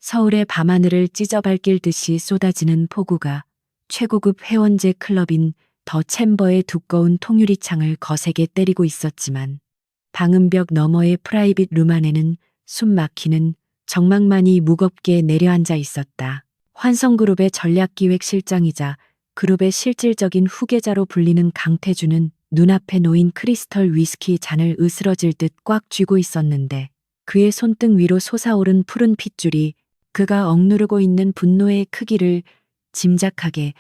서울의 밤하늘을 찢어밟길 듯이 쏟아지는 폭우가 최고급 회원제 클럽인 더 챔버의 두꺼운 통유리 창을 거세게 때리고 있었지만 방음벽 너머의 프라이빗 룸 안에는 숨 막히는 정막만이 무겁게 내려앉아 있었다. 환성그룹의 전략기획실장이자 그룹의 실질적인 후계자로 불리는 강태준은 눈앞에 놓인 크리스털 위스키 잔을 으스러질 듯 꽉 쥐고 있었는데 그의 손등 위로 솟아오른 푸른 핏줄이 그가 억누르고 있는 분노의 크기를 짐작하게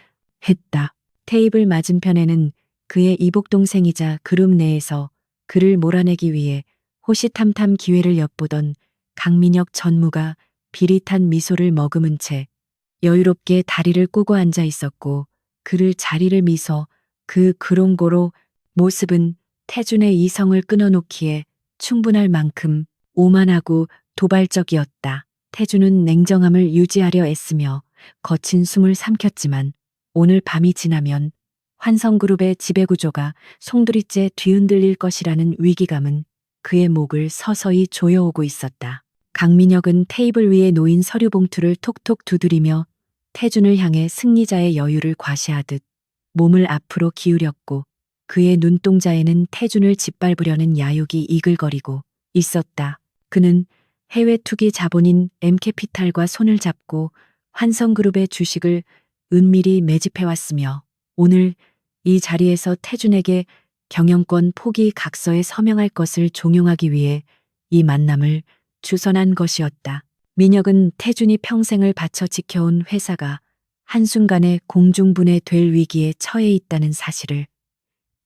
했다. 테이블 맞은편에는 그의 이복 동생이자 그룹 내에서 그를 몰아내기 위해 호시탐탐 기회를 엿보던 강민혁 전무가 비릿한 미소를 머금은 채 여유롭게 다리를 꼬고 앉아 있었고 그를 자리를 미서 그 그롱고로 모습은 태준의 이성을 끊어놓기에 충분할 만큼 오만하고 도발적이었다. 태준은 냉정함을 유지하려 애쓰며 거친 숨을 삼켰지만 오늘 밤이 지나면 환성그룹의 지배구조가 송두리째 뒤흔들릴 것이라는 위기감은 그의 목을 서서히 조여오고 있었다. 강민혁은 테이블 위에 놓인 서류 봉투를 톡톡 두드리며 태준을 향해 승리자의 여유를 과시하듯 몸을 앞으로 기울였고 그의 눈동자에는 태준을 짓밟으려는 야욕이 이글거리고 있었다. 그는 해외 투기 자본인 M캐피탈과 손을 잡고 환성그룹의 주식을 은밀히 매집해왔으며 오늘 이 자리에서 태준에게 경영권 포기 각서에 서명할 것을 종용하기 위해 이 만남을 주선한 것이었다. 민혁은 태준이 평생을 바쳐 지켜온 회사가 한순간에 공중분해될 위기에 처해 있다는 사실을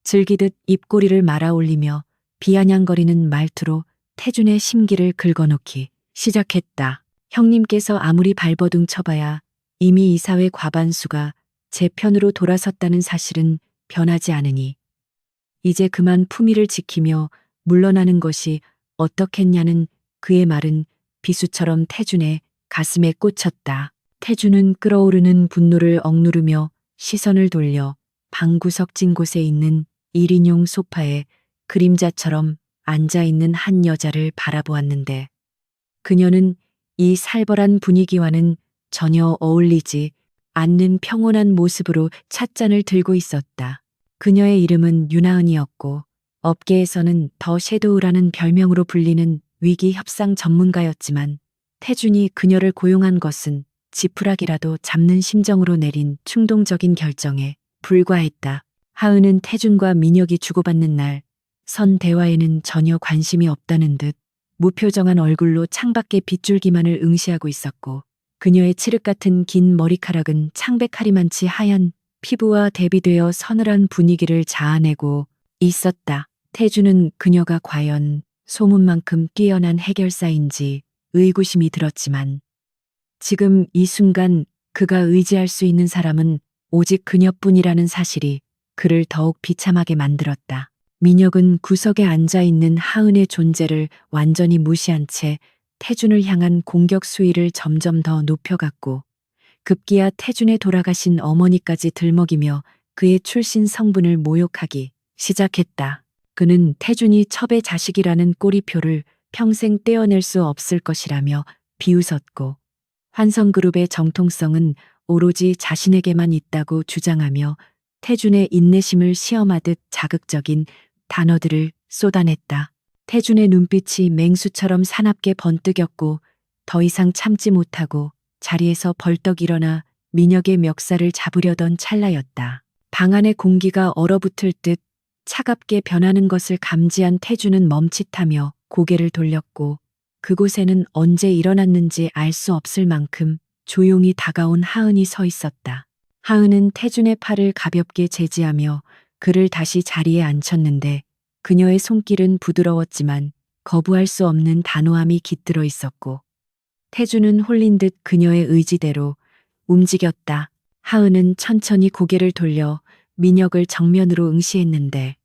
즐기듯 입꼬리를 말아올리며 비아냥거리는 말투로 태준의 심기를 긁어놓기 시작했다. 형님께서 아무리 발버둥 쳐봐야 이미 이사회 과반수가 제 편으로 돌아섰다는 사실은 변하지 않으니 이제 그만 품위를 지키며 물러나는 것이 어떻겠냐는 그의 말은 비수처럼 태준의 가슴에 꽂혔다. 태준은 끓어오르는 분노를 억누르며 시선을 돌려 방구석진 곳에 있는 1인용 소파에 그림자처럼 앉아있는 한 여자를 바라보았는데 그녀는 이 살벌한 분위기와는 전혀 어울리지 않는 평온한 모습으로 찻잔을 들고 있었다. 그녀의 이름은 윤하은이었고 업계에서는 더 섀도우라는 별명으로 불리는 위기 협상 전문가였지만 태준이 그녀를 고용한 것은 지푸라기라도 잡는 심정으로 내린 충동적인 결정에 불과했다. 하은은 태준과 민혁이 주고받는 날 선 대화에는 전혀 관심이 없다는 듯 무표정한 얼굴로 창밖의 빗줄기만을 응시하고 있었고 그녀의 칠흑 같은 긴 머리카락은 창백하리만치 하얀 피부와 대비되어 서늘한 분위기를 자아내고 있었다. 태준은 그녀가 과연 소문만큼 뛰어난 해결사인지 의구심이 들었지만 지금 이 순간 그가 의지할 수 있는 사람은 오직 그녀뿐이라는 사실이 그를 더욱 비참하게 만들었다. 민혁은 구석에 앉아있는 하은의 존재를 완전히 무시한 채 태준을 향한 공격 수위를 점점 더 높여갔고 급기야 태준의 돌아가신 어머니까지 들먹이며 그의 출신 성분을 모욕하기 시작했다. 그는 태준이 첩의 자식이라는 꼬리표를 평생 떼어낼 수 없을 것이라며 비웃었고 환성그룹의 정통성은 오로지 자신에게만 있다고 주장하며 태준의 인내심을 시험하듯 자극적인 단어들을 쏟아냈다. 태준의 눈빛이 맹수처럼 사납게 번뜩였고 더 이상 참지 못하고 자리에서 벌떡 일어나 민혁의 멱살을 잡으려던 찰나였다. 방 안의 공기가 얼어붙을 듯 차갑게 변하는 것을 감지한 태준은 멈칫하며 고개를 돌렸고 그곳에는 언제 일어났는지 알 수 없을 만큼 조용히 다가온 하은이 서 있었다. 하은은 태준의 팔을 가볍게 제지하며 그를 다시 자리에 앉혔는데 그녀의 손길은 부드러웠지만 거부할 수 없는 단호함이 깃들어 있었고 태준은 홀린 듯 그녀의 의지대로 움직였다. 하은은 천천히 고개를 돌려 민혁을 정면으로 응시했는데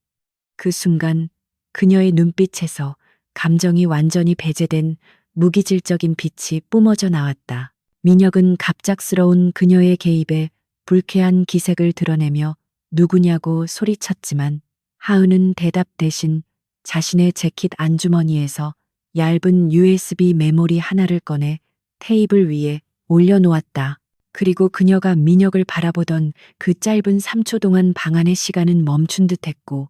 그 순간 그녀의 눈빛에서 감정이 완전히 배제된 무기질적인 빛이 뿜어져 나왔다. 민혁은 갑작스러운 그녀의 개입에 불쾌한 기색을 드러내며 누구냐고 소리쳤지만 하은은 대답 대신 자신의 재킷 안주머니에서 얇은 USB 메모리 하나를 꺼내 테이블 위에 올려놓았다. 그리고 그녀가 민혁을 바라보던 그 짧은 3초 동안 방 안의 시간은 멈춘 듯했고,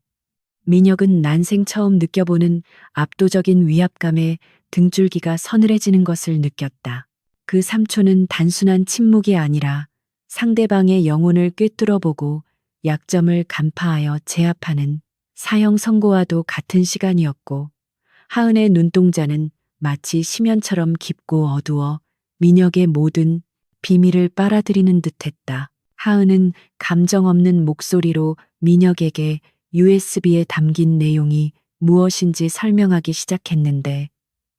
민혁은 난생 처음 느껴보는 압도적인 위압감에 등줄기가 서늘해지는 것을 느꼈다. 그 3초는 단순한 침묵이 아니라 상대방의 영혼을 꿰뚫어보고 약점을 간파하여 제압하는 사형 선고와도 같은 시간이었고, 하은의 눈동자는 마치 심연처럼 깊고 어두워 민혁의 모든 비밀을 빨아들이는 듯했다. 하은은 감정 없는 목소리로 민혁에게 USB에 담긴 내용이 무엇인지 설명하기 시작했는데,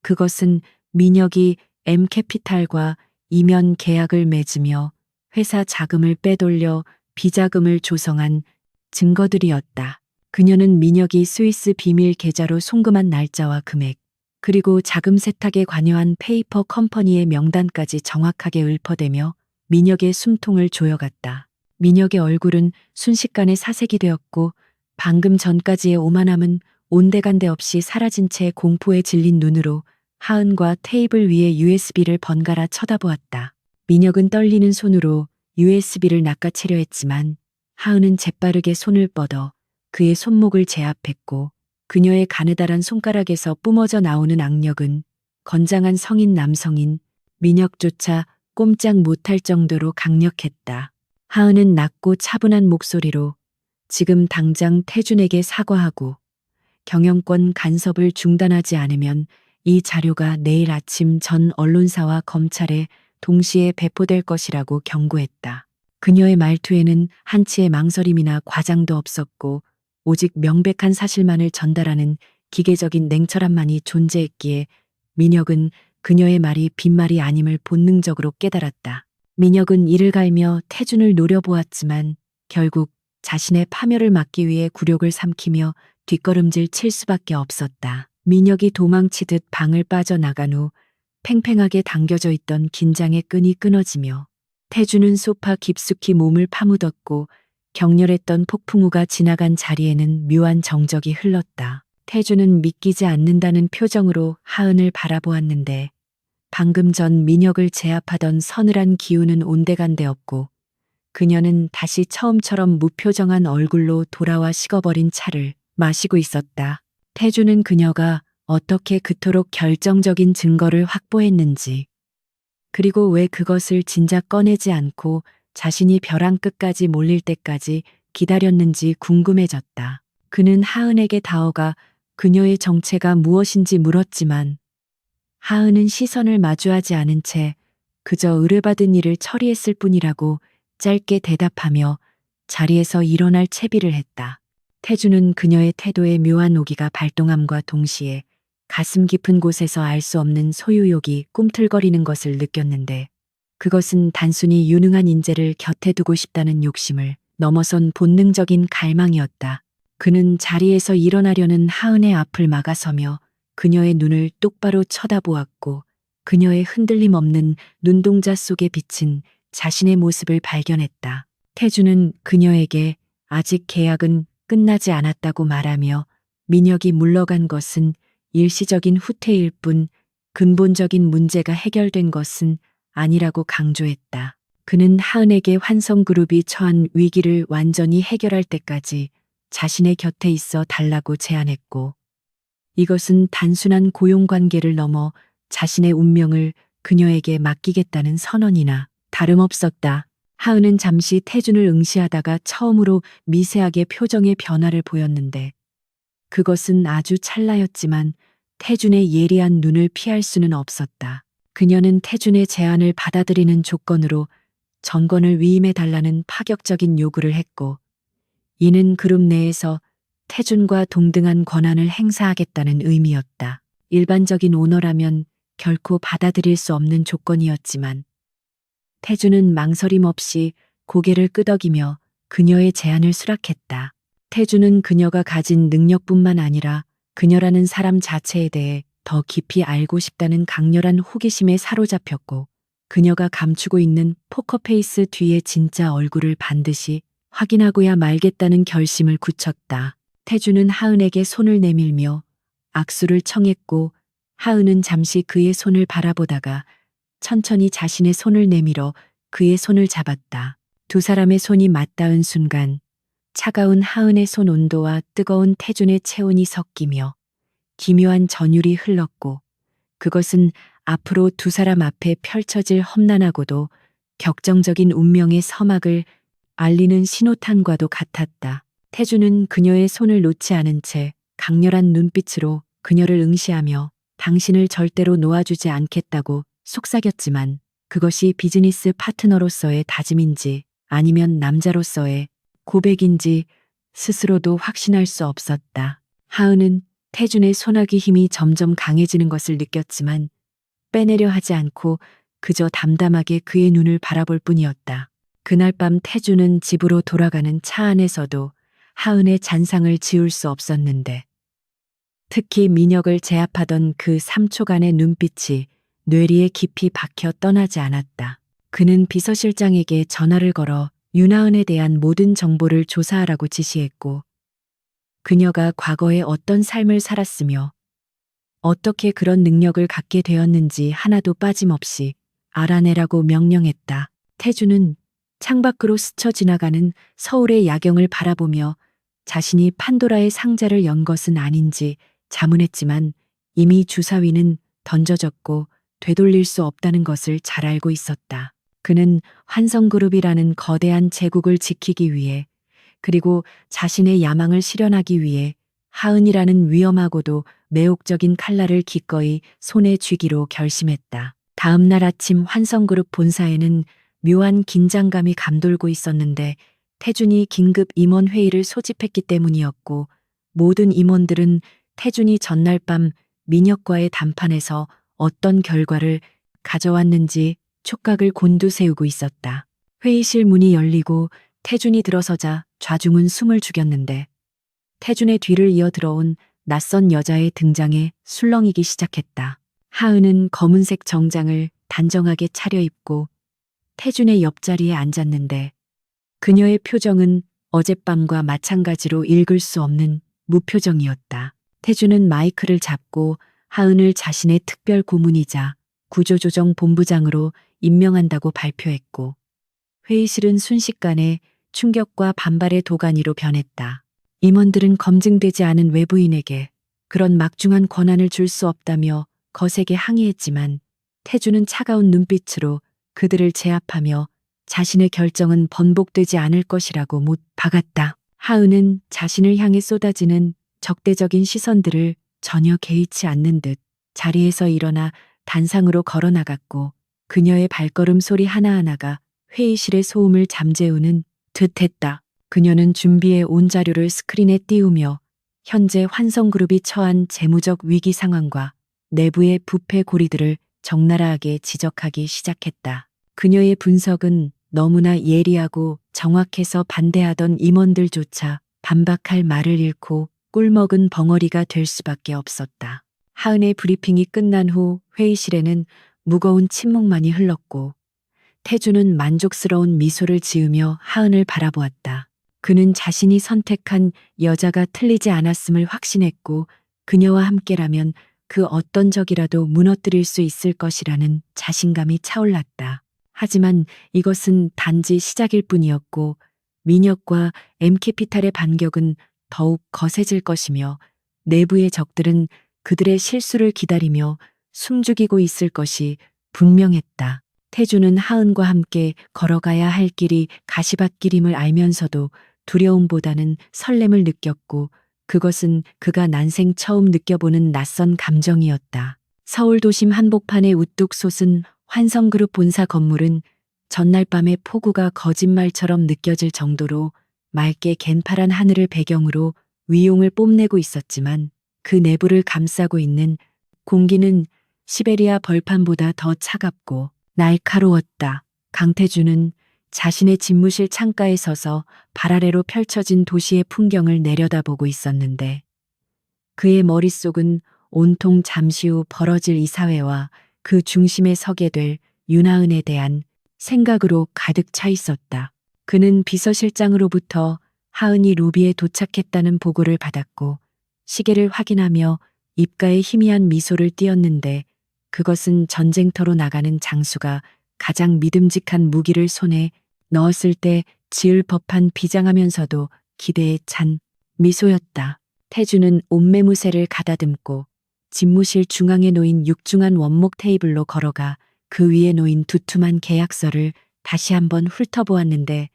그것은 민혁이 M캐피탈과 이면 계약을 맺으며 회사 자금을 빼돌려 비자금을 조성한 증거들이었다. 그녀는 민혁이 스위스 비밀 계좌로 송금한 날짜와 금액, 그리고 자금 세탁에 관여한 페이퍼 컴퍼니의 명단까지 정확하게 읊어대며 민혁의 숨통을 조여갔다. 민혁의 얼굴은 순식간에 사색이 되었고, 방금 전까지의 오만함은 온데간데 없이 사라진 채 공포에 질린 눈으로 하은과 테이블 위에 USB를 번갈아 쳐다보았다. 민혁은 떨리는 손으로 USB를 낚아채려 했지만, 하은은 재빠르게 손을 뻗어 그의 손목을 제압했고, 그녀의 가느다란 손가락에서 뿜어져 나오는 악력은 건장한 성인 남성인 민혁조차 꼼짝 못할 정도로 강력했다. 하은은 낮고 차분한 목소리로 지금 당장 태준에게 사과하고 경영권 간섭을 중단하지 않으면 이 자료가 내일 아침 전 언론사와 검찰에 동시에 배포될 것이라고 경고했다. 그녀의 말투에는 한치의 망설임이나 과장도 없었고, 오직 명백한 사실만을 전달하는 기계적인 냉철함만이 존재했기에 민혁은 그녀의 말이 빈말이 아님을 본능적으로 깨달았다. 민혁은 이를 갈며 태준을 노려보았지만 결국 자신의 파멸을 막기 위해 굴욕을 삼키며 뒷걸음질 칠 수밖에 없었다. 민혁이 도망치듯 방을 빠져나간 후 팽팽하게 당겨져 있던 긴장의 끈이 끊어지며 태준은 소파 깊숙이 몸을 파묻었고, 격렬했던 폭풍우가 지나간 자리에는 묘한 정적이 흘렀다. 태준은 믿기지 않는다는 표정으로 하은을 바라보았는데, 방금 전 민혁을 제압하던 서늘한 기운은 온데간데 없고, 그녀는 다시 처음처럼 무표정한 얼굴로 돌아와 식어버린 차를 마시고 있었다. 태준은 그녀가 어떻게 그토록 결정적인 증거를 확보했는지, 그리고 왜 그것을 진작 꺼내지 않고 자신이 벼랑 끝까지 몰릴 때까지 기다렸는지 궁금해졌다. 그는 하은에게 다가가 그녀의 정체가 무엇인지 물었지만, 하은은 시선을 마주하지 않은 채 그저 의뢰받은 일을 처리했을 뿐이라고 짧게 대답하며 자리에서 일어날 채비를 했다. 태준은 그녀의 태도에 묘한 오기가 발동함과 동시에 가슴 깊은 곳에서 알 수 없는 소유욕이 꿈틀거리는 것을 느꼈는데, 그것은 단순히 유능한 인재를 곁에 두고 싶다는 욕심을 넘어선 본능적인 갈망이었다. 그는 자리에서 일어나려는 하은의 앞을 막아서며 그녀의 눈을 똑바로 쳐다보았고, 그녀의 흔들림 없는 눈동자 속에 비친 자신의 모습을 발견했다. 태준은 그녀에게 아직 계약은 끝나지 않았다고 말하며 민혁이 물러간 것은 일시적인 후퇴일 뿐 근본적인 문제가 해결된 것은 아니라고 강조했다. 그는 하은에게 환성그룹이 처한 위기를 완전히 해결할 때까지 자신의 곁에 있어 달라고 제안했고, 이것은 단순한 고용관계를 넘어 자신의 운명을 그녀에게 맡기겠다는 선언이나 다름없었다. 하은은 잠시 태준을 응시하다가 처음으로 미세하게 표정의 변화를 보였는데, 그것은 아주 찰나였지만 태준의 예리한 눈을 피할 수는 없었다. 그녀는 태준의 제안을 받아들이는 조건으로 정권을 위임해달라는 파격적인 요구를 했고, 이는 그룹 내에서 태준과 동등한 권한을 행사하겠다는 의미였다. 일반적인 오너라면 결코 받아들일 수 없는 조건이었지만, 태준은 망설임 없이 고개를 끄덕이며 그녀의 제안을 수락했다. 태준은 그녀가 가진 능력뿐만 아니라 그녀라는 사람 자체에 대해 더 깊이 알고 싶다는 강렬한 호기심에 사로잡혔고, 그녀가 감추고 있는 포커페이스 뒤의 진짜 얼굴을 반드시 확인하고야 말겠다는 결심을 굳혔다. 태준은 하은에게 손을 내밀며 악수를 청했고, 하은은 잠시 그의 손을 바라보다가 천천히 자신의 손을 내밀어 그의 손을 잡았다. 두 사람의 손이 맞닿은 순간 차가운 하은의 손 온도와 뜨거운 태준의 체온이 섞이며 기묘한 전율이 흘렀고 그것은 앞으로 두 사람 앞에 펼쳐질 험난하고도 격정적인 운명의 서막을 알리는 신호탄과도 같았다. 태주는 그녀의 손을 놓지 않은 채 강렬한 눈빛으로 그녀를 응시하며 당신을 절대로 놓아주지 않겠다고 속삭였지만 그것이 비즈니스 파트너로서의 다짐인지 아니면 남자로서의 고백인지 스스로도 확신할 수 없었다. 하은은 태준의 손아귀 힘이 점점 강해지는 것을 느꼈지만 빼내려 하지 않고 그저 담담하게 그의 눈을 바라볼 뿐이었다. 그날 밤 태준은 집으로 돌아가는 차 안에서도 하은의 잔상을 지울 수 없었는데 특히 민혁을 제압하던 그 3초간의 눈빛이 뇌리에 깊이 박혀 떠나지 않았다. 그는 비서실장에게 전화를 걸어 윤하은에 대한 모든 정보를 조사하라고 지시했고 그녀가 과거에 어떤 삶을 살았으며 어떻게 그런 능력을 갖게 되었는지 하나도 빠짐없이 알아내라고 명령했다. 태주는 창밖으로 스쳐 지나가는 서울의 야경을 바라보며 자신이 판도라의 상자를 연 것은 아닌지 자문했지만 이미 주사위는 던져졌고 되돌릴 수 없다는 것을 잘 알고 있었다. 그는 환성그룹이라는 거대한 제국을 지키기 위해 그리고 자신의 야망을 실현하기 위해 하은이라는 위험하고도 매혹적인 칼날을 기꺼이 손에 쥐기로 결심했다. 다음 날 아침 환성그룹 본사에는 묘한 긴장감이 감돌고 있었는데 태준이 긴급 임원 회의를 소집했기 때문이었고 모든 임원들은 태준이 전날 밤 민혁과의 담판에서 어떤 결과를 가져왔는지 촉각을 곤두세우고 있었다. 회의실 문이 열리고 태준이 들어서자 좌중은 숨을 죽였는데 태준의 뒤를 이어 들어온 낯선 여자의 등장에 술렁이기 시작했다. 하은은 검은색 정장을 단정하게 차려입고 태준의 옆자리에 앉았는데 그녀의 표정은 어젯밤과 마찬가지로 읽을 수 없는 무표정이었다. 태준은 마이크를 잡고 하은을 자신의 특별 고문이자 구조조정 본부장으로 임명한다고 발표했고 회의실은 순식간에 충격과 반발의 도가니로 변했다. 임원들은 검증되지 않은 외부인에게 그런 막중한 권한을 줄 수 없다며 거세게 항의했지만 태주는 차가운 눈빛으로 그들을 제압하며 자신의 결정은 번복되지 않을 것이라고 못 박았다. 하은은 자신을 향해 쏟아지는 적대적인 시선들을 전혀 개의치 않는 듯 자리에서 일어나 단상으로 걸어나갔고 그녀의 발걸음 소리 하나하나가 회의실의 소음을 잠재우는 듯 했다. 그녀는 준비해 온 자료를 스크린에 띄우며 현재 환성그룹이 처한 재무적 위기 상황과 내부의 부패 고리들을 적나라하게 지적하기 시작했다. 그녀의 분석은 너무나 예리하고 정확해서 반대하던 임원들조차 반박할 말을 잃고 꿀먹은 벙어리가 될 수밖에 없었다. 하은의 브리핑이 끝난 후 회의실에는 무거운 침묵만이 흘렀고 태주는 만족스러운 미소를 지으며 하은을 바라보았다. 그는 자신이 선택한 여자가 틀리지 않았음을 확신했고 그녀와 함께라면 그 어떤 적이라도 무너뜨릴 수 있을 것이라는 자신감이 차올랐다. 하지만 이것은 단지 시작일 뿐이었고 민혁과 M캐피탈의 반격은 더욱 거세질 것이며 내부의 적들은 그들의 실수를 기다리며 숨죽이고 있을 것이 분명했다. 태주는 하은과 함께 걸어가야 할 길이 가시밭길임을 알면서도 두려움보다는 설렘을 느꼈고 그것은 그가 난생 처음 느껴보는 낯선 감정이었다. 서울 도심 한복판에 우뚝 솟은 환성그룹 본사 건물은 전날 밤의 폭우가 거짓말처럼 느껴질 정도로 맑게 갠파란 하늘을 배경으로 위용을 뽐내고 있었지만 그 내부를 감싸고 있는 공기는 시베리아 벌판보다 더 차갑고 날카로웠다. 강태주는 자신의 집무실 창가에 서서 발 아래로 펼쳐진 도시의 풍경을 내려다보고 있었는데 그의 머릿속은 온통 잠시 후 벌어질 이 사회와 그 중심에 서게 될 윤하은에 대한 생각으로 가득 차 있었다. 그는 비서실장으로부터 하은이 로비에 도착했다는 보고를 받았고 시계를 확인하며 입가에 희미한 미소를 띄었는데 그것은 전쟁터로 나가는 장수가 가장 믿음직한 무기를 손에 넣었을 때 지을 법한 비장하면서도 기대에 찬 미소였다. 태주는 옷매무새를 가다듬고 집무실 중앙에 놓인 육중한 원목 테이블로 걸어가 그 위에 놓인 두툼한 계약서를 다시 한번 훑어보았는데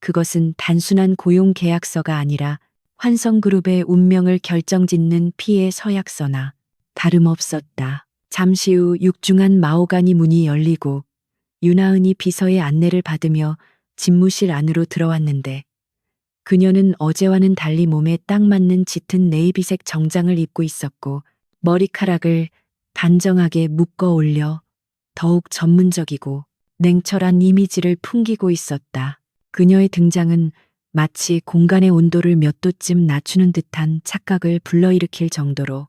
그것은 단순한 고용 계약서가 아니라 환성그룹의 운명을 결정짓는 피해 서약서나 다름없었다. 잠시 후 육중한 마호가니 문이 열리고 윤하은이 비서의 안내를 받으며 집무실 안으로 들어왔는데 그녀는 어제와는 달리 몸에 딱 맞는 짙은 네이비색 정장을 입고 있었고 머리카락을 단정하게 묶어 올려 더욱 전문적이고 냉철한 이미지를 풍기고 있었다. 그녀의 등장은 마치 공간의 온도를 몇 도쯤 낮추는 듯한 착각을 불러일으킬 정도로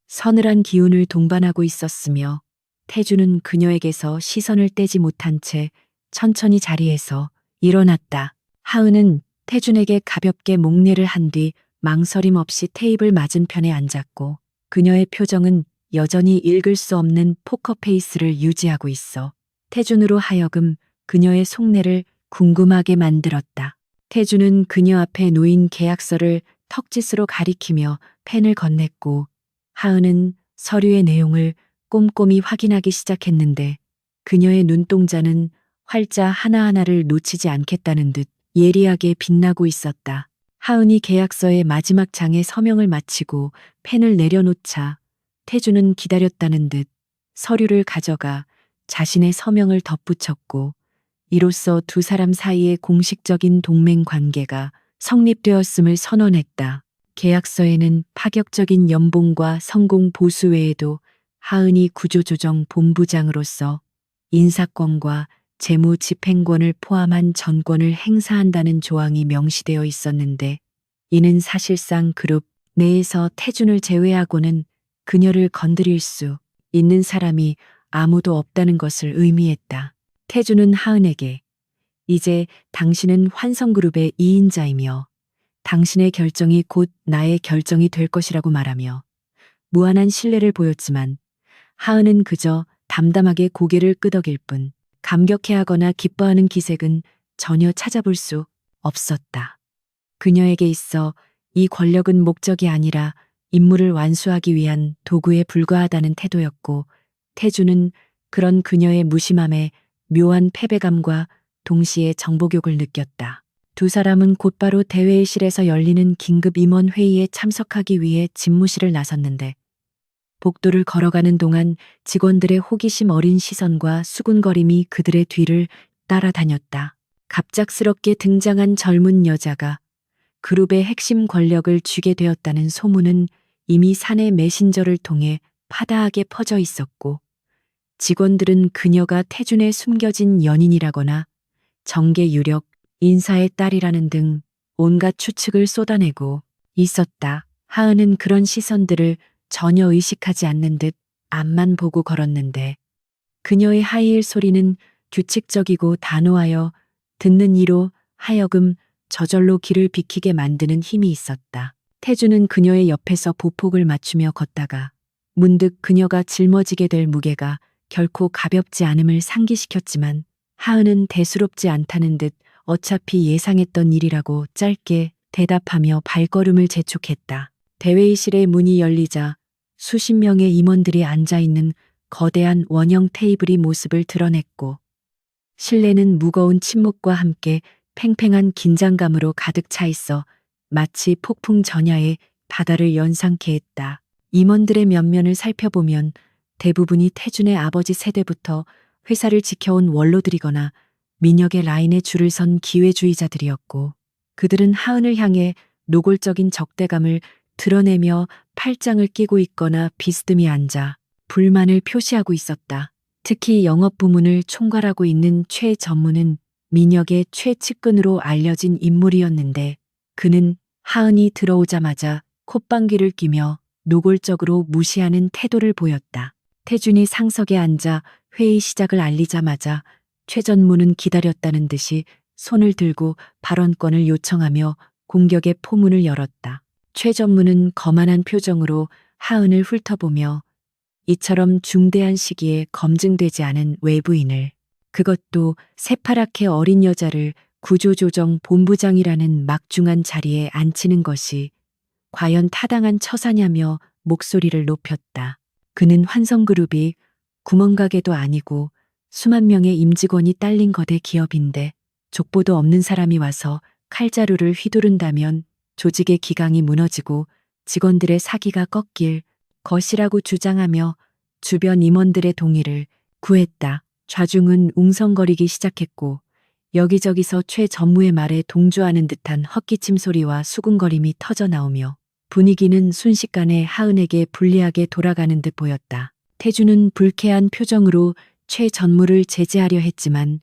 서늘한 기운을 동반하고 있었으며 태주는 그녀에게서 시선을 떼지 못한 채 천천히 자리에서 일어났다. 하은은 태준에게 가볍게 목례를 한 뒤 망설임 없이 테이블 맞은편에 앉았고 그녀의 표정은 여전히 읽을 수 없는 포커페이스를 유지하고 있어 태준으로 하여금 그녀의 속내를 궁금하게 만들었다. 태준은 그녀 앞에 놓인 계약서를 턱짓으로 가리키며 펜을 건넸고 하은은 서류의 내용을 꼼꼼히 확인하기 시작했는데 그녀의 눈동자는 활자 하나하나를 놓치지 않겠다는 듯 예리하게 빛나고 있었다. 하은이 계약서의 마지막 장에 서명을 마치고 펜을 내려놓자 태주는 기다렸다는 듯 서류를 가져가 자신의 서명을 덧붙였고 이로써 두 사람 사이의 공식적인 동맹 관계가 성립되었음을 선언했다. 계약서에는 파격적인 연봉과 성공 보수 외에도 하은이 구조조정 본부장으로서 인사권과 재무 집행권을 포함한 전권을 행사한다는 조항이 명시되어 있었는데 이는 사실상 그룹 내에서 태준을 제외하고는 그녀를 건드릴 수 있는 사람이 아무도 없다는 것을 의미했다. 태준은 하은에게 이제 당신은 환성그룹의 2인자이며 당신의 결정이 곧 나의 결정이 될 것이라고 말하며 무한한 신뢰를 보였지만 하은은 그저 담담하게 고개를 끄덕일 뿐 감격해하거나 기뻐하는 기색은 전혀 찾아볼 수 없었다. 그녀에게 있어 이 권력은 목적이 아니라 임무를 완수하기 위한 도구에 불과하다는 태도였고 태주는 그런 그녀의 무심함에 묘한 패배감과 동시에 정복욕을 느꼈다. 두 사람은 곧바로 대회의실에서 열리는 긴급 임원 회의에 참석하기 위해 집무실을 나섰는데 복도를 걸어가는 동안 직원들의 호기심 어린 시선과 수군거림이 그들의 뒤를 따라다녔다. 갑작스럽게 등장한 젊은 여자가 그룹의 핵심 권력을 쥐게 되었다는 소문은 이미 사내 메신저를 통해 파다하게 퍼져 있었고 직원들은 그녀가 태준의 숨겨진 연인이라거나 정계 유력 인사의 딸이라는 등 온갖 추측을 쏟아내고 있었다. 하은은 그런 시선들을 전혀 의식하지 않는 듯 앞만 보고 걸었는데 그녀의 하이힐 소리는 규칙적이고 단호하여 듣는 이로 하여금 저절로 길을 비키게 만드는 힘이 있었다. 태주는 그녀의 옆에서 보폭을 맞추며 걷다가 문득 그녀가 짊어지게 될 무게가 결코 가볍지 않음을 상기시켰지만 하은은 대수롭지 않다는 듯 어차피 예상했던 일이라고 짧게 대답하며 발걸음을 재촉했다. 대회의실의 문이 열리자 수십 명의 임원들이 앉아있는 거대한 원형 테이블이 모습을 드러냈고 실내는 무거운 침묵과 함께 팽팽한 긴장감으로 가득 차 있어 마치 폭풍 전야의 바다를 연상케 했다. 임원들의 면면을 살펴보면 대부분이 태준의 아버지 세대부터 회사를 지켜온 원로들이거나 민혁의 라인에 줄을 선 기회주의자들이었고 그들은 하은을 향해 노골적인 적대감을 드러내며 팔짱을 끼고 있거나 비스듬히 앉아 불만을 표시하고 있었다. 특히 영업 부문을 총괄하고 있는 최 전무는 민혁의 최측근으로 알려진 인물이었는데 그는 하은이 들어오자마자 콧방귀를 뀌며 노골적으로 무시하는 태도를 보였다. 태준이 상석에 앉아 회의 시작을 알리자마자 최 전무는 기다렸다는 듯이 손을 들고 발언권을 요청하며 공격의 포문을 열었다. 최 전무는 거만한 표정으로 하은을 훑어보며 이처럼 중대한 시기에 검증되지 않은 외부인을, 그것도 새파랗게 어린 여자를 구조조정 본부장이라는 막중한 자리에 앉히는 것이 과연 타당한 처사냐며 목소리를 높였다. 그는 환성그룹이 구멍가게도 아니고 수만 명의 임직원이 딸린 거대 기업인데 족보도 없는 사람이 와서 칼자루를 휘두른다면 조직의 기강이 무너지고 직원들의 사기가 꺾일 것이라고 주장하며 주변 임원들의 동의를 구했다. 좌중은 웅성거리기 시작했고 여기저기서 최 전무의 말에 동조하는 듯한 헛기침 소리와 수군거림이 터져 나오며 분위기는 순식간에 하은에게 불리하게 돌아가는 듯 보였다. 태주는 불쾌한 표정으로 최 전무를 제지하려 했지만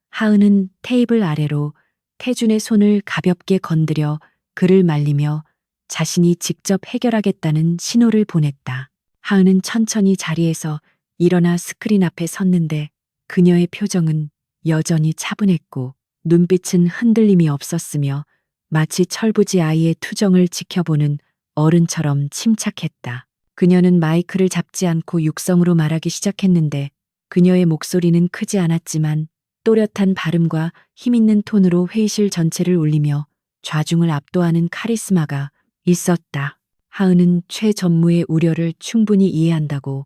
하은은 테이블 아래로 태준의 손을 가볍게 건드려 그를 말리며 자신이 직접 해결하겠다는 신호를 보냈다. 하은은 천천히 자리에서 일어나 스크린 앞에 섰는데 그녀의 표정은 여전히 차분했고 눈빛은 흔들림이 없었으며 마치 철부지 아이의 투정을 지켜보는 어른처럼 침착했다. 그녀는 마이크를 잡지 않고 육성으로 말하기 시작했는데 그녀의 목소리는 크지 않았지만 또렷한 발음과 힘있는 톤으로 회의실 전체를 울리며 좌중을 압도하는 카리스마가 있었다. 하은은 최 전무의 우려를 충분히 이해한다고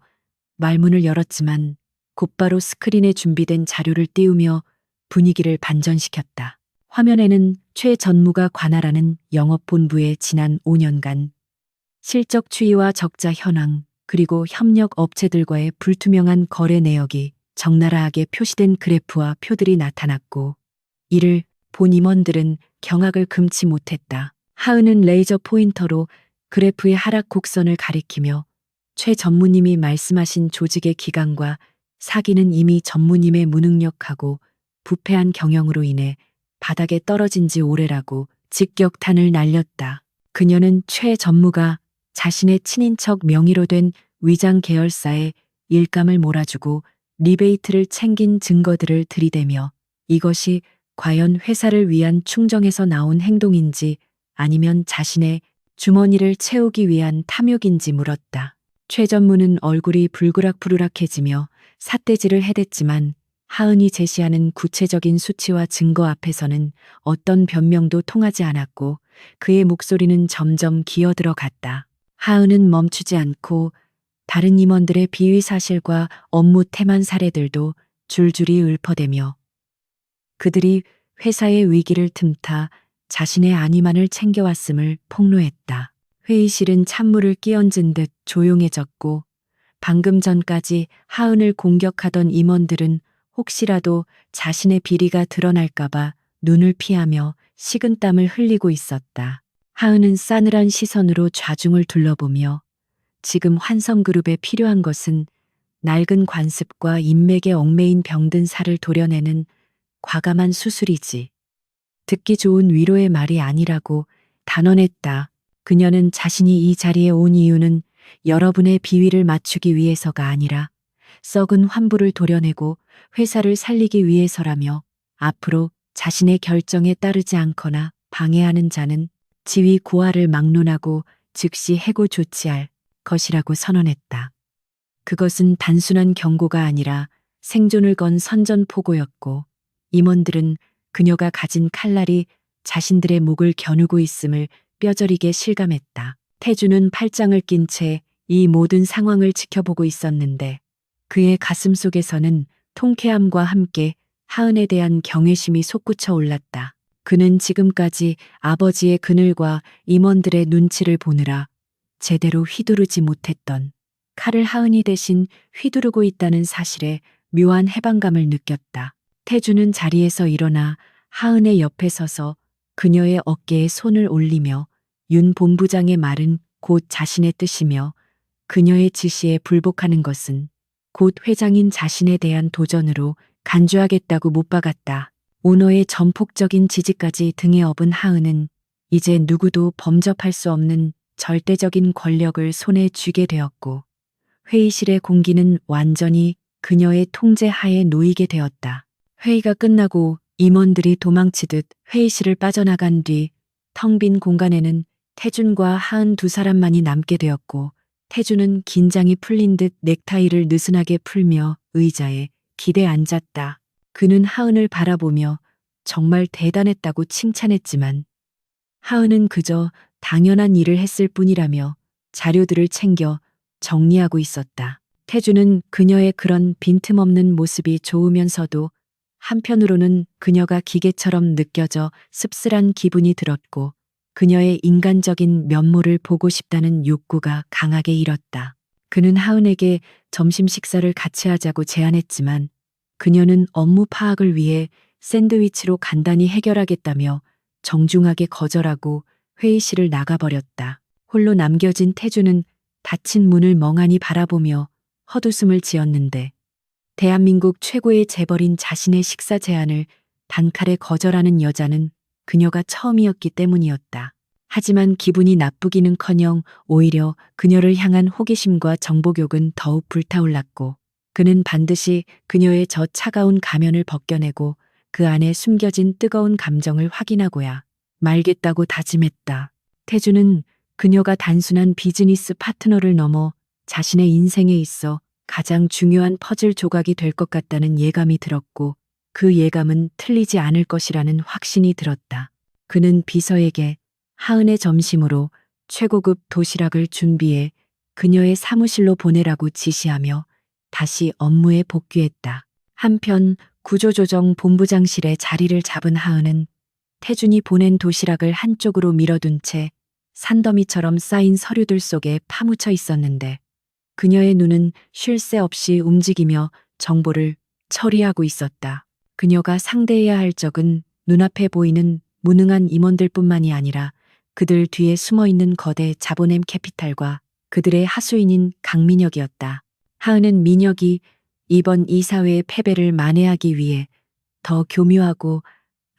말문을 열었지만 곧바로 스크린에 준비된 자료를 띄우며 분위기를 반전시켰다. 화면에는 최 전무가 관할하는 영업본부의 지난 5년간 실적 추이와 적자 현황, 그리고 협력 업체들과의 불투명한 거래 내역이 적나라하게 표시된 그래프와 표들이 나타났고 이를 본 임원들은 경악을 금치 못했다. 하은은 레이저 포인터로 그래프의 하락 곡선을 가리키며 최 전무님이 말씀하신 조직의 기강과 사기는 이미 전무님의 무능력하고 부패한 경영으로 인해 바닥에 떨어진 지 오래라고 직격탄을 날렸다. 그녀는 최 전무가 자신의 친인척 명의로 된 위장 계열사에 일감을 몰아주고 리베이트를 챙긴 증거들을 들이대며 이것이 과연 회사를 위한 충정에서 나온 행동인지 아니면 자신의 주머니를 채우기 위한 탐욕인지 물었다. 최 전무는 얼굴이 불그락부르락해지며 삿대질을 해댔지만 하은이 제시하는 구체적인 수치와 증거 앞에서는 어떤 변명도 통하지 않았고 그의 목소리는 점점 기어들어 갔다. 하은은 멈추지 않고 다른 임원들의 비위 사실과 업무 태만 사례들도 줄줄이 읊어대며 그들이 회사의 위기를 틈타 자신의 안위만을 챙겨왔음을 폭로했다. 회의실은 찬물을 끼얹은 듯 조용해졌고 방금 전까지 하은을 공격하던 임원들은 혹시라도 자신의 비리가 드러날까봐 눈을 피하며 식은땀을 흘리고 있었다. 하은은 싸늘한 시선으로 좌중을 둘러보며 지금 환성그룹에 필요한 것은 낡은 관습과 인맥에 얽매인 병든 살을 도려내는 과감한 수술이지. 듣기 좋은 위로의 말이 아니라고 단언했다. 그녀는 자신이 이 자리에 온 이유는 여러분의 비위를 맞추기 위해서가 아니라 썩은 환부를 도려내고 회사를 살리기 위해서라며 앞으로 자신의 결정에 따르지 않거나 방해하는 자는 지위 고하를 막론하고 즉시 해고 조치할 것이라고 선언했다. 그것은 단순한 경고가 아니라 생존을 건 선전포고였고 임원들은 그녀가 가진 칼날이 자신들의 목을 겨누고 있음을 뼈저리게 실감했다. 태주는 팔짱을 낀 채 이 모든 상황을 지켜보고 있었는데 그의 가슴 속에서는 통쾌함과 함께 하은에 대한 경외심이 솟구쳐 올랐다. 그는 지금까지 아버지의 그늘과 임원들의 눈치를 보느라 제대로 휘두르지 못했던 칼을 하은이 대신 휘두르고 있다는 사실에 묘한 해방감을 느꼈다. 태주는 자리에서 일어나 하은의 옆에 서서 그녀의 어깨에 손을 올리며 윤 본부장의 말은 곧 자신의 뜻이며 그녀의 지시에 불복하는 것은 곧 회장인 자신에 대한 도전으로 간주하겠다고 못 박았다. 오너의 전폭적인 지지까지 등에 업은 하은은 이제 누구도 범접할 수 없는 절대적인 권력을 손에 쥐게 되었고 회의실의 공기는 완전히 그녀의 통제 하에 놓이게 되었다. 회의가 끝나고 임원들이 도망치듯 회의실을 빠져나간 뒤 텅 빈 공간에는 태준과 하은 두 사람만이 남게 되었고 태주는 긴장이 풀린 듯 넥타이를 느슨하게 풀며 의자에 기대 앉았다. 그는 하은을 바라보며 정말 대단했다고 칭찬했지만 하은은 그저 당연한 일을 했을 뿐이라며 자료들을 챙겨 정리하고 있었다. 태주는 그녀의 그런 빈틈없는 모습이 좋으면서도 한편으로는 그녀가 기계처럼 느껴져 씁쓸한 기분이 들었고 그녀의 인간적인 면모를 보고 싶다는 욕구가 강하게 일었다. 그는 하은에게 점심 식사를 같이 하자고 제안했지만 그녀는 업무 파악을 위해 샌드위치로 간단히 해결하겠다며 정중하게 거절하고 회의실을 나가버렸다. 홀로 남겨진 태주는 닫힌 문을 멍하니 바라보며 헛웃음을 지었는데 대한민국 최고의 재벌인 자신의 식사 제안을 단칼에 거절하는 여자는 그녀가 처음이었기 때문이었다. 하지만 기분이 나쁘기는커녕 오히려 그녀를 향한 호기심과 정복욕은 더욱 불타올랐고 그는 반드시 그녀의 저 차가운 가면을 벗겨내고 그 안에 숨겨진 뜨거운 감정을 확인하고야 말겠다고 다짐했다. 태주는 그녀가 단순한 비즈니스 파트너를 넘어 자신의 인생에 있어 가장 중요한 퍼즐 조각이 될 것 같다는 예감이 들었고 그 예감은 틀리지 않을 것이라는 확신이 들었다. 그는 비서에게 하은의 점심으로 최고급 도시락을 준비해 그녀의 사무실로 보내라고 지시하며 다시 업무에 복귀했다. 한편 구조조정 본부장실에 자리를 잡은 하은은 태준이 보낸 도시락을 한쪽으로 밀어둔 채 산더미처럼 쌓인 서류들 속에 파묻혀 있었는데 그녀의 눈은 쉴 새 없이 움직이며 정보를 처리하고 있었다. 그녀가 상대해야 할 적은 눈앞에 보이는 무능한 임원들뿐만이 아니라 그들 뒤에 숨어있는 거대 자본엠 캐피탈과 그들의 하수인인 강민혁이었다. 하은은 민혁이 이번 이사회의 패배를 만회하기 위해 더 교묘하고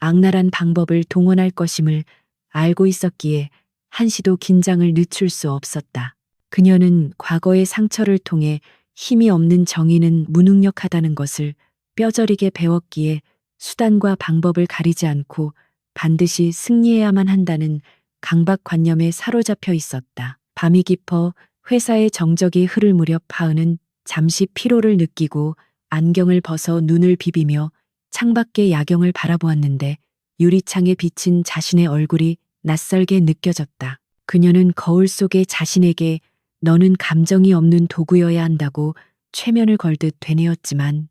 악랄한 방법을 동원할 것임을 알고 있었기에 한시도 긴장을 늦출 수 없었다. 그녀는 과거의 상처를 통해 힘이 없는 정의는 무능력하다는 것을 뼈저리게 배웠기에 수단과 방법을 가리지 않고 반드시 승리해야만 한다는 강박관념에 사로잡혀 있었다. 밤이 깊어 회사의 정적이 흐를 무렵 하은은 잠시 피로를 느끼고 안경을 벗어 눈을 비비며 창밖의 야경을 바라보았는데 유리창에 비친 자신의 얼굴이 낯설게 느껴졌다. 그녀는 거울 속에 자신에게 너는 감정이 없는 도구여야 한다고 최면을 걸듯 되뇌었지만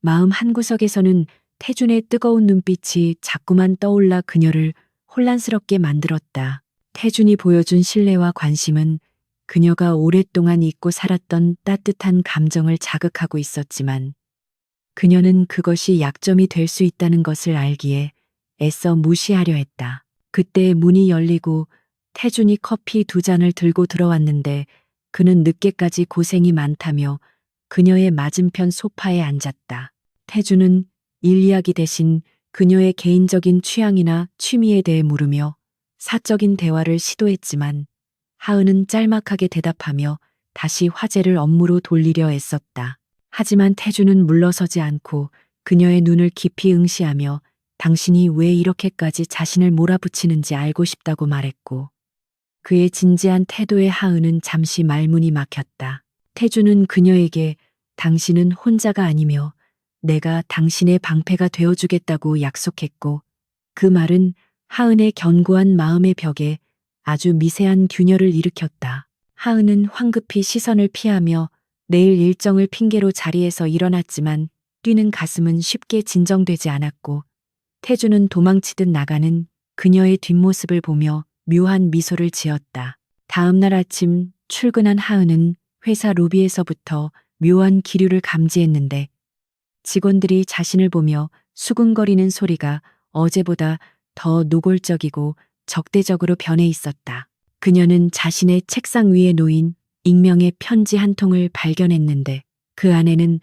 마음 한구석에서는 태준의 뜨거운 눈빛이 자꾸만 떠올라 그녀를 혼란스럽게 만들었다. 태준이 보여준 신뢰와 관심은 그녀가 오랫동안 잊고 살았던 따뜻한 감정을 자극하고 있었지만 그녀는 그것이 약점이 될 수 있다는 것을 알기에 애써 무시하려 했다. 그때 문이 열리고 태준이 커피 2잔을 들고 들어왔는데 그는 늦게까지 고생이 많다며 그녀의 맞은편 소파에 앉았다. 태준은 일 이야기 대신 그녀의 개인적인 취향이나 취미에 대해 물으며 사적인 대화를 시도했지만 하은은 짤막하게 대답하며 다시 화제를 업무로 돌리려 애썼다. 하지만 태준은 물러서지 않고 그녀의 눈을 깊이 응시하며 당신이 왜 이렇게까지 자신을 몰아붙이는지 알고 싶다고 말했고 그의 진지한 태도에 하은은 잠시 말문이 막혔다. 태준은 그녀에게 당신은 혼자가 아니며 내가 당신의 방패가 되어주겠다고 약속했고 그 말은 하은의 견고한 마음의 벽에 아주 미세한 균열을 일으켰다. 하은은 황급히 시선을 피하며 내일 일정을 핑계로 자리에서 일어났지만 뛰는 가슴은 쉽게 진정되지 않았고 태준은 도망치듯 나가는 그녀의 뒷모습을 보며 묘한 미소를 지었다. 다음 날 아침 출근한 하은은 회사 로비에서부터 묘한 기류를 감지했는데 직원들이 자신을 보며 수근거리는 소리가 어제보다 더 노골적이고 적대적으로 변해 있었다. 그녀는 자신의 책상 위에 놓인 익명의 편지 한 통을 발견했는데 그 안에는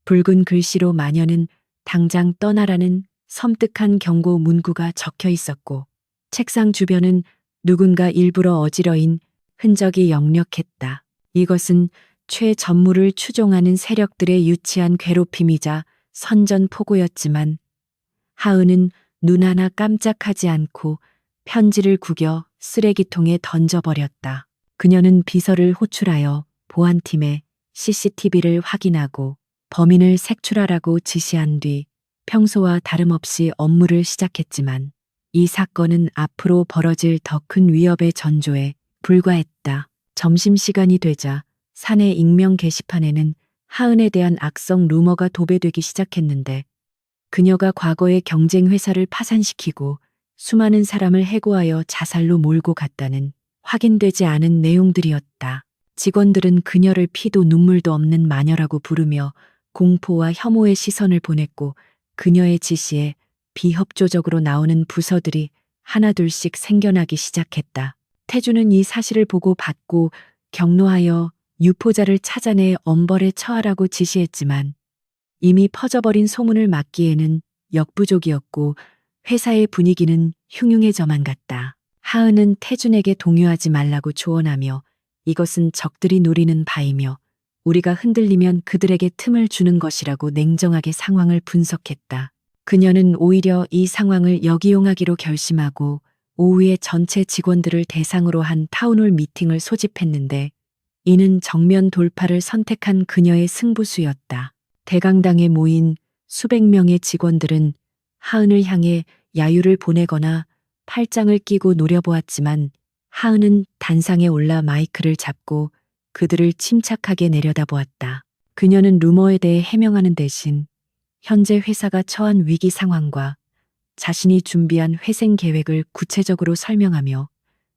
붉은 글씨로 마녀는 당장 떠나라는 섬뜩한 경고 문구가 적혀 있었고 책상 주변은 누군가 일부러 어지러인 흔적이 역력했다. 이것은 최전무를 추종하는 세력들의 유치한 괴롭힘이자 선전포고였지만 하은은 눈 하나 깜짝하지 않고 편지를 구겨 쓰레기통에 던져버렸다. 그녀는 비서를 호출하여 보안팀에 CCTV를 확인하고 범인을 색출하라고 지시한 뒤 평소와 다름없이 업무를 시작했지만 이 사건은 앞으로 벌어질 더 큰 위협의 전조에 불과했다. 점심시간이 되자 사내 익명 게시판에는 하은에 대한 악성 루머가 도배되기 시작했는데 그녀가 과거의 경쟁 회사를 파산시키고 수많은 사람을 해고하여 자살로 몰고 갔다는 확인되지 않은 내용들이었다. 직원들은 그녀를 피도 눈물도 없는 마녀라고 부르며 공포와 혐오의 시선을 보냈고 그녀의 지시에 비협조적으로 나오는 부서들이 하나둘씩 생겨나기 시작했다. 태주는 이 사실을 보고 받고 격노하여 유포자를 찾아내 엄벌에 처하라고 지시했지만 이미 퍼져버린 소문을 막기에는 역부족이었고 회사의 분위기는 흉흉해져만 갔다. 하은은 태준에게 동요하지 말라고 조언하며 이것은 적들이 노리는 바이며 우리가 흔들리면 그들에게 틈을 주는 것이라고 냉정하게 상황을 분석했다. 그녀는 오히려 이 상황을 역이용하기로 결심하고 오후에 전체 직원들을 대상으로 한 타운홀 미팅을 소집했는데 이는 정면 돌파를 선택한 그녀의 승부수였다. 대강당에 모인 수백 명의 직원들은 하은을 향해 야유를 보내거나 팔짱을 끼고 노려보았지만 하은은 단상에 올라 마이크를 잡고 그들을 침착하게 내려다보았다. 그녀는 루머에 대해 해명하는 대신 현재 회사가 처한 위기 상황과 자신이 준비한 회생 계획을 구체적으로 설명하며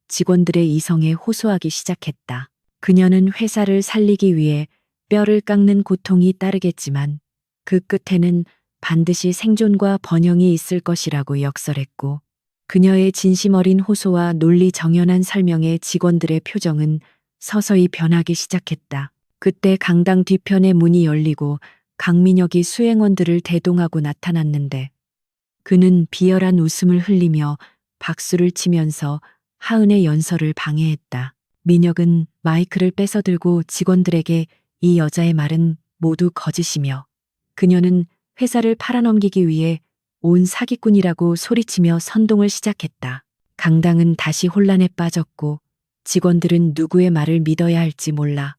직원들의 이성에 호소하기 시작했다. 그녀는 회사를 살리기 위해 뼈를 깎는 고통이 따르겠지만 그 끝에는 반드시 생존과 번영이 있을 것이라고 역설했고 그녀의 진심 어린 호소와 논리 정연한 설명에 직원들의 표정은 서서히 변하기 시작했다. 그때 강당 뒤편의 문이 열리고 강민혁이 수행원들을 대동하고 나타났는데 그는 비열한 웃음을 흘리며 박수를 치면서 하은의 연설을 방해했다. 민혁은 마이크를 뺏어들고 직원들에게 이 여자의 말은 모두 거짓이며 그녀는 회사를 팔아넘기기 위해 온 사기꾼이라고 소리치며 선동을 시작했다. 강당은 다시 혼란에 빠졌고 직원들은 누구의 말을 믿어야 할지 몰라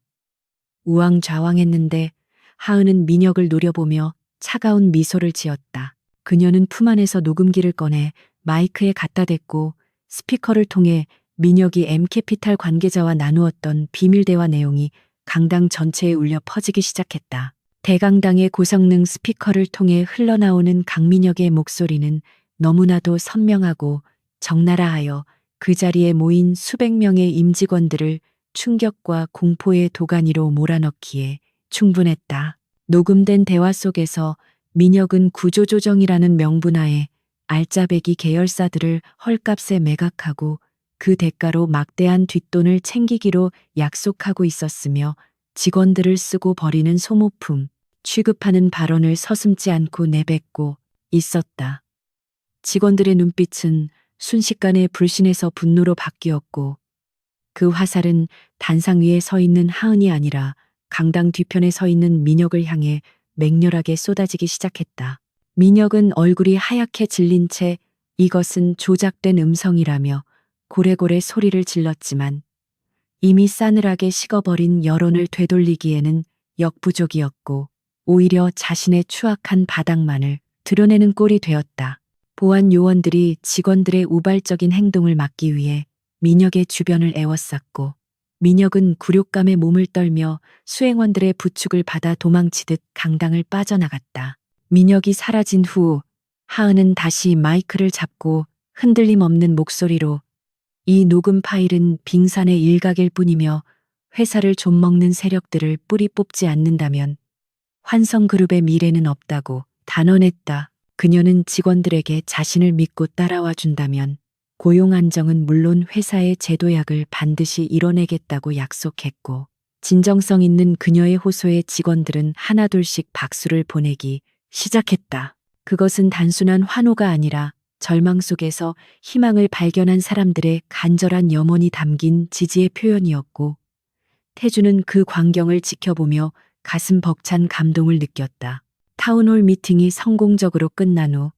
우왕좌왕했는데 하은은 민혁을 노려보며 차가운 미소를 지었다. 그녀는 품 안에서 녹음기를 꺼내 마이크에 갖다 댔고 스피커를 통해 민혁이 M캐피탈 관계자와 나누었던 비밀 대화 내용이 강당 전체에 울려 퍼지기 시작했다. 대강당의 고성능 스피커를 통해 흘러나오는 강민혁의 목소리는 너무나도 선명하고 적나라하여 그 자리에 모인 수백 명의 임직원들을 충격과 공포의 도가니로 몰아넣기에 충분했다. 녹음된 대화 속에서 민혁은 구조조정이라는 명분하에 알짜배기 계열사들을 헐값에 매각하고 그 대가로 막대한 뒷돈을 챙기기로 약속하고 있었으며 직원들을 쓰고 버리는 소모품, 취급하는 발언을 서슴지 않고 내뱉고 있었다. 직원들의 눈빛은 순식간에 불신에서 분노로 바뀌었고 그 화살은 단상 위에 서 있는 하은이 아니라 강당 뒤편에 서 있는 민혁을 향해 맹렬하게 쏟아지기 시작했다. 민혁은 얼굴이 하얗게 질린 채 이것은 조작된 음성이라며 고래고래 소리를 질렀지만 이미 싸늘하게 식어버린 여론을 되돌리기에는 역부족이었고 오히려 자신의 추악한 바닥만을 드러내는 꼴이 되었다. 보안 요원들이 직원들의 우발적인 행동을 막기 위해 민혁의 주변을 에워쌌고 민혁은 굴욕감에 몸을 떨며 수행원들의 부축을 받아 도망치듯 강당을 빠져나갔다. 민혁이 사라진 후 하은은 다시 마이크를 잡고 흔들림 없는 목소리로 이 녹음 파일은 빙산의 일각일 뿐이며 회사를 좀먹는 세력들을 뿌리 뽑지 않는다면 환성그룹의 미래는 없다고 단언했다. 그녀는 직원들에게 자신을 믿고 따라와 준다면 고용 안정은 물론 회사의 제도약을 반드시 이뤄내겠다고 약속했고 진정성 있는 그녀의 호소에 직원들은 하나둘씩 박수를 보내기 시작했다. 그것은 단순한 환호가 아니라 절망 속에서 희망을 발견한 사람들의 간절한 염원이 담긴 지지의 표현이었고 태주는 그 광경을 지켜보며 가슴 벅찬 감동을 느꼈다. 타운홀 미팅이 성공적으로 끝난 후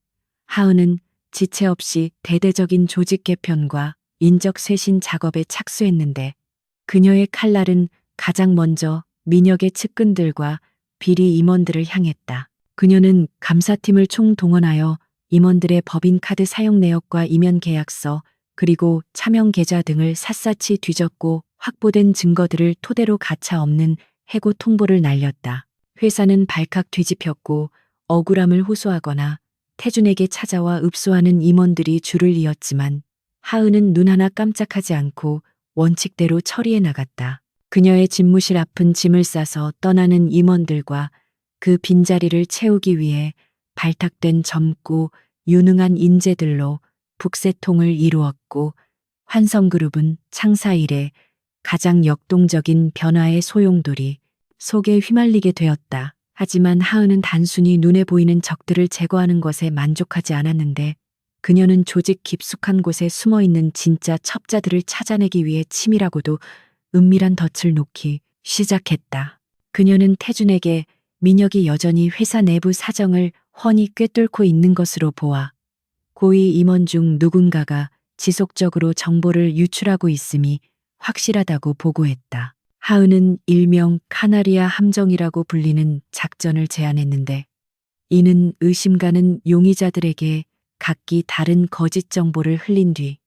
하은은 지체 없이 대대적인 조직 개편과 인적 쇄신 작업에 착수했는데 그녀의 칼날은 가장 먼저 민혁의 측근들과 비리 임원들을 향했다. 그녀는 감사팀을 총동원하여 임원들의 법인카드 사용 내역과 이면 계약서 그리고 차명 계좌 등을 샅샅이 뒤졌고 확보된 증거들을 토대로 가차 없는 해고 통보를 날렸다. 회사는 발칵 뒤집혔고 억울함을 호소하거나 태준에게 찾아와 읍소하는 임원들이 줄을 이었지만 하은은 눈 하나 깜짝하지 않고 원칙대로 처리해 나갔다. 그녀의 집무실 앞은 짐을 싸서 떠나는 임원들과 그 빈자리를 채우기 위해 발탁된 젊고 유능한 인재들로 북새통을 이루었고 환성그룹은 창사 이래 가장 역동적인 변화의 소용돌이 속에 휘말리게 되었다. 하지만 하은은 단순히 눈에 보이는 적들을 제거하는 것에 만족하지 않았는데 그녀는 조직 깊숙한 곳에 숨어있는 진짜 첩자들을 찾아내기 위해 치밀하고도 은밀한 덫을 놓기 시작했다. 그녀는 태준에게 민혁이 여전히 회사 내부 사정을 훤히 꿰뚫고 있는 것으로 보아 고위 임원 중 누군가가 지속적으로 정보를 유출하고 있음이 확실하다고 보고했다. 하은은 일명 카나리아 함정이라고 불리는 작전을 제안했는데 이는 의심 가는 용의자들에게 각기 다른 거짓 정보를 흘린 뒤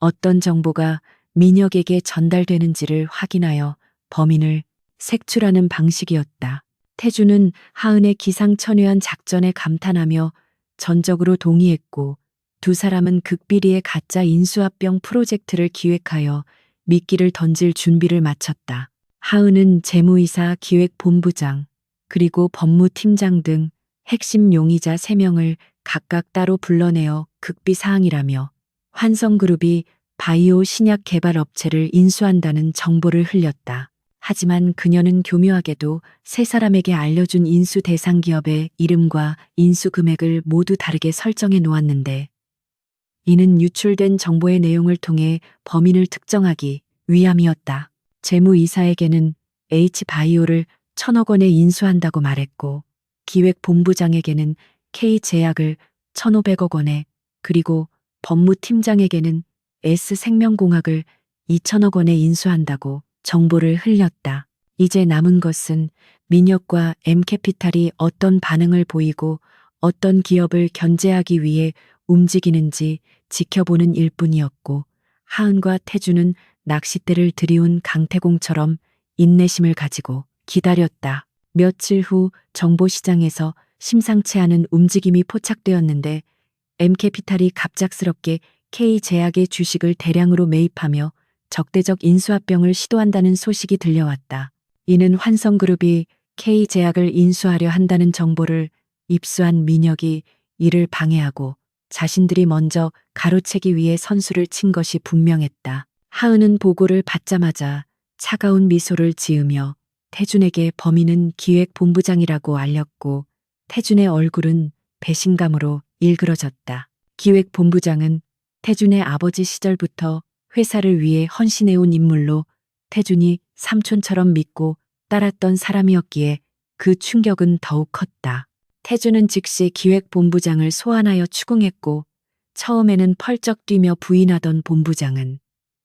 어떤 정보가 민혁에게 전달되는지를 확인하여 범인을 색출하는 방식이었다. 태준은 하은의 기상천외한 작전에 감탄하며 전적으로 동의했고 두 사람은 극비리의 가짜 인수합병 프로젝트를 기획하여 미끼를 던질 준비를 마쳤다. 하은은 재무이사 기획본부장 그리고 법무팀장 등 핵심 용의자 3명을 각각 따로 불러내어 극비 사항이라며 환성그룹이 바이오 신약 개발 업체를 인수한다는 정보를 흘렸다. 하지만 그녀는 교묘하게도 세 사람에게 알려준 인수 대상 기업의 이름과 인수 금액을 모두 다르게 설정해 놓았는데 이는 유출된 정보의 내용을 통해 범인을 특정하기 위함이었다. 재무이사에게는 H바이오를 1,000억 원에 인수한다고 말했고 기획본부장에게는 K제약을 1,500억 원에 그리고 법무팀장에게는 S생명공학을 2,000억 원에 인수한다고 정보를 흘렸다. 이제 남은 것은 민혁과 M캐피탈이 어떤 반응을 보이고 어떤 기업을 견제하기 위해 움직이는지 지켜보는 일뿐이었고 하은과 태준은 낚싯대를 들이운 강태공처럼 인내심을 가지고 기다렸다. 며칠 후 정보시장에서 심상치 않은 움직임이 포착되었는데 M캐피탈이 갑작스럽게 K제약의 주식을 대량으로 매입하며 적대적 인수합병을 시도한다는 소식이 들려왔다. 이는 환성그룹이 K제약을 인수하려 한다는 정보를 입수한 민혁이 이를 방해하고 자신들이 먼저 가로채기 위해 선수를 친 것이 분명했다. 하은은 보고를 받자마자 차가운 미소를 지으며 태준에게 범인은 기획본부장이라고 알렸고 태준의 얼굴은 배신감으로 일그러졌다. 기획본부장은 태준의 아버지 시절부터 회사를 위해 헌신해온 인물로 태준이 삼촌처럼 믿고 따랐던 사람이었기에 그 충격은 더욱 컸다. 태준은 즉시 기획본부장을 소환하여 추궁했고 처음에는 펄쩍 뛰며 부인하던 본부장은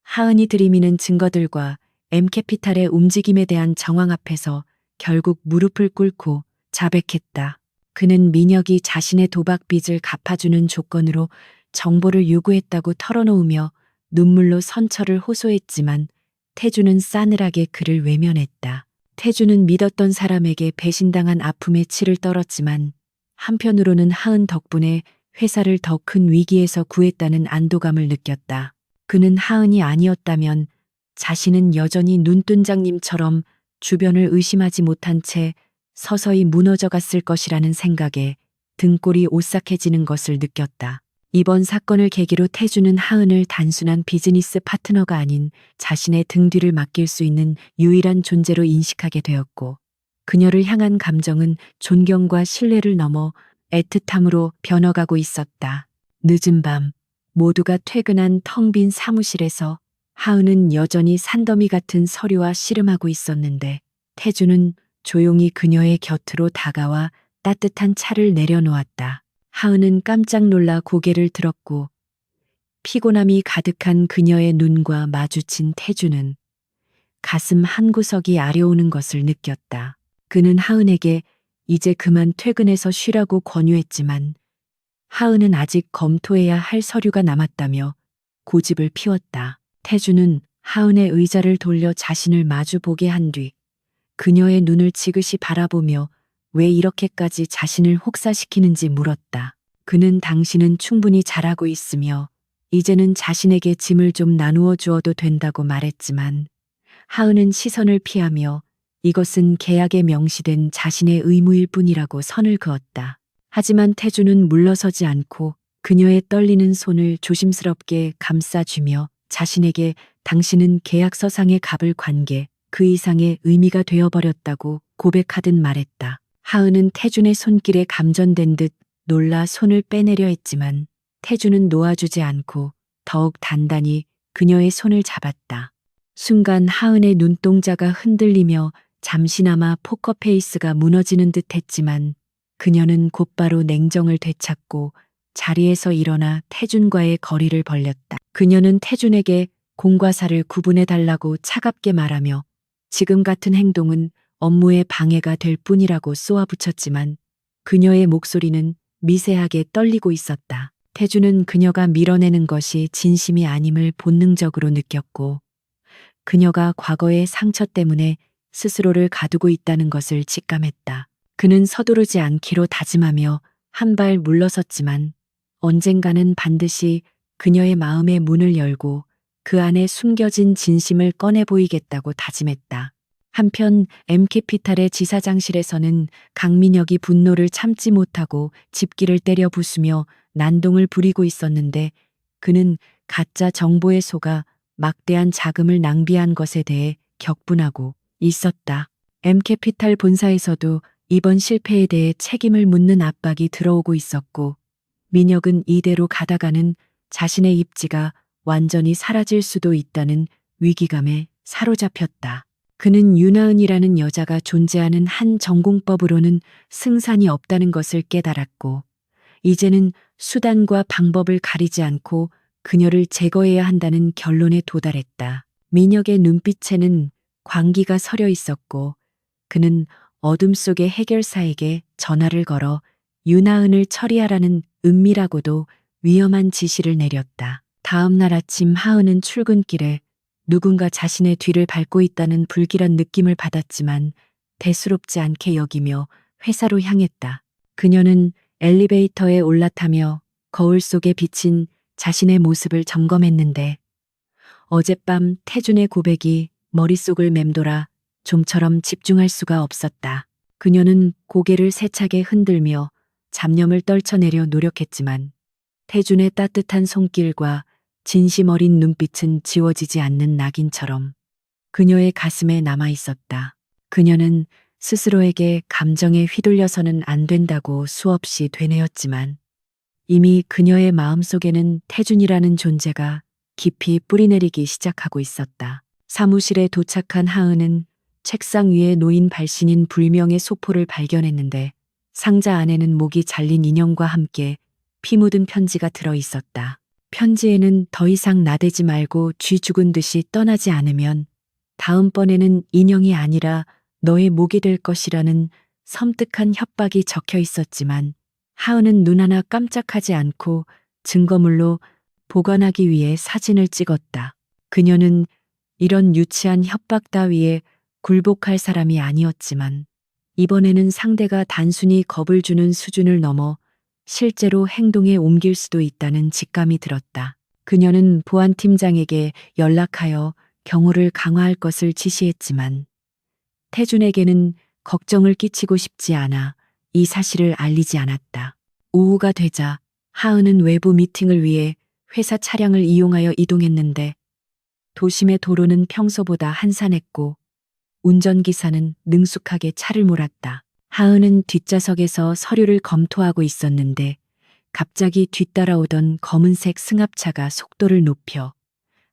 하은이 들이미는 증거들과 M캐피탈의 움직임에 대한 정황 앞에서 결국 무릎을 꿇고 자백했다. 그는 민혁이 자신의 도박 빚을 갚아주는 조건으로 정보를 요구했다고 털어놓으며 눈물로 선처를 호소했지만 태준은 싸늘하게 그를 외면했다. 태준은 믿었던 사람에게 배신당한 아픔에 치를 떨었지만 한편으로는 하은 덕분에 회사를 더 큰 위기에서 구했다는 안도감을 느꼈다. 그는 하은이 아니었다면 자신은 여전히 눈뜬장님처럼 주변을 의심하지 못한 채 서서히 무너져 갔을 것이라는 생각에 등골이 오싹해지는 것을 느꼈다. 이번 사건을 계기로 태준은 하은을 단순한 비즈니스 파트너가 아닌 자신의 등 뒤를 맡길 수 있는 유일한 존재로 인식하게 되었고 그녀를 향한 감정은 존경과 신뢰를 넘어 애틋함으로 변해가고 있었다. 늦은 밤 모두가 퇴근한 텅 빈 사무실에서 하은은 여전히 산더미 같은 서류와 씨름하고 있었는데 태준은 조용히 그녀의 곁으로 다가와 따뜻한 차를 내려놓았다. 하은은 깜짝 놀라 고개를 들었고 피곤함이 가득한 그녀의 눈과 마주친 태준은 가슴 한구석이 아려오는 것을 느꼈다. 그는 하은에게 이제 그만 퇴근해서 쉬라고 권유했지만 하은은 아직 검토해야 할 서류가 남았다며 고집을 피웠다. 태주는 하은의 의자를 돌려 자신을 마주 보게 한 뒤 그녀의 눈을 지그시 바라보며 왜 이렇게까지 자신을 혹사시키는지 물었다. 그는 당신은 충분히 잘하고 있으며 이제는 자신에게 짐을 좀 나누어 주어도 된다고 말했지만 하은은 시선을 피하며 이것은 계약에 명시된 자신의 의무일 뿐이라고 선을 그었다. 하지만 태주는 물러서지 않고 그녀의 떨리는 손을 조심스럽게 감싸주며 자신에게 당신은 계약서상의 값을 관계 그 이상의 의미가 되어버렸다고 고백하듯 말했다. 하은은 태준의 손길에 감전된 듯 놀라 손을 빼내려 했지만 태준은 놓아주지 않고 더욱 단단히 그녀의 손을 잡았다. 순간 하은의 눈동자가 흔들리며 잠시나마 포커페이스가 무너지는 듯 했지만 그녀는 곧바로 냉정을 되찾고 자리에서 일어나 태준과의 거리를 벌렸다. 그녀는 태준에게 공과 사를 구분해 달라고 차갑게 말하며 지금 같은 행동은 업무에 방해가 될 뿐이라고 쏘아붙였지만 그녀의 목소리는 미세하게 떨리고 있었다. 태준은 그녀가 밀어내는 것이 진심이 아님을 본능적으로 느꼈고 그녀가 과거의 상처 때문에 스스로를 가두고 있다는 것을 직감했다. 그는 서두르지 않기로 다짐하며 한 발 물러섰지만 언젠가는 반드시 그녀의 마음의 문을 열고 그 안에 숨겨진 진심을 꺼내 보이겠다고 다짐했다. 한편 M캐피탈의 지사장실에서는 강민혁이 분노를 참지 못하고 집기를 때려 부수며 난동을 부리고 있었는데 그는 가짜 정보에 속아 막대한 자금을 낭비한 것에 대해 격분하고 있었다. M캐피탈 본사에서도 이번 실패에 대해 책임을 묻는 압박이 들어오고 있었고 민혁은 이대로 가다가는 자신의 입지가 완전히 사라질 수도 있다는 위기감에 사로잡혔다. 그는 윤하은이라는 여자가 존재하는 한 전공법으로는 승산이 없다는 것을 깨달았고 이제는 수단과 방법을 가리지 않고 그녀를 제거해야 한다는 결론에 도달했다. 민혁의 눈빛에는 광기가 서려 있었고 그는 어둠 속의 해결사에게 전화를 걸어 윤하은을 처리하라는 은밀하고도 위험한 지시를 내렸다. 다음 날 아침 하은은 출근길에 누군가 자신의 뒤를 밟고 있다는 불길한 느낌을 받았지만 대수롭지 않게 여기며 회사로 향했다. 그녀는 엘리베이터에 올라타며 거울 속에 비친 자신의 모습을 점검했는데 어젯밤 태준의 고백이 머릿속을 맴돌아 좀처럼 집중할 수가 없었다. 그녀는 고개를 세차게 흔들며 잡념을 떨쳐내려 노력했지만 태준의 따뜻한 손길과 진심 어린 눈빛은 지워지지 않는 낙인처럼 그녀의 가슴에 남아 있었다. 그녀는 스스로에게 감정에 휘둘려서는 안 된다고 수없이 되뇌었지만 이미 그녀의 마음속에는 태준이라는 존재가 깊이 뿌리내리기 시작하고 있었다. 사무실에 도착한 하은은 책상 위에 놓인 발신인 불명의 소포를 발견했는데 상자 안에는 목이 잘린 인형과 함께 피 묻은 편지가 들어 있었다. 편지에는 더 이상 나대지 말고 쥐 죽은 듯이 떠나지 않으면 다음번에는 인형이 아니라 너의 목이 될 것이라는 섬뜩한 협박이 적혀 있었지만 하은은 눈 하나 깜짝하지 않고 증거물로 보관하기 위해 사진을 찍었다. 그녀는 이런 유치한 협박 따위에 굴복할 사람이 아니었지만 이번에는 상대가 단순히 겁을 주는 수준을 넘어 실제로 행동에 옮길 수도 있다는 직감이 들었다. 그녀는 보안팀장에게 연락하여 경호를 강화할 것을 지시했지만 태준에게는 걱정을 끼치고 싶지 않아 이 사실을 알리지 않았다. 오후가 되자 하은은 외부 미팅을 위해 회사 차량을 이용하여 이동했는데 도심의 도로는 평소보다 한산했고 운전기사는 능숙하게 차를 몰았다. 하은은 뒷좌석에서 서류를 검토하고 있었는데 갑자기 뒤따라오던 검은색 승합차가 속도를 높여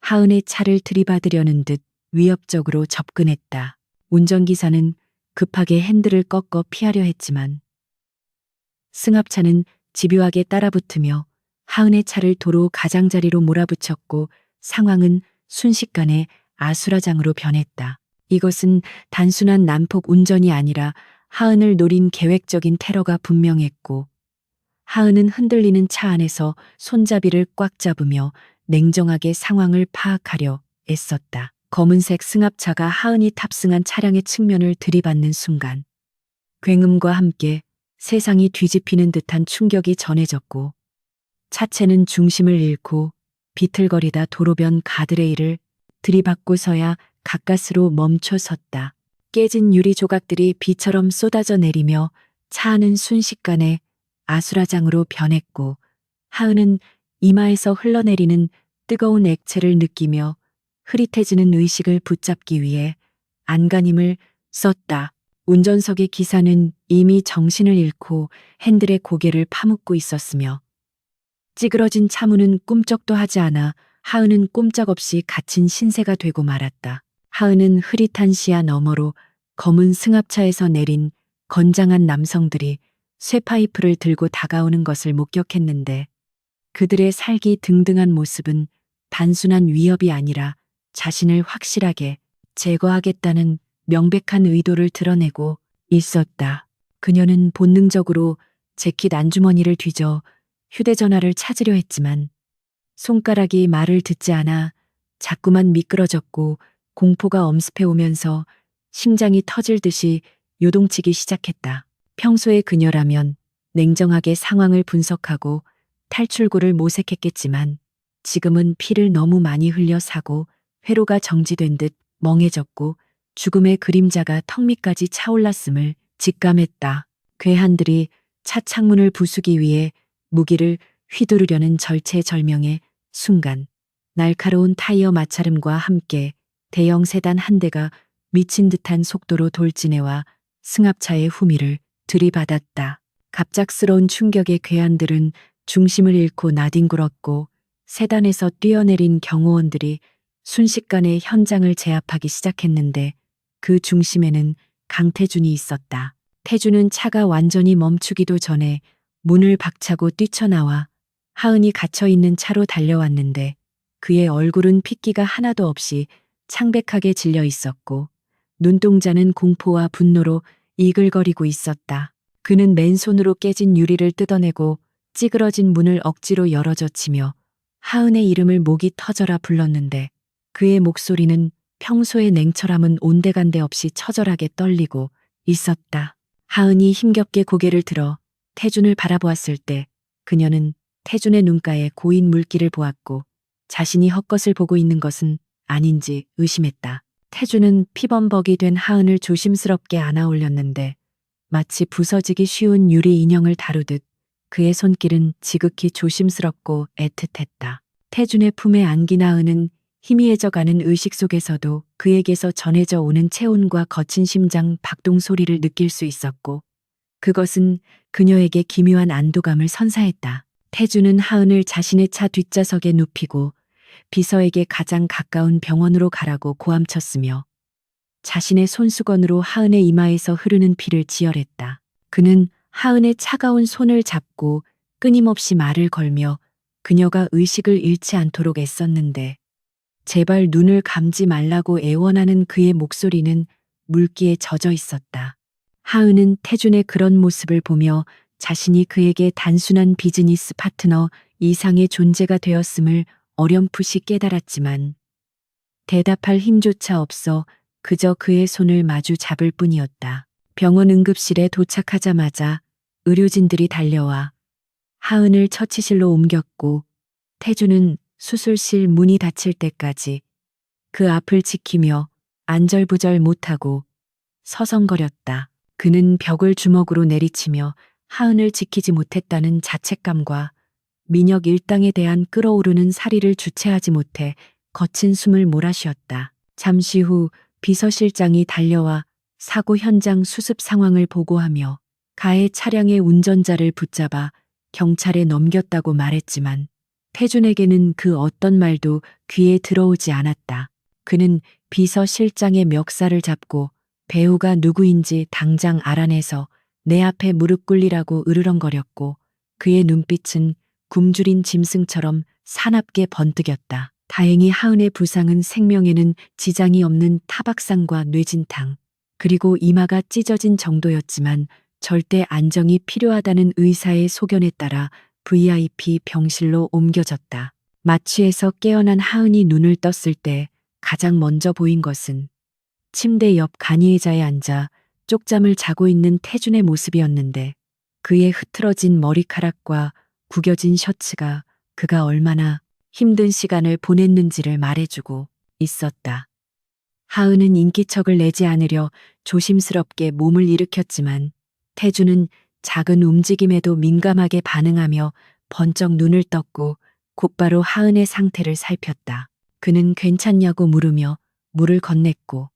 하은의 차를 들이받으려는 듯 위협적으로 접근했다. 운전기사는 급하게 핸들을 꺾어 피하려 했지만 승합차는 집요하게 따라붙으며 하은의 차를 도로 가장자리로 몰아붙였고 상황은 순식간에 아수라장으로 변했다. 이것은 단순한 난폭 운전이 아니라 하은을 노린 계획적인 테러가 분명했고, 하은은 흔들리는 차 안에서 손잡이를 꽉 잡으며 냉정하게 상황을 파악하려 애썼다. 검은색 승합차가 하은이 탑승한 차량의 측면을 들이받는 순간, 굉음과 함께 세상이 뒤집히는 듯한 충격이 전해졌고, 차체는 중심을 잃고 비틀거리다 도로변 가드레일을 들이받고서야 가까스로 멈춰 섰다. 깨진 유리 조각들이 비처럼 쏟아져 내리며 차 안은 순식간에 아수라장으로 변했고, 하은은 이마에서 흘러내리는 뜨거운 액체를 느끼며 흐릿해지는 의식을 붙잡기 위해 안간힘을 썼다. 운전석의 기사는 이미 정신을 잃고 핸들에 고개를 파묻고 있었으며, 찌그러진 차문은 꿈쩍도 하지 않아 하은은 꼼짝없이 갇힌 신세가 되고 말았다. 하은은 흐릿한 시야 너머로 검은 승합차에서 내린 건장한 남성들이 쇠파이프를 들고 다가오는 것을 목격했는데, 그들의 살기 등등한 모습은 단순한 위협이 아니라 자신을 확실하게 제거하겠다는 명백한 의도를 드러내고 있었다. 그녀는 본능적으로 재킷 안주머니를 뒤져 휴대전화를 찾으려 했지만 손가락이 말을 듣지 않아 자꾸만 미끄러졌고, 공포가 엄습해 오면서 심장이 터질 듯이 요동치기 시작했다. 평소의 그녀라면 냉정하게 상황을 분석하고 탈출구를 모색했겠지만, 지금은 피를 너무 많이 흘려 사고 회로가 정지된 듯 멍해졌고 죽음의 그림자가 턱 밑까지 차올랐음을 직감했다. 괴한들이 차 창문을 부수기 위해 무기를 휘두르려는 절체절명의 순간, 날카로운 타이어 마찰음과 함께 대형 세단 한 대가 미친 듯한 속도로 돌진해와 승합차의 후미를 들이받았다. 갑작스러운 충격에 괴한들은 중심을 잃고 나뒹굴었고, 세단에서 뛰어내린 경호원들이 순식간에 현장을 제압하기 시작했는데, 그 중심에는 강태준이 있었다. 태준은 차가 완전히 멈추기도 전에 문을 박차고 뛰쳐나와 하은이 갇혀있는 차로 달려왔는데, 그의 얼굴은 핏기가 하나도 없이 창백하게 질려 있었고 눈동자는 공포와 분노로 이글거리고 있었다. 그는 맨손으로 깨진 유리를 뜯어내고 찌그러진 문을 억지로 열어젖히며 하은의 이름을 목이 터져라 불렀는데, 그의 목소리는 평소의 냉철함은 온데간데 없이 처절하게 떨리고 있었다. 하은이 힘겹게 고개를 들어 태준을 바라보았을 때, 그녀는 태준의 눈가에 고인 물기를 보았고 자신이 헛것을 보고 있는 것은 아닌지 의심했다. 태준은 피범벅이 된 하은을 조심스럽게 안아 올렸는데, 마치 부서지기 쉬운 유리 인형을 다루듯 그의 손길은 지극히 조심스럽고 애틋했다. 태준의 품에 안긴 하은은 희미해져가는 의식 속에서도 그에게서 전해져 오는 체온과 거친 심장 박동 소리를 느낄 수 있었고, 그것은 그녀에게 기묘한 안도감을 선사했다. 태준은 하은을 자신의 차 뒷좌석에 눕히고 비서에게 가장 가까운 병원으로 가라고 고함쳤으며, 자신의 손수건으로 하은의 이마에서 흐르는 피를 지혈했다. 그는 하은의 차가운 손을 잡고 끊임없이 말을 걸며 그녀가 의식을 잃지 않도록 애썼는데, 제발 눈을 감지 말라고 애원하는 그의 목소리는 물기에 젖어 있었다. 하은은 태준의 그런 모습을 보며 자신이 그에게 단순한 비즈니스 파트너 이상의 존재가 되었음을 어렴풋이 깨달았지만, 대답할 힘조차 없어 그저 그의 손을 마주 잡을 뿐이었다. 병원 응급실에 도착하자마자 의료진들이 달려와 하은을 처치실로 옮겼고, 태준은 수술실 문이 닫힐 때까지 그 앞을 지키며 안절부절 못하고 서성거렸다. 그는 벽을 주먹으로 내리치며 하은을 지키지 못했다는 자책감과 민혁 일당에 대한 끓어오르는 사리를 주체하지 못해 거친 숨을 몰아쉬었다. 잠시 후 비서실장이 달려와 사고 현장 수습 상황을 보고하며 가해 차량의 운전자를 붙잡아 경찰에 넘겼다고 말했지만, 태준에게는 그 어떤 말도 귀에 들어오지 않았다. 그는 비서실장의 멱살을 잡고 배우가 누구인지 당장 알아내서 내 앞에 무릎 꿇리라고 으르렁거렸고, 그의 눈빛은 굶주린 짐승처럼 사납게 번뜩였다. 다행히 하은의 부상은 생명에는 지장이 없는 타박상과 뇌진탕, 그리고 이마가 찢어진 정도였지만 절대 안정이 필요하다는 의사의 소견에 따라 VIP 병실로 옮겨졌다. 마취에서 깨어난 하은이 눈을 떴을 때 가장 먼저 보인 것은 침대 옆 간이의자에 앉아 쪽잠을 자고 있는 태준의 모습이었는데, 그의 흐트러진 머리카락과 구겨진 셔츠가 그가 얼마나 힘든 시간을 보냈는지를 말해주고 있었다. 하은은 인기척을 내지 않으려 조심스럽게 몸을 일으켰지만 태준은 작은 움직임에도 민감하게 반응하며 번쩍 눈을 떴고 곧바로 하은의 상태를 살폈다. 그는 괜찮냐고 물으며 물을 건넸고,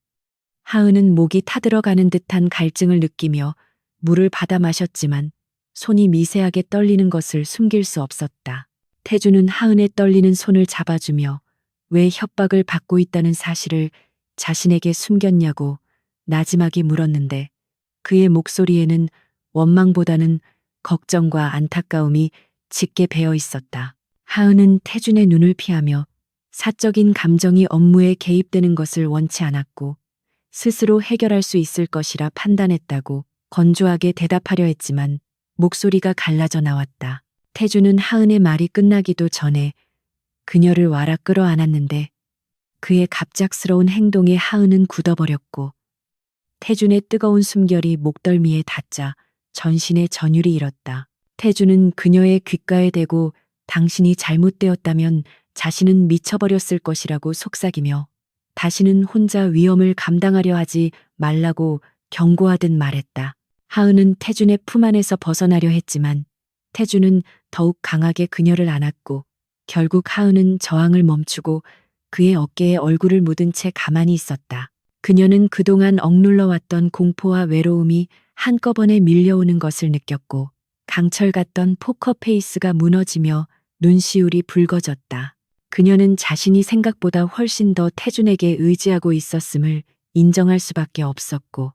하은은 목이 타들어가는 듯한 갈증을 느끼며 물을 받아 마셨지만 손이 미세하게 떨리는 것을 숨길 수 없었다. 태준은 하은의 떨리는 손을 잡아주며 왜 협박을 받고 있다는 사실을 자신에게 숨겼냐고 나지막이 물었는데, 그의 목소리에는 원망보다는 걱정과 안타까움이 짙게 배어 있었다. 하은은 태준의 눈을 피하며 사적인 감정이 업무에 개입되는 것을 원치 않았고 스스로 해결할 수 있을 것이라 판단했다고 건조하게 대답하려 했지만 목소리가 갈라져 나왔다. 태준은 하은의 말이 끝나기도 전에 그녀를 와라 끌어안았는데 그의 갑작스러운 행동에 하은은 굳어버렸고 태준의 뜨거운 숨결이 목덜미에 닿자 전신의 전율이 일었다. 태준은 그녀의 귓가에 대고 당신이 잘못되었다면 자신은 미쳐버렸을 것이라고 속삭이며 다시는 혼자 위험을 감당하려 하지 말라고 경고하듯 말했다. 하은은 태준의 품 안에서 벗어나려 했지만 태준은 더욱 강하게 그녀를 안았고 결국 하은은 저항을 멈추고 그의 어깨에 얼굴을 묻은 채 가만히 있었다. 그녀는 그동안 억눌러 왔던 공포와 외로움이 한꺼번에 밀려오는 것을 느꼈고 강철 같던 포커페이스가 무너지며 눈시울이 붉어졌다. 그녀는 자신이 생각보다 훨씬 더 태준에게 의지하고 있었음을 인정할 수밖에 없었고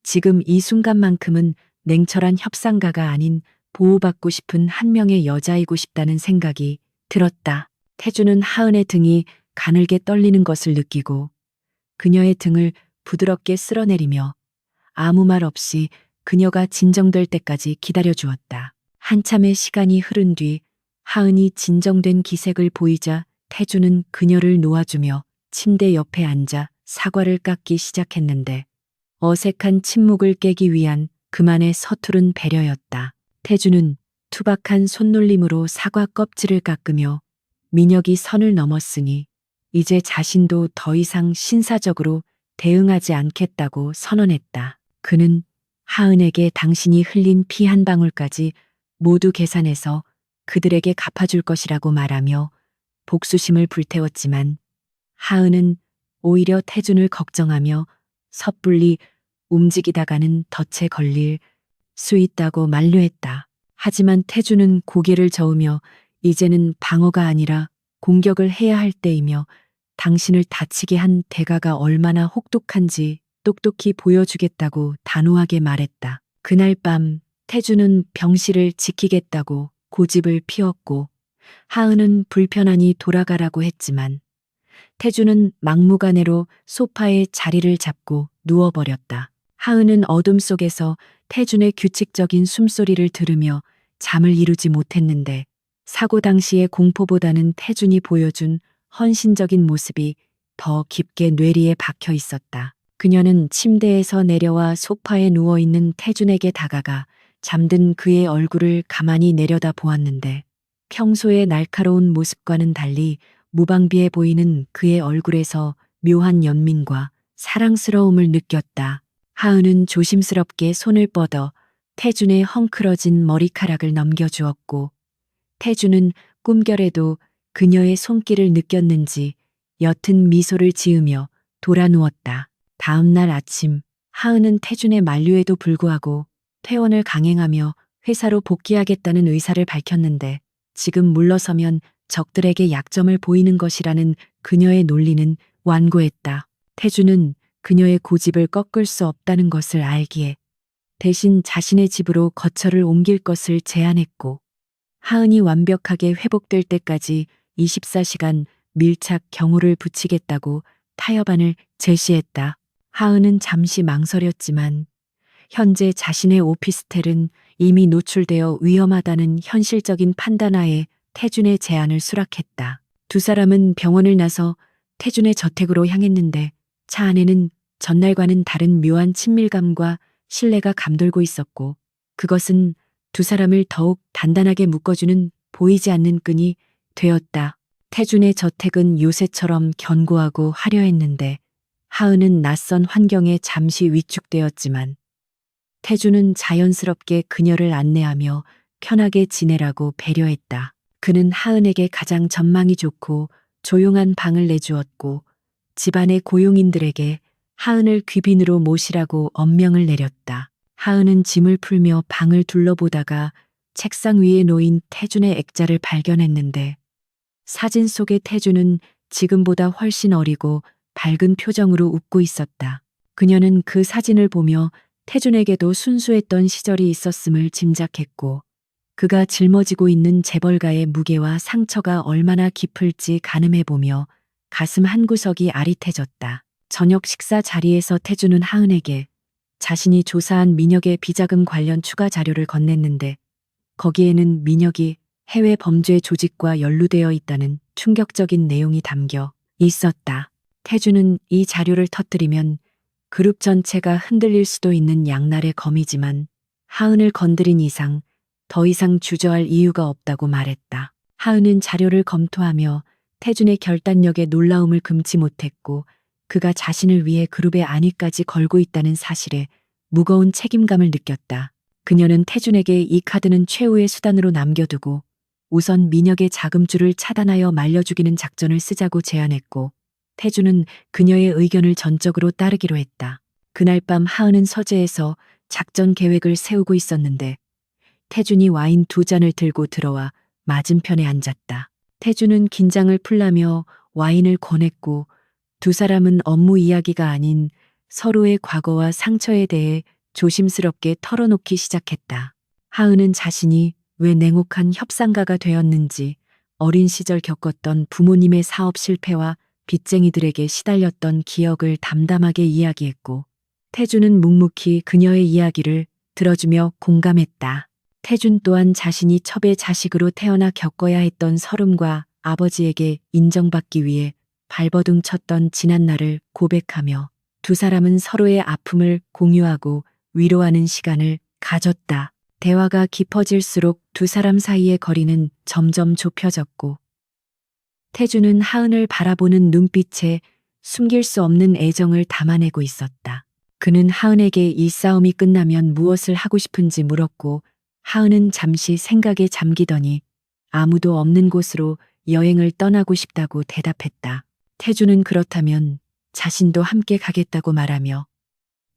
지금 이 순간만큼은 냉철한 협상가가 아닌 보호받고 싶은 한 명의 여자이고 싶다는 생각이 들었다. 태준은 하은의 등이 가늘게 떨리는 것을 느끼고 그녀의 등을 부드럽게 쓸어내리며 아무 말 없이 그녀가 진정될 때까지 기다려 주었다. 한참의 시간이 흐른 뒤 하은이 진정된 기색을 보이자 태준은 그녀를 놓아주며 침대 옆에 앉아 사과를 깎기 시작했는데 어색한 침묵을 깨기 위한 그만의 서투른 배려였다. 태준은 투박한 손놀림으로 사과 껍질을 깎으며 민혁이 선을 넘었으니 이제 자신도 더 이상 신사적으로 대응하지 않겠다고 선언했다. 그는 하은에게 당신이 흘린 피 한 방울까지 모두 계산해서 그들에게 갚아줄 것이라고 말하며 복수심을 불태웠지만 하은은 오히려 태준을 걱정하며 섣불리 움직이다가는 덫에 걸릴 수 있다고 만류했다. 하지만 태준은 고개를 저으며 이제는 방어가 아니라 공격을 해야 할 때이며 당신을 다치게 한 대가가 얼마나 혹독한지 똑똑히 보여주겠다고 단호하게 말했다. 그날 밤 태준은 병실을 지키겠다고 고집을 피웠고 하은은 불편하니 돌아가라고 했지만 태준은 막무가내로 소파에 자리를 잡고 누워버렸다. 하은은 어둠 속에서 태준의 규칙적인 숨소리를 들으며 잠을 이루지 못했는데 사고 당시의 공포보다는 태준이 보여준 헌신적인 모습이 더 깊게 뇌리에 박혀 있었다. 그녀는 침대에서 내려와 소파에 누워있는 태준에게 다가가 잠든 그의 얼굴을 가만히 내려다 보았는데 평소의 날카로운 모습과는 달리 무방비해 보이는 그의 얼굴에서 묘한 연민과 사랑스러움을 느꼈다. 하은은 조심스럽게 손을 뻗어 태준의 헝클어진 머리카락을 넘겨주었고 태준은 꿈결에도 그녀의 손길을 느꼈는지 옅은 미소를 지으며 돌아 누웠다. 다음 날 아침 하은은 태준의 만류에도 불구하고 퇴원을 강행하며 회사로 복귀하겠다는 의사를 밝혔는데 지금 물러서면 적들에게 약점을 보이는 것이라는 그녀의 논리는 완고했다. 태준은 그녀의 고집을 꺾을 수 없다는 것을 알기에 대신 자신의 집으로 거처를 옮길 것을 제안했고 하은이 완벽하게 회복될 때까지 24시간 밀착 경호를 붙이겠다고 타협안을 제시했다. 하은은 잠시 망설였지만 현재 자신의 오피스텔은 이미 노출되어 위험하다는 현실적인 판단하에 태준의 제안을 수락했다. 두 사람은 병원을 나서 태준의 저택으로 향했는데 차 안에는 전날과는 다른 묘한 친밀감과 신뢰가 감돌고 있었고 그것은 두 사람을 더욱 단단하게 묶어주는 보이지 않는 끈이 되었다. 태준의 저택은 요새처럼 견고하고 화려했는데 하은은 낯선 환경에 잠시 위축되었지만 태준은 자연스럽게 그녀를 안내하며 편하게 지내라고 배려했다. 그는 하은에게 가장 전망이 좋고 조용한 방을 내주었고 집안의 고용인들에게 하은을 귀빈으로 모시라고 엄명을 내렸다. 하은은 짐을 풀며 방을 둘러보다가 책상 위에 놓인 태준의 액자를 발견했는데 사진 속의 태준은 지금보다 훨씬 어리고 밝은 표정으로 웃고 있었다. 그녀는 그 사진을 보며 태준에게도 순수했던 시절이 있었음을 짐작했고 그가 짊어지고 있는 재벌가의 무게와 상처가 얼마나 깊을지 가늠해보며 가슴 한구석이 아릿해졌다. 저녁 식사 자리에서 태준은 하은에게 자신이 조사한 민혁의 비자금 관련 추가 자료를 건넸는데 거기에는 민혁이 해외 범죄 조직과 연루되어 있다는 충격적인 내용이 담겨 있었다. 태준은 이 자료를 터뜨리면 그룹 전체가 흔들릴 수도 있는 양날의 검이지만 하은을 건드린 이상 더 이상 주저할 이유가 없다고 말했다. 하은은 자료를 검토하며 태준의 결단력에 놀라움을 금치 못했고 그가 자신을 위해 그룹의 안위까지 걸고 있다는 사실에 무거운 책임감을 느꼈다. 그녀는 태준에게 이 카드는 최후의 수단으로 남겨두고 우선 민혁의 자금줄을 차단하여 말려죽이는 작전을 쓰자고 제안했고 태준은 그녀의 의견을 전적으로 따르기로 했다. 그날 밤 하은은 서재에서 작전 계획을 세우고 있었는데 태준이 와인 2잔을 들고 들어와 맞은편에 앉았다. 태준은 긴장을 풀라며 와인을 권했고 두 사람은 업무 이야기가 아닌 서로의 과거와 상처에 대해 조심스럽게 털어놓기 시작했다. 하은은 자신이 왜 냉혹한 협상가가 되었는지 어린 시절 겪었던 부모님의 사업 실패와 빚쟁이들에게 시달렸던 기억을 담담하게 이야기했고 태준은 묵묵히 그녀의 이야기를 들어주며 공감했다. 태준 또한 자신이 첩의 자식으로 태어나 겪어야 했던 서름과 아버지에게 인정받기 위해 발버둥 쳤던 지난날을 고백하며 두 사람은 서로의 아픔을 공유하고 위로하는 시간을 가졌다. 대화가 깊어질수록 두 사람 사이의 거리는 점점 좁혀졌고 태준은 하은을 바라보는 눈빛에 숨길 수 없는 애정을 담아내고 있었다. 그는 하은에게 이 싸움이 끝나면 무엇을 하고 싶은지 물었고 하은은 잠시 생각에 잠기더니 아무도 없는 곳으로 여행을 떠나고 싶다고 대답했다. 태준은 그렇다면 자신도 함께 가겠다고 말하며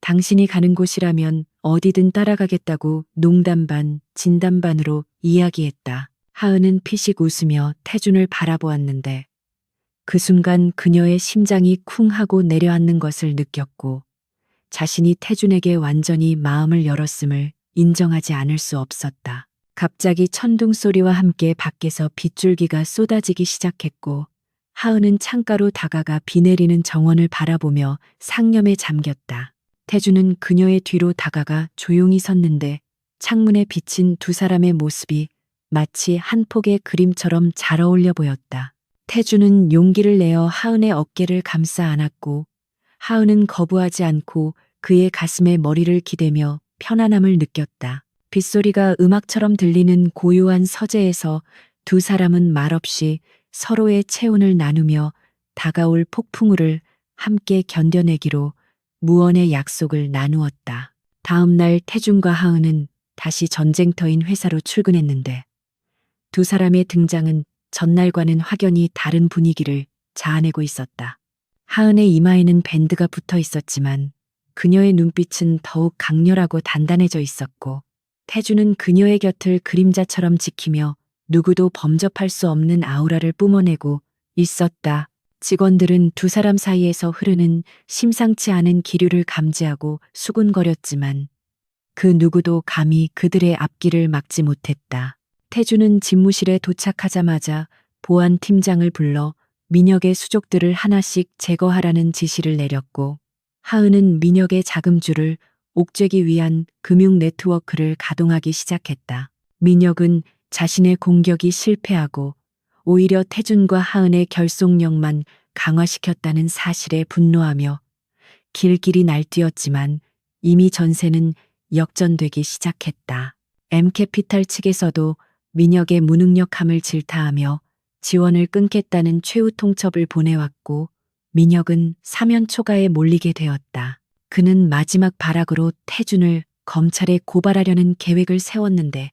당신이 가는 곳이라면 어디든 따라가겠다고 농담 반 진담 반으로 이야기했다. 하은은 피식 웃으며 태준을 바라보았는데 그 순간 그녀의 심장이 쿵 하고 내려앉는 것을 느꼈고 자신이 태준에게 완전히 마음을 열었음을 인정하지 않을 수 없었다. 갑자기 천둥 소리와 함께 밖에서 빗줄기가 쏟아지기 시작했고 하은은 창가로 다가가 비 내리는 정원을 바라보며 상념에 잠겼다. 태준은 그녀의 뒤로 다가가 조용히 섰는데 창문에 비친 두 사람의 모습이 마치 한 폭의 그림처럼 잘 어울려 보였다. 태준은 용기를 내어 하은의 어깨를 감싸 안았고 하은은 거부하지 않고 그의 가슴에 머리를 기대며 편안함을 느꼈다. 빗소리가 음악처럼 들리는 고요한 서재에서 두 사람은 말없이 서로의 체온을 나누며 다가올 폭풍우를 함께 견뎌내기로 무언의 약속을 나누었다. 다음 날 태준과 하은은 다시 전쟁터인 회사로 출근했는데 두 사람의 등장은 전날과는 확연히 다른 분위기를 자아내고 있었다. 하은의 이마에는 밴드가 붙어 있었지만 그녀의 눈빛은 더욱 강렬하고 단단해져 있었고 태준은 그녀의 곁을 그림자처럼 지키며 누구도 범접할 수 없는 아우라를 뿜어내고 있었다. 직원들은 두 사람 사이에서 흐르는 심상치 않은 기류를 감지하고 수군거렸지만 그 누구도 감히 그들의 앞길을 막지 못했다. 태준은 집무실에 도착하자마자 보안 팀장을 불러 민혁의 수족들을 하나씩 제거하라는 지시를 내렸고 하은은 민혁의 자금줄을 옥죄기 위한 금융 네트워크를 가동하기 시작했다. 민혁은 자신의 공격이 실패하고 오히려 태준과 하은의 결속력만 강화시켰다는 사실에 분노하며 길길이 날뛰었지만 이미 전세는 역전되기 시작했다. M캐피탈 측에서도 민혁의 무능력함을 질타하며 지원을 끊겠다는 최후 통첩을 보내왔고 민혁은 사면 초가에 몰리게 되었다. 그는 마지막 발악으로 태준을 검찰에 고발하려는 계획을 세웠는데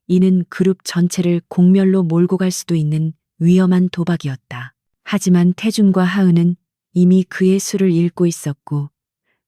이는 그룹 전체를 공멸로 몰고 갈 수도 있는 위험한 도박이었다. 하지만 태준과 하은은 이미 그의 수를 읽고 있었고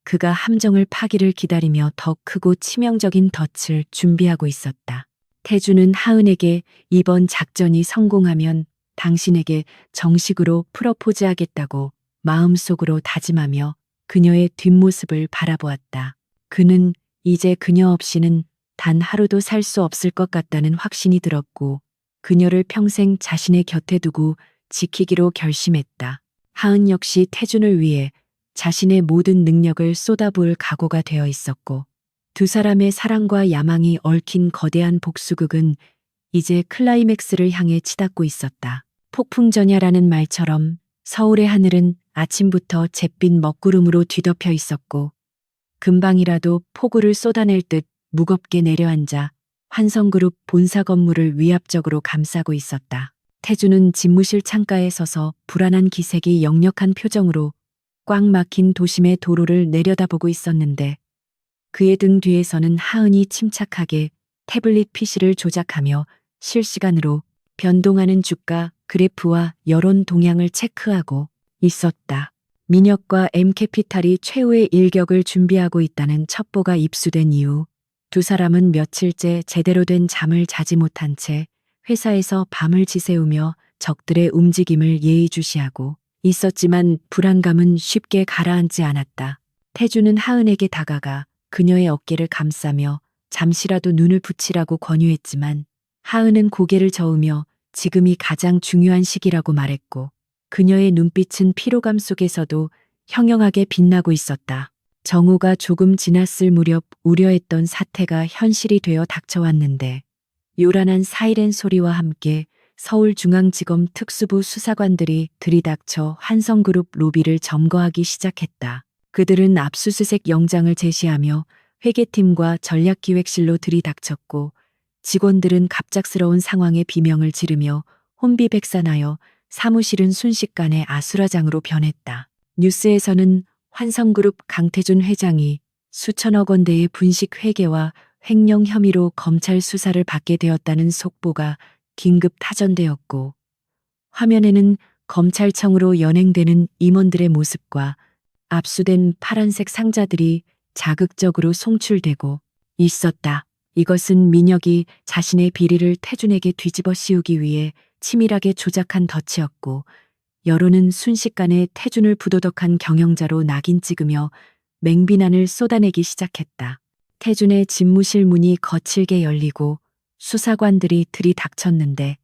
그가 함정을 파기를 기다리며 더 크고 치명적인 덫을 준비하고 있었다. 태준은 하은에게 이번 작전이 성공하면 당신에게 정식으로 프러포즈하겠다고 마음속으로 다짐하며 그녀의 뒷모습을 바라보았다. 그는 이제 그녀 없이는 단 하루도 살 수 없을 것 같다는 확신이 들었고 그녀를 평생 자신의 곁에 두고 지키기로 결심했다. 하은 역시 태준을 위해 자신의 모든 능력을 쏟아부을 각오가 되어 있었고 두 사람의 사랑과 야망이 얽힌 거대한 복수극은 이제 클라이맥스를 향해 치닫고 있었다. 폭풍전야라는 말처럼 서울의 하늘은 아침부터 잿빛 먹구름으로 뒤덮여 있었고 금방이라도 폭우를 쏟아낼 듯 무겁게 내려앉아 환성그룹 본사 건물을 위압적으로 감싸고 있었다. 태준은 집무실 창가에 서서 불안한 기색이 역력한 표정으로 꽉 막힌 도심의 도로를 내려다보고 있었는데 그의 등 뒤에서는 하은이 침착하게 태블릿 PC를 조작하며 실시간으로 변동하는 주가 그래프와 여론 동향을 체크하고 있었다. 민혁과 M캐피탈이 최후의 일격을 준비하고 있다는 첩보가 입수된 이후 두 사람은 며칠째 제대로 된 잠을 자지 못한 채 회사에서 밤을 지새우며 적들의 움직임을 예의주시하고 있었지만 불안감은 쉽게 가라앉지 않았다. 태준은 하은에게 다가가 그녀의 어깨를 감싸며 잠시라도 눈을 붙이라고 권유했지만 하은은 고개를 저으며 지금이 가장 중요한 시기라고 말했고 그녀의 눈빛은 피로감 속에서도 형형하게 빛나고 있었다. 정오가 조금 지났을 무렵 우려했던 사태가 현실이 되어 닥쳐왔는데 요란한 사이렌 소리와 함께 서울중앙지검 특수부 수사관들이 들이닥쳐 환성그룹 로비를 점거하기 시작했다. 그들은 압수수색 영장을 제시하며 회계팀과 전략기획실로 들이닥쳤고 직원들은 갑작스러운 상황에 비명을 지르며 혼비백산하여 사무실은 순식간에 아수라장으로 변했다. 뉴스에서는 환성그룹 강태준 회장이 수천억 원대의 분식 회계와 횡령 혐의로 검찰 수사를 받게 되었다는 속보가 긴급 타전되었고 화면에는 검찰청으로 연행되는 임원들의 모습과 압수된 파란색 상자들이 자극적으로 송출되고 있었다. 이것은 민혁이 자신의 비리를 태준에게 뒤집어 씌우기 위해 치밀하게 조작한 덫이었고 여론은 순식간에 태준을 부도덕한 경영자로 낙인 찍으며 맹비난을 쏟아내기 시작했다. 태준의 집무실 문이 거칠게 열리고 수사관들이 들이닥쳤는데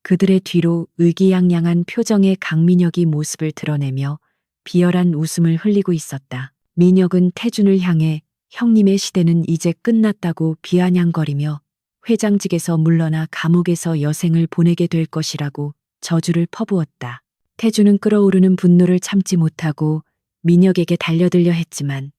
그들의 뒤로 의기양양한 표정의 강민혁이 모습을 드러내며 비열한 웃음을 흘리고 있었다. 민혁은 태준을 향해 형님의 시대는 이제 끝났다고 비아냥거리며 회장직에서 물러나 감옥에서 여생을 보내게 될 것이라고 저주를 퍼부었다. 태준은 끓어오르는 분노를 참지 못하고 민혁에게 달려들려 했지만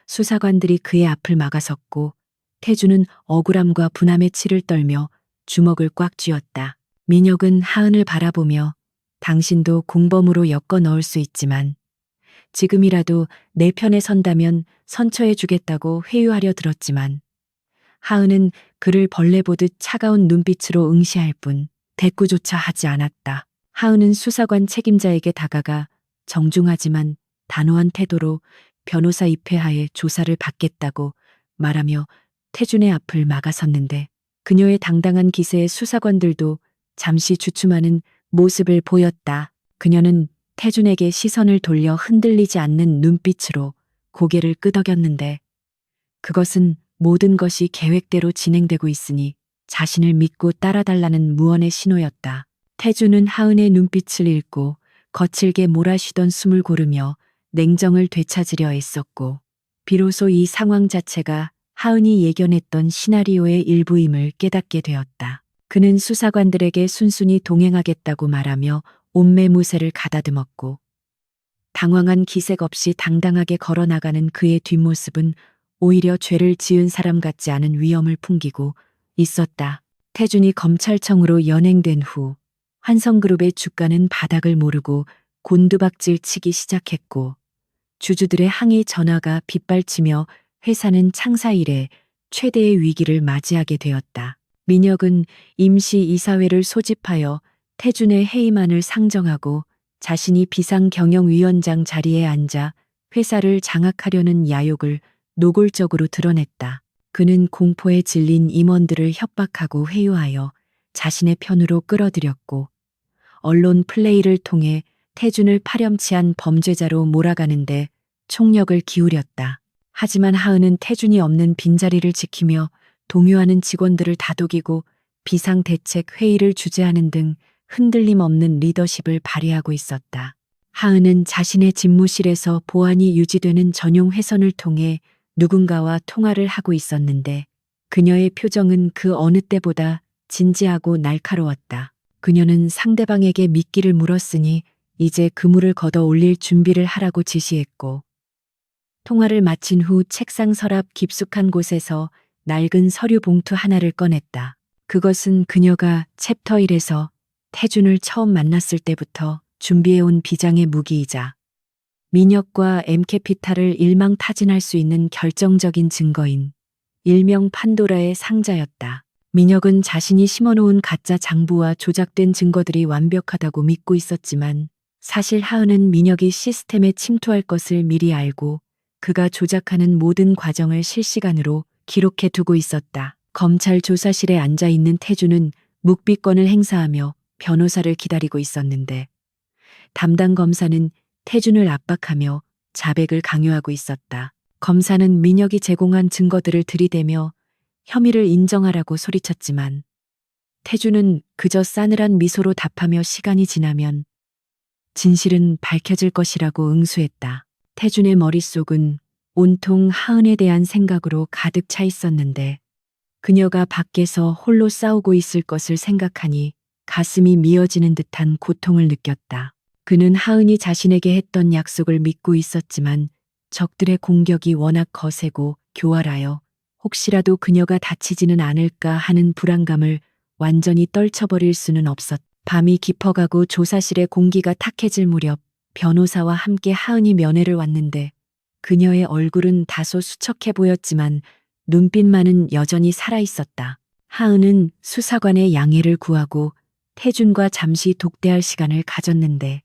수사관들이 그의 앞을 막아섰고 태준은 억울함과 분함에 치를 떨며 주먹을 꽉 쥐었다. 민혁은 하은을 바라보며 당신도 공범으로 엮어 넣을 수 있지만 지금이라도 내 편에 선다면 선처해 주겠다고 회유하려 들었지만 하은은 그를 벌레 보듯 차가운 눈빛으로 응시할 뿐 대꾸조차 하지 않았다. 하은은 수사관 책임자에게 다가가 정중하지만 단호한 태도로 변호사 입회하에 조사를 받겠다고 말하며 태준의 앞을 막아섰는데 그녀의 당당한 기세에 수사관들도 잠시 주춤하는 모습을 보였다. 그녀는 태준에게 시선을 돌려 흔들리지 않는 눈빛으로 고개를 끄덕였는데 그것은 모든 것이 계획대로 진행되고 있으니 자신을 믿고 따라달라는 무언의 신호였다. 태주는 하은의 눈빛을 읽고 거칠게 몰아쉬던 숨을 고르며 냉정을 되찾으려 애썼고, 비로소 이 상황 자체가 하은이 예견했던 시나리오의 일부임을 깨닫게 되었다. 그는 수사관들에게 순순히 동행하겠다고 말하며 옷매무새를 가다듬었고, 당황한 기색 없이 당당하게 걸어나가는 그의 뒷모습은 오히려 죄를 지은 사람 같지 않은 위엄을 풍기고 있었다. 태준이 검찰청으로 연행된 후 환성그룹의 주가는 바닥을 모르고 곤두박질 치기 시작했고, 주주들의 항의 전화가 빗발치며 회사는 창사 이래 최대의 위기를 맞이하게 되었다. 민혁은 임시 이사회를 소집하여 태준의 해임안을 상정하고 자신이 비상경영위원장 자리에 앉아 회사를 장악하려는 야욕을 노골적으로 드러냈다. 그는 공포에 질린 임원들을 협박하고 회유하여 자신의 편으로 끌어들였고, 언론 플레이를 통해 태준을 파렴치한 범죄자로 몰아가는데 총력을 기울였다. 하지만 하은은 태준이 없는 빈자리를 지키며 동요하는 직원들을 다독이고 비상대책 회의를 주재하는 등 흔들림 없는 리더십을 발휘하고 있었다. 하은은 자신의 집무실에서 보안이 유지되는 전용 회선을 통해 누군가와 통화를 하고 있었는데, 그녀의 표정은 그 어느 때보다 진지하고 날카로웠다. 그녀는 상대방에게 미끼를 물었으니 이제 그물을 걷어 올릴 준비를 하라고 지시했고, 통화를 마친 후 책상 서랍 깊숙한 곳에서 낡은 서류 봉투 하나를 꺼냈다. 그것은 그녀가 챕터 1에서 태준을 처음 만났을 때부터 준비해온 비장의 무기이자 민혁과 M캐피탈을 일망타진할 수 있는 결정적인 증거인 일명 판도라의 상자였다. 민혁은 자신이 심어놓은 가짜 장부와 조작된 증거들이 완벽하다고 믿고 있었지만, 사실 하은은 민혁이 시스템에 침투할 것을 미리 알고 그가 조작하는 모든 과정을 실시간으로 기록해 두고 있었다. 검찰 조사실에 앉아 있는 태준은 묵비권을 행사하며 변호사를 기다리고 있었는데, 담당 검사는 태준을 압박하며 자백을 강요하고 있었다. 검사는 민혁이 제공한 증거들을 들이대며 혐의를 인정하라고 소리쳤지만, 태준은 그저 싸늘한 미소로 답하며 시간이 지나면 진실은 밝혀질 것이라고 응수했다. 태준의 머릿속은 온통 하은에 대한 생각으로 가득 차 있었는데, 그녀가 밖에서 홀로 싸우고 있을 것을 생각하니 가슴이 미어지는 듯한 고통을 느꼈다. 그는 하은이 자신에게 했던 약속을 믿고 있었지만 적들의 공격이 워낙 거세고 교활하여 혹시라도 그녀가 다치지는 않을까 하는 불안감을 완전히 떨쳐버릴 수는 없었다. 밤이 깊어가고 조사실의 공기가 탁해질 무렵 변호사와 함께 하은이 면회를 왔는데, 그녀의 얼굴은 다소 수척해 보였지만 눈빛만은 여전히 살아있었다. 하은은 수사관의 양해를 구하고 태준과 잠시 독대할 시간을 가졌는데,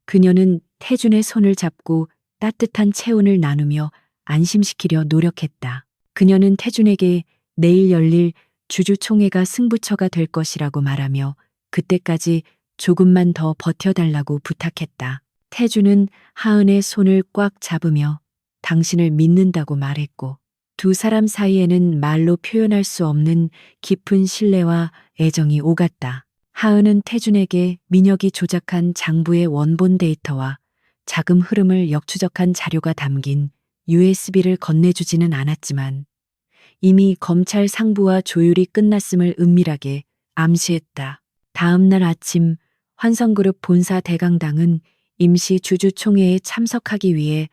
그녀는 태준의 손을 잡고 따뜻한 체온을 나누며 안심시키려 노력했다. 그녀는 태준에게 내일 열릴 주주총회가 승부처가 될 것이라고 말하며 그때까지 조금만 더 버텨달라고 부탁했다. 태준은 하은의 손을 꽉 잡으며 당신을 믿는다고 말했고, 두 사람 사이에는 말로 표현할 수 없는 깊은 신뢰와 애정이 오갔다. 하은은 태준에게 민혁이 조작한 장부의 원본 데이터와 자금 흐름을 역추적한 자료가 담긴 USB를 건네주지는 않았지만, 이미 검찰 상부와 조율이 끝났음을 은밀하게 암시했다. 다음 날 아침 환성그룹 본사 대강당은 임시 주주총회에 참석하기 위해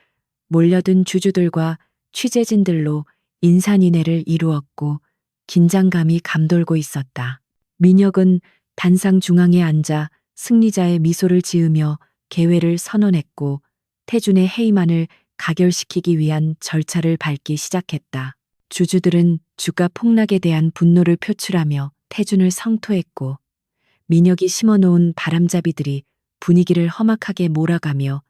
몰려든 주주들과 취재진들로 인산인해를 이루었고, 긴장감이 감돌고 있었다. 민혁은 단상 중앙에 앉아 승리자의 미소를 지으며 개회를 선언했고, 태준의 해임안을 가결시키기 위한 절차를 밟기 시작했다. 주주들은 주가 폭락에 대한 분노를 표출하며 태준을 성토했고, 민혁이 심어놓은 바람잡이들이 분위기를 험악하게 몰아가며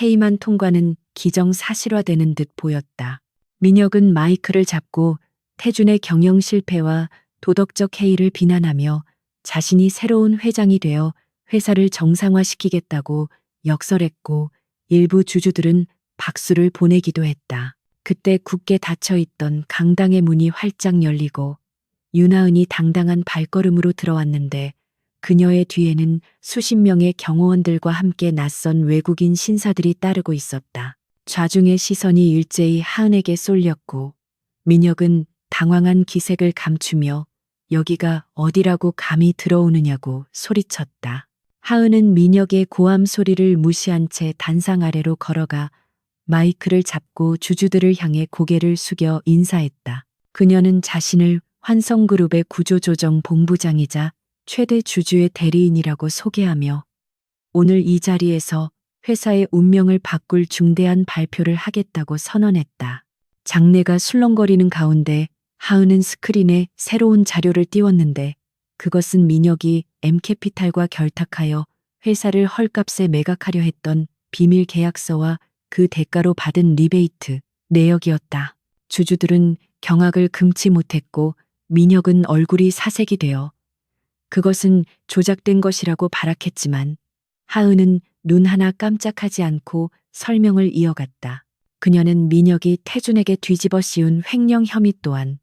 해임안 통과는 기정사실화되는 듯 보였다. 민혁은 마이크를 잡고 태준의 경영 실패와 도덕적 해이를 비난하며 자신이 새로운 회장이 되어 회사를 정상화시키겠다고 역설했고, 일부 주주들은 박수를 보내기도 했다. 그때 굳게 닫혀있던 강당의 문이 활짝 열리고 윤하은이 당당한 발걸음으로 들어왔는데, 그녀의 뒤에는 수십 명의 경호원들과 함께 낯선 외국인 신사들이 따르고 있었다. 좌중의 시선이 일제히 하은에게 쏠렸고 민혁은 당황한 기색을 감추며 여기가 어디라고 감히 들어오느냐고 소리쳤다. 하은은 민혁의 고함 소리를 무시한 채 단상 아래로 걸어가 마이크를 잡고 주주들을 향해 고개를 숙여 인사했다. 그녀는 자신을 환성그룹의 구조조정 본부장이자 최대 주주의 대리인이라고 소개하며 오늘 이 자리에서 회사의 운명을 바꿀 중대한 발표를 하겠다고 선언했다. 장내가 술렁거리는 가운데 하은은 스크린에 새로운 자료를 띄웠는데 그것은 민혁이 M캐피탈과 결탁하여 회사를 헐값에 매각하려 했던 비밀 계약서와 그 대가로 받은 리베이트 내역이었다. 주주들은 경악을 금치 못했고 민혁은 얼굴이 사색이 되어 그것은 조작된 것이라고 발악했지만 하은은 눈 하나 깜짝하지 않고 설명을 이어갔다. 그녀는 민혁이 태준에게 뒤집어 씌운 횡령 혐의 또한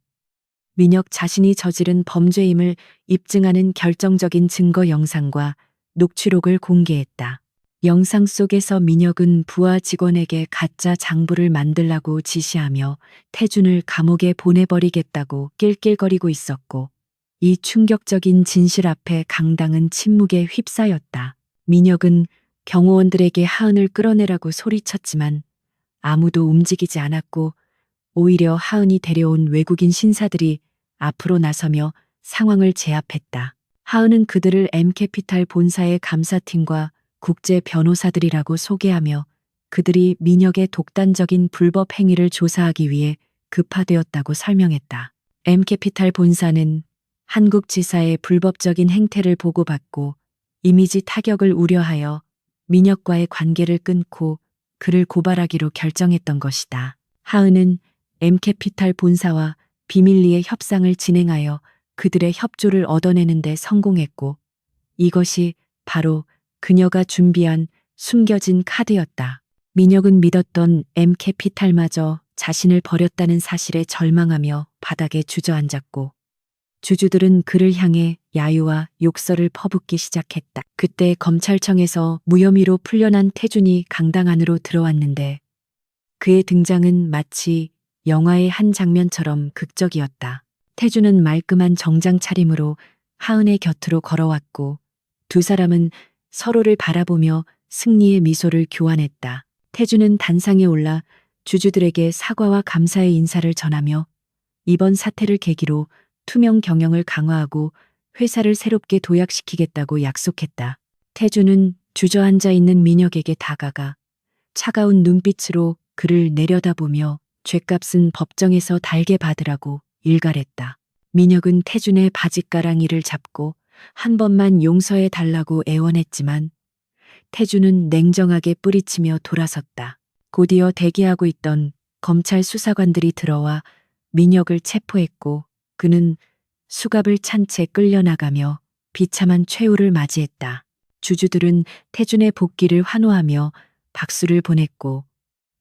민혁 자신이 저지른 범죄임을 입증하는 결정적인 증거 영상과 녹취록을 공개했다. 영상 속에서 민혁은 부하 직원에게 가짜 장부를 만들라고 지시하며 태준을 감옥에 보내버리겠다고 낄낄거리고 있었고 이 충격적인 진실 앞에 강당은 침묵에 휩싸였다. 민혁은 경호원들에게 하은을 끌어내라고 소리쳤지만 아무도 움직이지 않았고 오히려 하은이 데려온 외국인 신사들이 앞으로 나서며 상황을 제압했다. 하은은 그들을 M캐피탈 본사의 감사팀과 국제 변호사들이라고 소개하며 그들이 민혁의 독단적인 불법 행위를 조사하기 위해 급파되었다고 설명했다. M캐피탈 본사는 한국 지사의 불법적인 행태를 보고받고 이미지 타격을 우려하여 민혁과의 관계를 끊고 그를 고발하기로 결정했던 것이다. 하은은 M캐피탈 본사와 비밀리에 협상을 진행하여 그들의 협조를 얻어내는 데 성공했고 이것이 바로 그녀가 준비한 숨겨진 카드였다. 민혁은 믿었던 M캐피탈마저 자신을 버렸다는 사실에 절망하며 바닥에 주저앉았고 주주들은 그를 향해 야유와 욕설을 퍼붓기 시작했다. 그때 검찰청에서 무혐의로 풀려난 태준이 강당 안으로 들어왔는데 그의 등장은 마치 영화의 한 장면처럼 극적이었다. 태준은 말끔한 정장 차림으로 하은의 곁으로 걸어왔고 두 사람은 서로를 바라보며 승리의 미소를 교환했다. 태준은 단상에 올라 주주들에게 사과와 감사의 인사를 전하며 이번 사태를 계기로 투명 경영을 강화하고 회사를 새롭게 도약시키겠다고 약속했다. 태준은 주저앉아 있는 민혁에게 다가가 차가운 눈빛으로 그를 내려다보며 죗값은 법정에서 달게 받으라고 일갈했다. 민혁은 태준의 바짓가랑이를 잡고 한 번만 용서해 달라고 애원했지만 태준은 냉정하게 뿌리치며 돌아섰다. 곧이어 대기하고 있던 검찰 수사관들이 들어와 민혁을 체포했고 그는 수갑을 찬 채 끌려나가며 비참한 최후를 맞이했다. 주주들은 태준의 복귀를 환호하며 박수를 보냈고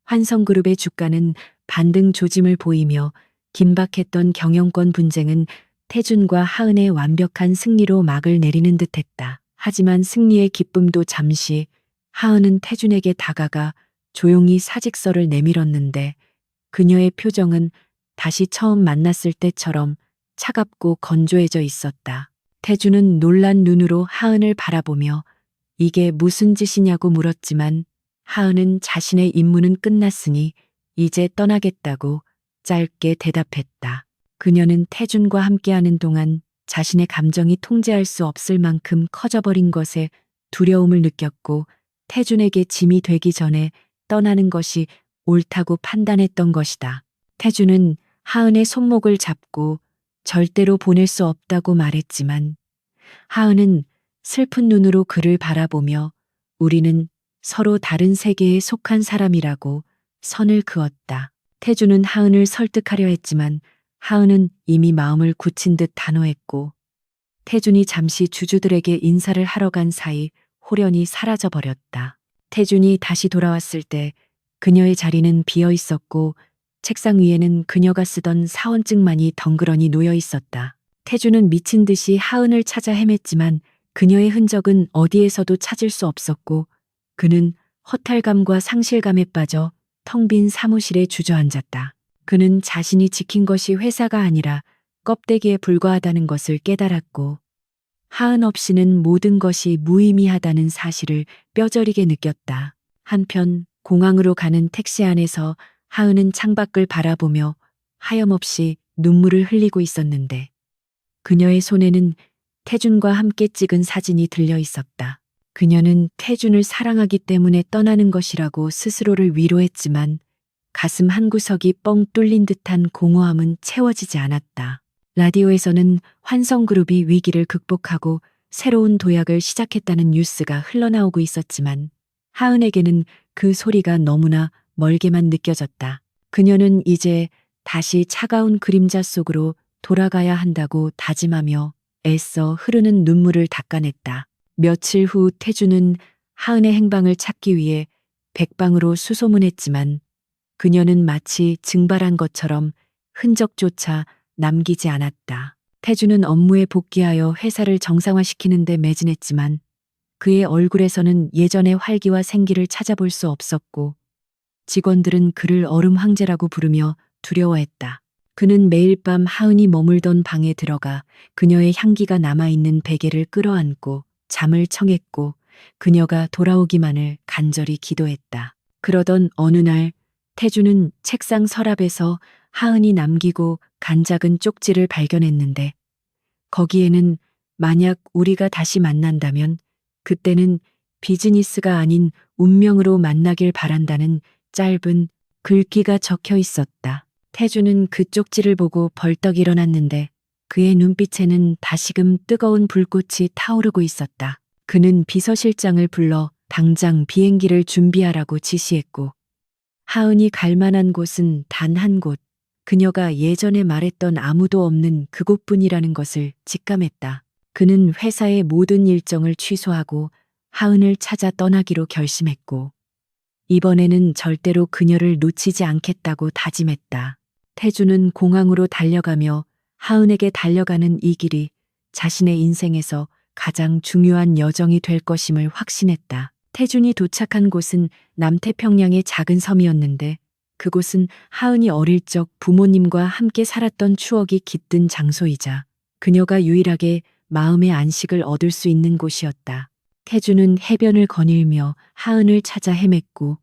환성그룹의 주가는 반등 조짐을 보이며 긴박했던 경영권 분쟁은 태준과 하은의 완벽한 승리로 막을 내리는 듯했다. 하지만 승리의 기쁨도 잠시 하은은 태준에게 다가가 조용히 사직서를 내밀었는데 그녀의 표정은 다시 처음 만났을 때처럼 차갑고 건조해져 있었다. 태준은 놀란 눈으로 하은을 바라보며 이게 무슨 짓이냐고 물었지만 하은은 자신의 임무는 끝났으니 이제 떠나겠다고 짧게 대답했다. 그녀는 태준과 함께하는 동안 자신의 감정이 통제할 수 없을 만큼 커져버린 것에 두려움을 느꼈고 태준에게 짐이 되기 전에 떠나는 것이 옳다고 판단했던 것이다. 태준은 하은의 손목을 잡고 절대로 보낼 수 없다고 말했지만 하은은 슬픈 눈으로 그를 바라보며 우리는 서로 다른 세계에 속한 사람이라고 선을 그었다. 태준은 하은을 설득하려 했지만 하은은 이미 마음을 굳힌 듯 단호했고 태준이 잠시 주주들에게 인사를 하러 간 사이 홀연히 사라져버렸다. 태준이 다시 돌아왔을 때 그녀의 자리는 비어 있었고 책상 위에는 그녀가 쓰던 사원증만이 덩그러니 놓여 있었다. 태준은 미친 듯이 하은을 찾아 헤맸지만 그녀의 흔적은 어디에서도 찾을 수 없었고 그는 허탈감과 상실감에 빠져 텅 빈 사무실에 주저앉았다. 그는 자신이 지킨 것이 회사가 아니라 껍데기에 불과하다는 것을 깨달았고 하은 없이는 모든 것이 무의미하다는 사실을 뼈저리게 느꼈다. 한편 공항으로 가는 택시 안에서 하은은 창밖을 바라보며 하염없이 눈물을 흘리고 있었는데 그녀의 손에는 태준과 함께 찍은 사진이 들려 있었다. 그녀는 태준을 사랑하기 때문에 떠나는 것이라고 스스로를 위로했지만 가슴 한구석이 뻥 뚫린 듯한 공허함은 채워지지 않았다. 라디오에서는 환성그룹이 위기를 극복하고 새로운 도약을 시작했다는 뉴스가 흘러나오고 있었지만 하은에게는 그 소리가 너무나 멀게만 느껴졌다. 그녀는 이제 다시 차가운 그림자 속으로 돌아가야 한다고 다짐하며 애써 흐르는 눈물을 닦아냈다. 며칠 후 태주는 하은의 행방을 찾기 위해 백방으로 수소문했지만 그녀는 마치 증발한 것처럼 흔적조차 남기지 않았다. 태주는 업무에 복귀하여 회사를 정상화시키는 데 매진했지만 그의 얼굴에서는 예전의 활기와 생기를 찾아볼 수 없었고 직원들은 그를 얼음 황제라고 부르며 두려워했다. 그는 매일 밤 하은이 머물던 방에 들어가 그녀의 향기가 남아있는 베개를 끌어안고 잠을 청했고 그녀가 돌아오기만을 간절히 기도했다. 그러던 어느 날 태주는 책상 서랍에서 하은이 남기고 간 작은 쪽지를 발견했는데 거기에는 만약 우리가 다시 만난다면 그때는 비즈니스가 아닌 운명으로 만나길 바란다는 짧은 글귀가 적혀 있었다. 태주는 그 쪽지를 보고 벌떡 일어났는데 그의 눈빛에는 다시금 뜨거운 불꽃이 타오르고 있었다. 그는 비서실장을 불러 당장 비행기를 준비하라고 지시했고 하은이 갈 만한 곳은 단 한 곳, 그녀가 예전에 말했던 아무도 없는 그곳뿐이라는 것을 직감했다. 그는 회사의 모든 일정을 취소하고 하은을 찾아 떠나기로 결심했고 이번에는 절대로 그녀를 놓치지 않겠다고 다짐했다. 태주는 공항으로 달려가며 하은에게 달려가는 이 길이 자신의 인생에서 가장 중요한 여정이 될 것임을 확신했다. 태준이 도착한 곳은 남태평양의 작은 섬이었는데 그곳은 하은이 어릴 적 부모님과 함께 살았던 추억이 깃든 장소이자 그녀가 유일하게 마음의 안식을 얻을 수 있는 곳이었다. 태준은 해변을 거닐며 하은을 찾아 헤맸고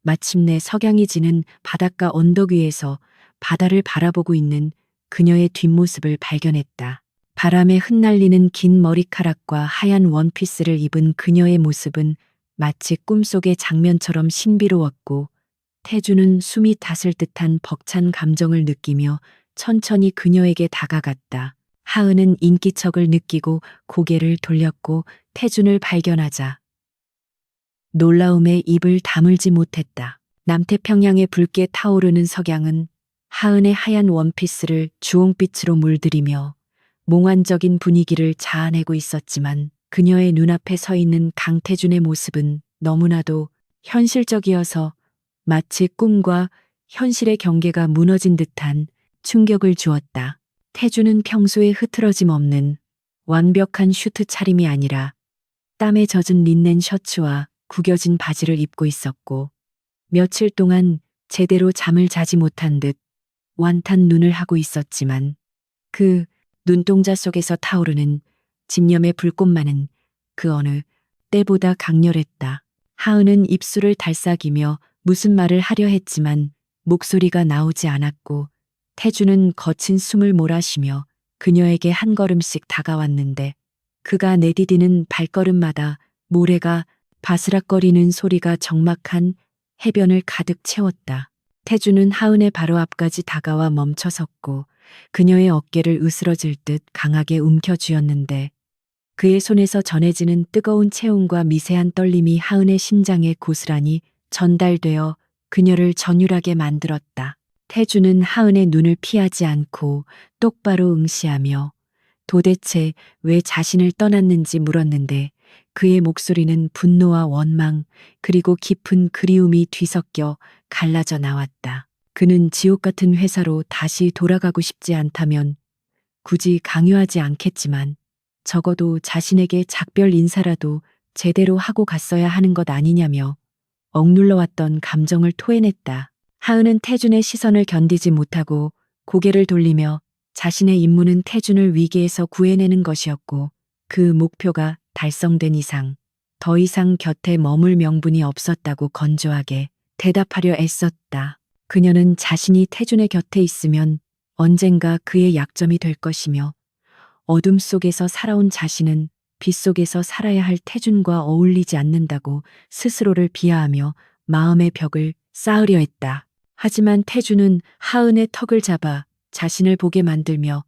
마침내 석양이 지는 바닷가 언덕 위에서 바다를 바라보고 있는 그녀의 뒷모습을 발견했다. 바람에 흩날리는 긴 머리카락과 하얀 원피스를 입은 그녀의 모습은 마치 꿈속의 장면처럼 신비로웠고 태주는 숨이 닿을 듯한 벅찬 감정을 느끼며 천천히 그녀에게 다가갔다. 하은은 인기척을 느끼고 고개를 돌렸고 태준을 발견하자 놀라움에 입을 다물지 못했다. 남태평양의 붉게 타오르는 석양은 하은의 하얀 원피스를 주홍빛으로 물들이며 몽환적인 분위기를 자아내고 있었지만 그녀의 눈앞에 서 있는 강태준의 모습은 너무나도 현실적이어서 마치 꿈과 현실의 경계가 무너진 듯한 충격을 주었다. 태준은 평소에 흐트러짐 없는 완벽한 슈트 차림이 아니라 땀에 젖은 린넨 셔츠와 구겨진 바지를 입고 있었고 며칠 동안 제대로 잠을 자지 못한 듯 완탄 눈을 하고 있었지만 그 눈동자 속에서 타오르는 집념의 불꽃만은 그 어느 때보다 강렬했다. 하은은 입술을 달싹이며 무슨 말을 하려 했지만 목소리가 나오지 않았고 태주는 거친 숨을 몰아쉬며 그녀에게 한 걸음씩 다가왔는데 그가 내디디는 발걸음마다 모래가 바스락거리는 소리가 적막한 해변을 가득 채웠다. 태주는 하은의 바로 앞까지 다가와 멈춰섰고 그녀의 어깨를 으스러질 듯 강하게 움켜쥐었는데 그의 손에서 전해지는 뜨거운 체온과 미세한 떨림이 하은의 심장에 고스란히 전달되어 그녀를 전율하게 만들었다. 태주는 하은의 눈을 피하지 않고 똑바로 응시하며 도대체 왜 자신을 떠났는지 물었는데 그의 목소리는 분노와 원망 그리고 깊은 그리움이 뒤섞여 갈라져 나왔다. 그는 지옥 같은 회사로 다시 돌아가고 싶지 않다면 굳이 강요하지 않겠지만 적어도 자신에게 작별 인사라도 제대로 하고 갔어야 하는 것 아니냐며 억눌러왔던 감정을 토해냈다. 하은은 태준의 시선을 견디지 못하고 고개를 돌리며 자신의 임무는 태준을 위기에서 구해내는 것이었고 그 목표가 달성된 이상 더 이상 곁에 머물 명분이 없었다고 건조하게 대답하려 애썼다. 그녀는 자신이 태준의 곁에 있으면 언젠가 그의 약점이 될 것이며 어둠 속에서 살아온 자신은 빛 속에서 살아야 할 태준과 어울리지 않는다고 스스로를 비하하며 마음의 벽을 쌓으려 했다. 하지만 태준은 하은의 턱을 잡아 자신을 보게 만들며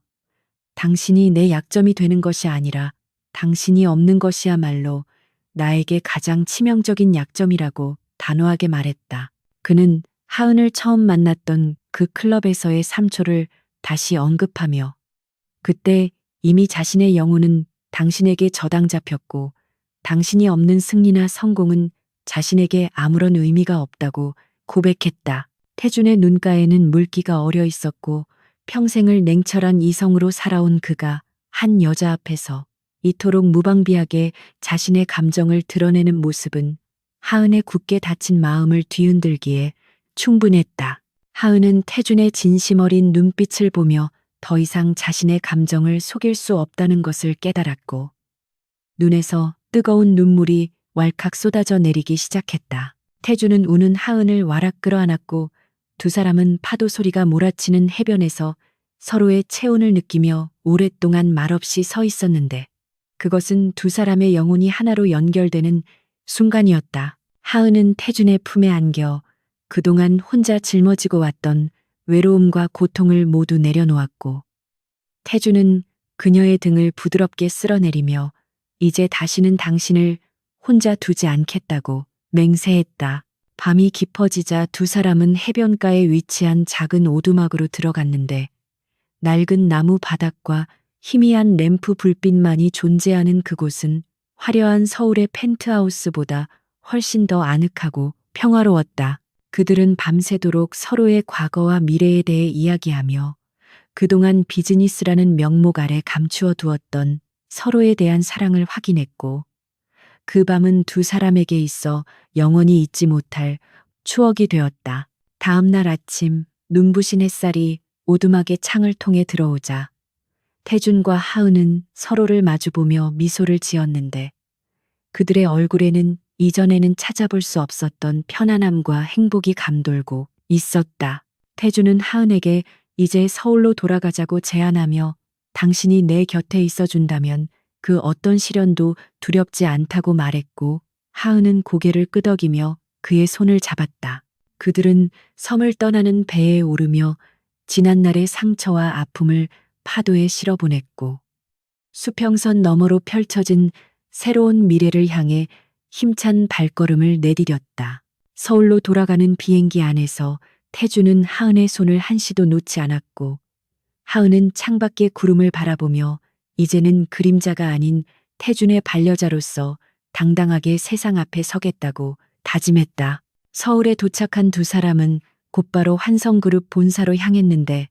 당신이 내 약점이 되는 것이 아니라 당신이 없는 것이야말로 나에게 가장 치명적인 약점이라고 단호하게 말했다. 그는 하은을 처음 만났던 그 클럽에서의 3초를 다시 언급하며 그때 이미 자신의 영혼은 당신에게 저당 잡혔고 당신이 없는 승리나 성공은 자신에게 아무런 의미가 없다고 고백했다. 태준의 눈가에는 물기가 어려 있었고 평생을 냉철한 이성으로 살아온 그가 한 여자 앞에서 이토록 무방비하게 자신의 감정을 드러내는 모습은 하은의 굳게 닫힌 마음을 뒤흔들기에 충분했다. 하은은 태준의 진심 어린 눈빛을 보며 더 이상 자신의 감정을 속일 수 없다는 것을 깨달았고 눈에서 뜨거운 눈물이 왈칵 쏟아져 내리기 시작했다. 태준은 우는 하은을 와락 끌어안았고 두 사람은 파도 소리가 몰아치는 해변에서 서로의 체온을 느끼며 오랫동안 말없이 서 있었는데 그것은 두 사람의 영혼이 하나로 연결되는 순간이었다. 하은은 태준의 품에 안겨 그동안 혼자 짊어지고 왔던 외로움과 고통을 모두 내려놓았고 태준은 그녀의 등을 부드럽게 쓸어내리며 이제 다시는 당신을 혼자 두지 않겠다고 맹세했다. 밤이 깊어지자 두 사람은 해변가에 위치한 작은 오두막으로 들어갔는데 낡은 나무 바닥과 희미한 램프 불빛만이 존재하는 그곳은 화려한 서울의 펜트하우스보다 훨씬 더 아늑하고 평화로웠다. 그들은 밤새도록 서로의 과거와 미래에 대해 이야기하며 그동안 비즈니스라는 명목 아래 감추어 두었던 서로에 대한 사랑을 확인했고 그 밤은 두 사람에게 있어 영원히 잊지 못할 추억이 되었다. 다음 날 아침 눈부신 햇살이 오두막의 창을 통해 들어오자 태준과 하은은 서로를 마주보며 미소를 지었는데 그들의 얼굴에는 이전에는 찾아볼 수 없었던 편안함과 행복이 감돌고 있었다. 태준은 하은에게 이제 서울로 돌아가자고 제안하며 당신이 내 곁에 있어준다면 그 어떤 시련도 두렵지 않다고 말했고 하은은 고개를 끄덕이며 그의 손을 잡았다. 그들은 섬을 떠나는 배에 오르며 지난날의 상처와 아픔을 파도에 실어보냈고 수평선 너머로 펼쳐진 새로운 미래를 향해 힘찬 발걸음을 내디뎠다. 서울로 돌아가는 비행기 안에서 태준은 하은의 손을 한시도 놓지 않았고 하은은 창밖의 구름을 바라보며 이제는 그림자가 아닌 태준의 반려자로서 당당하게 세상 앞에 서겠다고 다짐했다. 서울에 도착한 두 사람은 곧바로 환성그룹 본사로 향했는데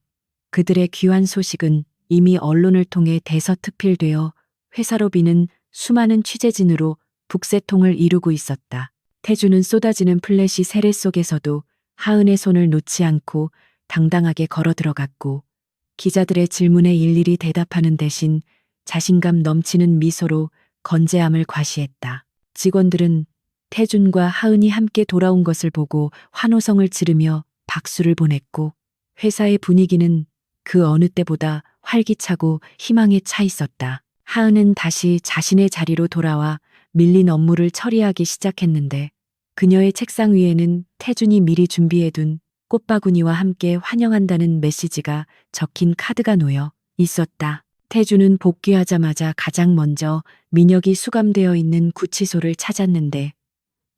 그들의 귀환 소식은 이미 언론을 통해 대서특필되어 회사로비는 수많은 취재진으로 북새통을 이루고 있었다. 태준은 쏟아지는 플래시 세례 속에서도 하은의 손을 놓지 않고 당당하게 걸어 들어갔고 기자들의 질문에 일일이 대답하는 대신 자신감 넘치는 미소로 건재함을 과시했다. 직원들은 태준과 하은이 함께 돌아온 것을 보고 환호성을 지르며 박수를 보냈고 회사의 분위기는 그 어느 때보다 활기차고 희망에 차 있었다. 하은은 다시 자신의 자리로 돌아와 밀린 업무를 처리하기 시작했는데 그녀의 책상 위에는 태준이 미리 준비해둔 꽃바구니와 함께 환영한다는 메시지가 적힌 카드가 놓여 있었다. 태준은 복귀하자마자 가장 먼저 민혁이 수감되어 있는 구치소를 찾았는데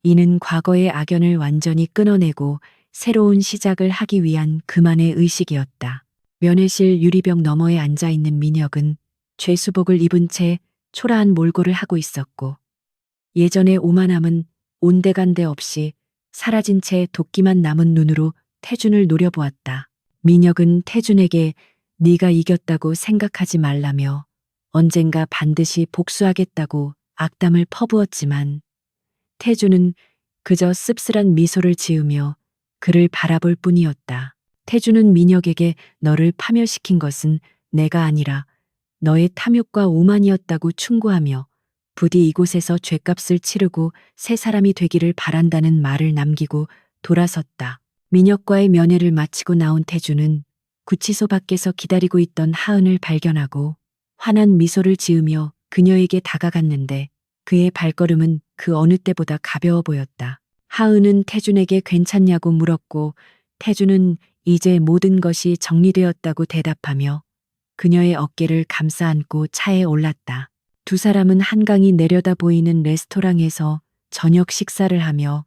이는 과거의 악연을 완전히 끊어내고 새로운 시작을 하기 위한 그만의 의식이었다. 면회실 유리병 너머에 앉아있는 민혁은 죄수복을 입은 채 초라한 몰골을 하고 있었고 예전의 오만함은 온데간데 없이 사라진 채 도끼만 남은 눈으로 태준을 노려보았다. 민혁은 태준에게 네가 이겼다고 생각하지 말라며 언젠가 반드시 복수하겠다고 악담을 퍼부었지만 태주는 그저 씁쓸한 미소를 지으며 그를 바라볼 뿐이었다. 태주는 민혁에게 너를 파멸시킨 것은 내가 아니라 너의 탐욕과 오만이었다고 충고하며 부디 이곳에서 죗값을 치르고 새 사람이 되기를 바란다는 말을 남기고 돌아섰다. 민혁과의 면회를 마치고 나온 태주는 구치소 밖에서 기다리고 있던 하은을 발견하고 환한 미소를 지으며 그녀에게 다가갔는데 그의 발걸음은 그 어느 때보다 가벼워 보였다. 하은은 태준에게 괜찮냐고 물었고 태준은 이제 모든 것이 정리되었다고 대답하며 그녀의 어깨를 감싸 안고 차에 올랐다. 두 사람은 한강이 내려다 보이는 레스토랑에서 저녁 식사를 하며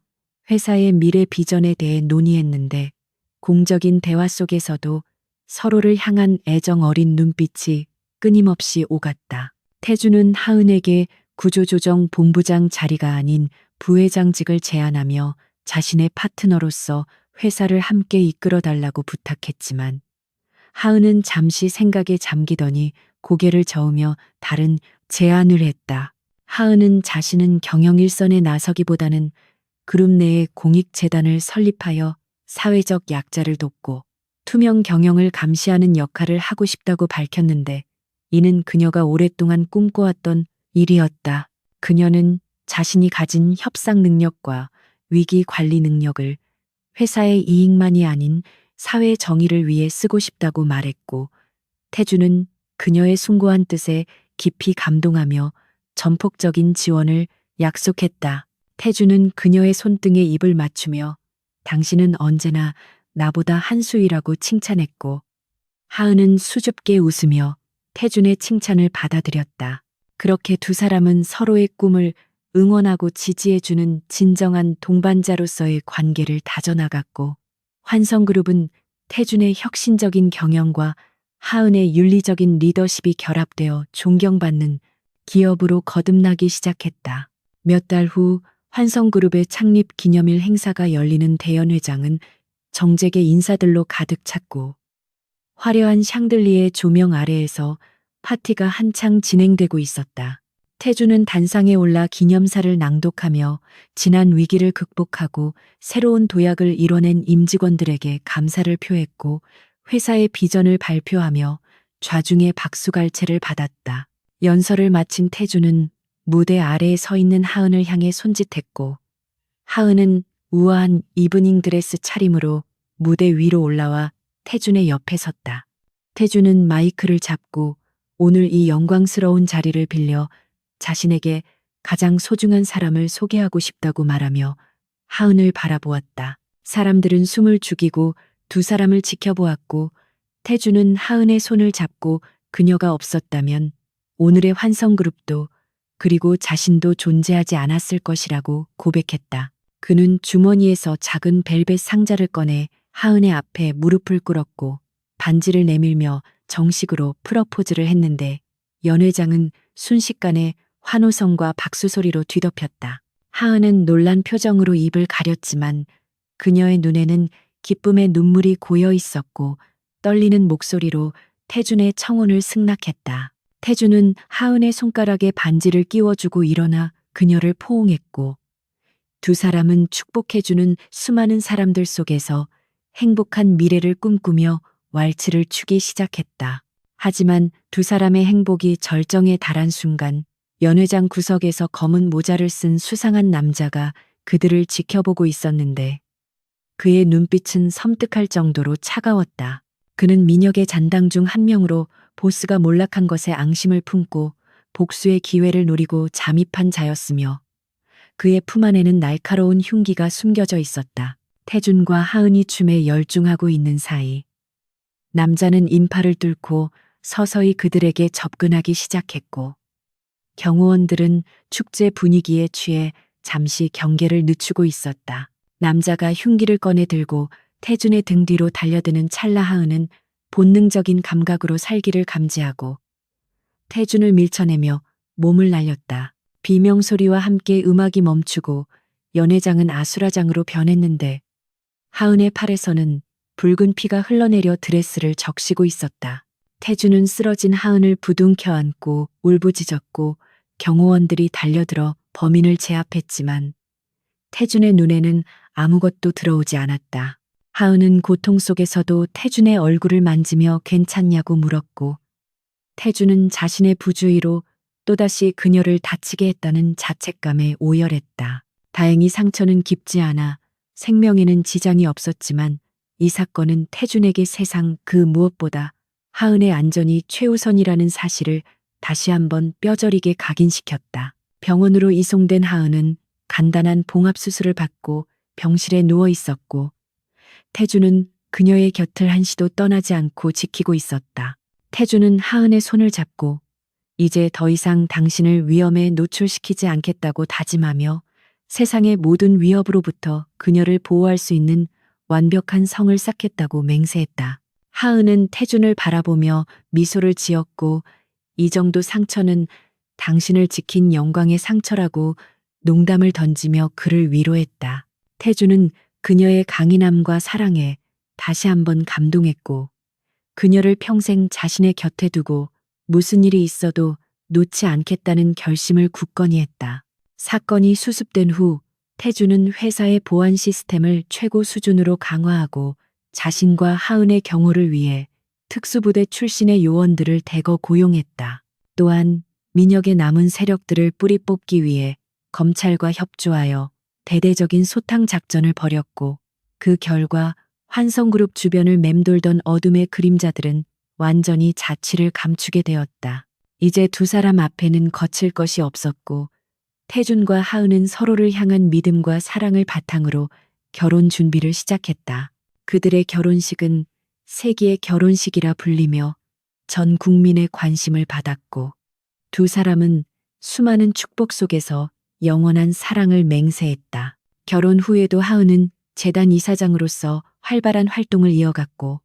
회사의 미래 비전에 대해 논의했는데 공적인 대화 속에서도 서로를 향한 애정 어린 눈빛이 끊임없이 오갔다. 태주는 하은에게 구조조정 본부장 자리가 아닌 부회장직을 제안하며 자신의 파트너로서 회사를 함께 이끌어 달라고 부탁했지만 하은은 잠시 생각에 잠기더니 고개를 저으며 다른 제안을 했다. 하은은 자신은 경영 일선에 나서기보다는 그룹 내에 공익재단을 설립하여 사회적 약자를 돕고 투명 경영을 감시하는 역할을 하고 싶다고 밝혔는데 이는 그녀가 오랫동안 꿈꿔왔던 일이었다. 그녀는 자신이 가진 협상 능력과 위기 관리 능력을 회사의 이익만이 아닌 사회 정의를 위해 쓰고 싶다고 말했고 태주는 그녀의 숭고한 뜻에 깊이 감동하며 전폭적인 지원을 약속했다. 태주는 그녀의 손등에 입을 맞추며 당신은 언제나 나보다 한 수위라고 칭찬했고 하은은 수줍게 웃으며 태준의 칭찬을 받아들였다. 그렇게 두 사람은 서로의 꿈을 응원하고 지지해주는 진정한 동반자로서의 관계를 다져나갔고 환성그룹은 태준의 혁신적인 경영과 하은의 윤리적인 리더십이 결합되어 존경받는 기업으로 거듭나기 시작했다. 몇 달 후 환성그룹의 창립 기념일 행사가 열리는 대연회장은 정재계 인사들로 가득 찼고 화려한 샹들리에 조명 아래에서 파티가 한창 진행되고 있었다. 태주는 단상에 올라 기념사를 낭독하며 지난 위기를 극복하고 새로운 도약을 이뤄낸 임직원들에게 감사를 표했고 회사의 비전을 발표하며 좌중의 박수갈채를 받았다. 연설을 마친 태주는 무대 아래에 서 있는 하은을 향해 손짓했고 하은은 우아한 이브닝 드레스 차림으로 무대 위로 올라와 태준의 옆에 섰다. 태준은 마이크를 잡고 오늘 이 영광스러운 자리를 빌려 자신에게 가장 소중한 사람을 소개하고 싶다고 말하며 하은을 바라보았다. 사람들은 숨을 죽이고 두 사람을 지켜보았고 태준은 하은의 손을 잡고 그녀가 없었다면 오늘의 환성그룹도 그리고 자신도 존재하지 않았을 것이라고 고백했다. 그는 주머니에서 작은 벨벳 상자를 꺼내 하은의 앞에 무릎을 꿇었고 반지를 내밀며 정식으로 프러포즈를 했는데 연회장은 순식간에 환호성과 박수 소리로 뒤덮였다. 하은은 놀란 표정으로 입을 가렸지만 그녀의 눈에는 기쁨의 눈물이 고여 있었고 떨리는 목소리로 태준의 청혼을 승낙했다. 태준은 하은의 손가락에 반지를 끼워주고 일어나 그녀를 포옹했고 두 사람은 축복해주는 수많은 사람들 속에서 행복한 미래를 꿈꾸며 왈츠를 추기 시작했다. 하지만 두 사람의 행복이 절정에 달한 순간 연회장 구석에서 검은 모자를 쓴 수상한 남자가 그들을 지켜보고 있었는데 그의 눈빛은 섬뜩할 정도로 차가웠다. 그는 민혁의 잔당 중 한 명으로 보스가 몰락한 것에 앙심을 품고 복수의 기회를 노리고 잠입한 자였으며 그의 품 안에는 날카로운 흉기가 숨겨져 있었다. 태준과 하은이 춤에 열중하고 있는 사이 남자는 인파를 뚫고 서서히 그들에게 접근하기 시작했고 경호원들은 축제 분위기에 취해 잠시 경계를 늦추고 있었다. 남자가 흉기를 꺼내 들고 태준의 등 뒤로 달려드는 찰나 하은은 본능적인 감각으로 살기를 감지하고 태준을 밀쳐내며 몸을 날렸다. 비명소리와 함께 음악이 멈추고 연회장은 아수라장으로 변했는데 하은의 팔에서는 붉은 피가 흘러내려 드레스를 적시고 있었다. 태주는 쓰러진 하은을 부둥켜 안고 울부짖었고 경호원들이 달려들어 범인을 제압했지만 태준의 눈에는 아무것도 들어오지 않았다. 하은은 고통 속에서도 태준의 얼굴을 만지며 괜찮냐고 물었고 태준은 자신의 부주의로 또다시 그녀를 다치게 했다는 자책감에 오열했다. 다행히 상처는 깊지 않아 생명에는 지장이 없었지만 이 사건은 태준에게 세상 그 무엇보다 하은의 안전이 최우선이라는 사실을 다시 한번 뼈저리게 각인시켰다. 병원으로 이송된 하은은 간단한 봉합수술을 받고 병실에 누워 있었고 태주는 그녀의 곁을 한시도 떠나지 않고 지키고 있었다. 태주는 하은의 손을 잡고 이제 더 이상 당신을 위험에 노출시키지 않겠다고 다짐하며 세상의 모든 위협으로부터 그녀를 보호할 수 있는 완벽한 성을 쌓겠다고 맹세했다. 하은은 태준을 바라보며 미소를 지었고 이 정도 상처는 당신을 지킨 영광의 상처라고 농담을 던지며 그를 위로했다. 태준은 그녀의 강인함과 사랑에 다시 한번 감동했고 그녀를 평생 자신의 곁에 두고 무슨 일이 있어도 놓지 않겠다는 결심을 굳건히 했다. 사건이 수습된 후 태준은 회사의 보안 시스템을 최고 수준으로 강화하고 자신과 하은의 경호를 위해 특수부대 출신의 요원들을 대거 고용했다. 또한 민혁의 남은 세력들을 뿌리 뽑기 위해 검찰과 협조하여 대대적인 소탕 작전을 벌였고 그 결과 환성그룹 주변을 맴돌던 어둠의 그림자들은 완전히 자취를 감추게 되었다. 이제 두 사람 앞에는 거칠 것이 없었고 태준과 하은은 서로를 향한 믿음과 사랑을 바탕으로 결혼 준비를 시작했다. 그들의 결혼식은 세기의 결혼식이라 불리며 전 국민의 관심을 받았고 두 사람은 수많은 축복 속에서 영원한 사랑을 맹세했다. 결혼 후에도 하은은 재단 이사장으로서 활발한 활동을 이어갔고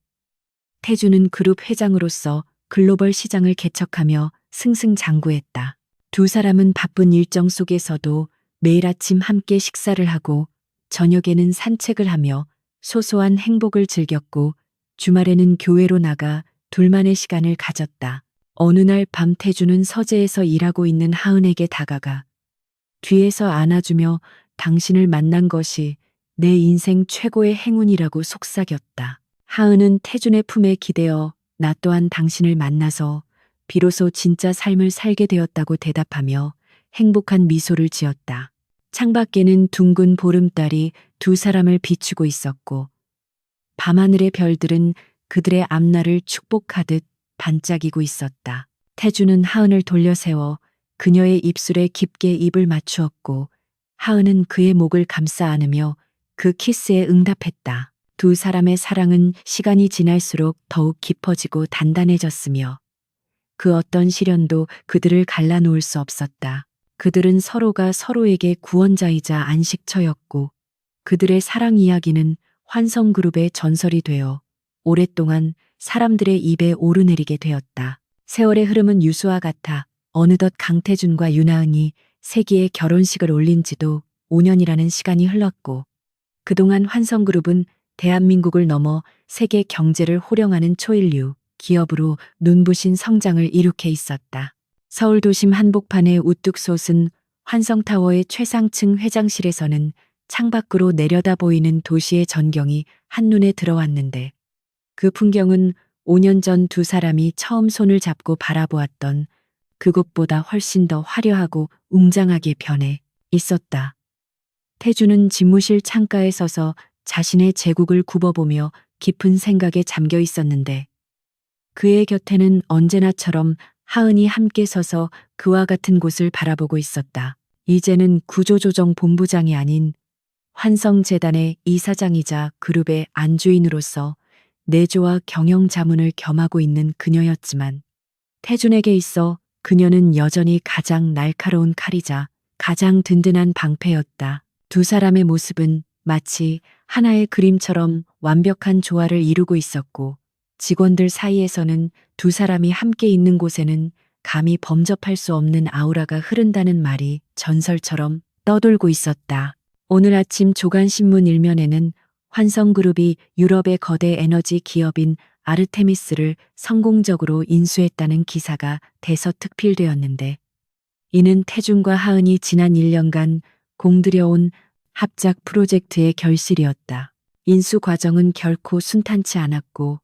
태주는 그룹 회장으로서 글로벌 시장을 개척하며 승승장구했다. 두 사람은 바쁜 일정 속에서도 매일 아침 함께 식사를 하고 저녁에는 산책을 하며 소소한 행복을 즐겼고 주말에는 교회로 나가 둘만의 시간을 가졌다. 어느 날 밤 태주는 서재에서 일하고 있는 하은에게 다가가 뒤에서 안아주며 당신을 만난 것이 내 인생 최고의 행운이라고 속삭였다. 하은은 태준의 품에 기대어 나 또한 당신을 만나서 비로소 진짜 삶을 살게 되었다고 대답하며 행복한 미소를 지었다. 창밖에는 둥근 보름달이 두 사람을 비추고 있었고 밤하늘의 별들은 그들의 앞날을 축복하듯 반짝이고 있었다. 태주는 하은을 돌려세워 그녀의 입술에 깊게 입을 맞추었고 하은은 그의 목을 감싸 안으며 그 키스에 응답했다. 두 사람의 사랑은 시간이 지날수록 더욱 깊어지고 단단해졌으며 그 어떤 시련도 그들을 갈라놓을 수 없었다. 그들은 서로가 서로에게 구원자이자 안식처였고 그들의 사랑 이야기는 환성그룹의 전설이 되어 오랫동안 사람들의 입에 오르내리게 되었다. 세월의 흐름은 유수와 같아 어느덧 강태준과 윤하은이 세기의 결혼식을 올린 지도 5년이라는 시간이 흘렀고 그동안 환성그룹은 대한민국을 넘어 세계 경제를 호령하는 초일류 기업으로 눈부신 성장을 이룩해 있었다. 서울 도심 한복판에 우뚝 솟은 환성타워의 최상층 회장실에서는 창밖으로 내려다 보이는 도시의 전경이 한눈에 들어왔는데 그 풍경은 5년 전 두 사람이 처음 손을 잡고 바라보았던 그곳보다 훨씬 더 화려하고 웅장하게 변해 있었다. 태주는 집무실 창가에 서서 자신의 제국을 굽어보며 깊은 생각에 잠겨 있었는데 그의 곁에는 언제나처럼 하은이 함께 서서 그와 같은 곳을 바라보고 있었다. 이제는 구조조정 본부장이 아닌 환성재단의 이사장이자 그룹의 안주인으로서 내조와 경영 자문을 겸하고 있는 그녀였지만 태준에게 있어 그녀는 여전히 가장 날카로운 칼이자 가장 든든한 방패였다. 두 사람의 모습은 마치 하나의 그림처럼 완벽한 조화를 이루고 있었고 직원들 사이에서는 두 사람이 함께 있는 곳에는 감히 범접할 수 없는 아우라가 흐른다는 말이 전설처럼 떠돌고 있었다. 오늘 아침 조간신문 일면에는 환성그룹이 유럽의 거대 에너지 기업인 아르테미스를 성공적으로 인수했다는 기사가 대서특필되었는데, 이는 태준과 하은이 지난 1년간 공들여온 합작 프로젝트의 결실이었다. 인수 과정은 결코 순탄치 않았고,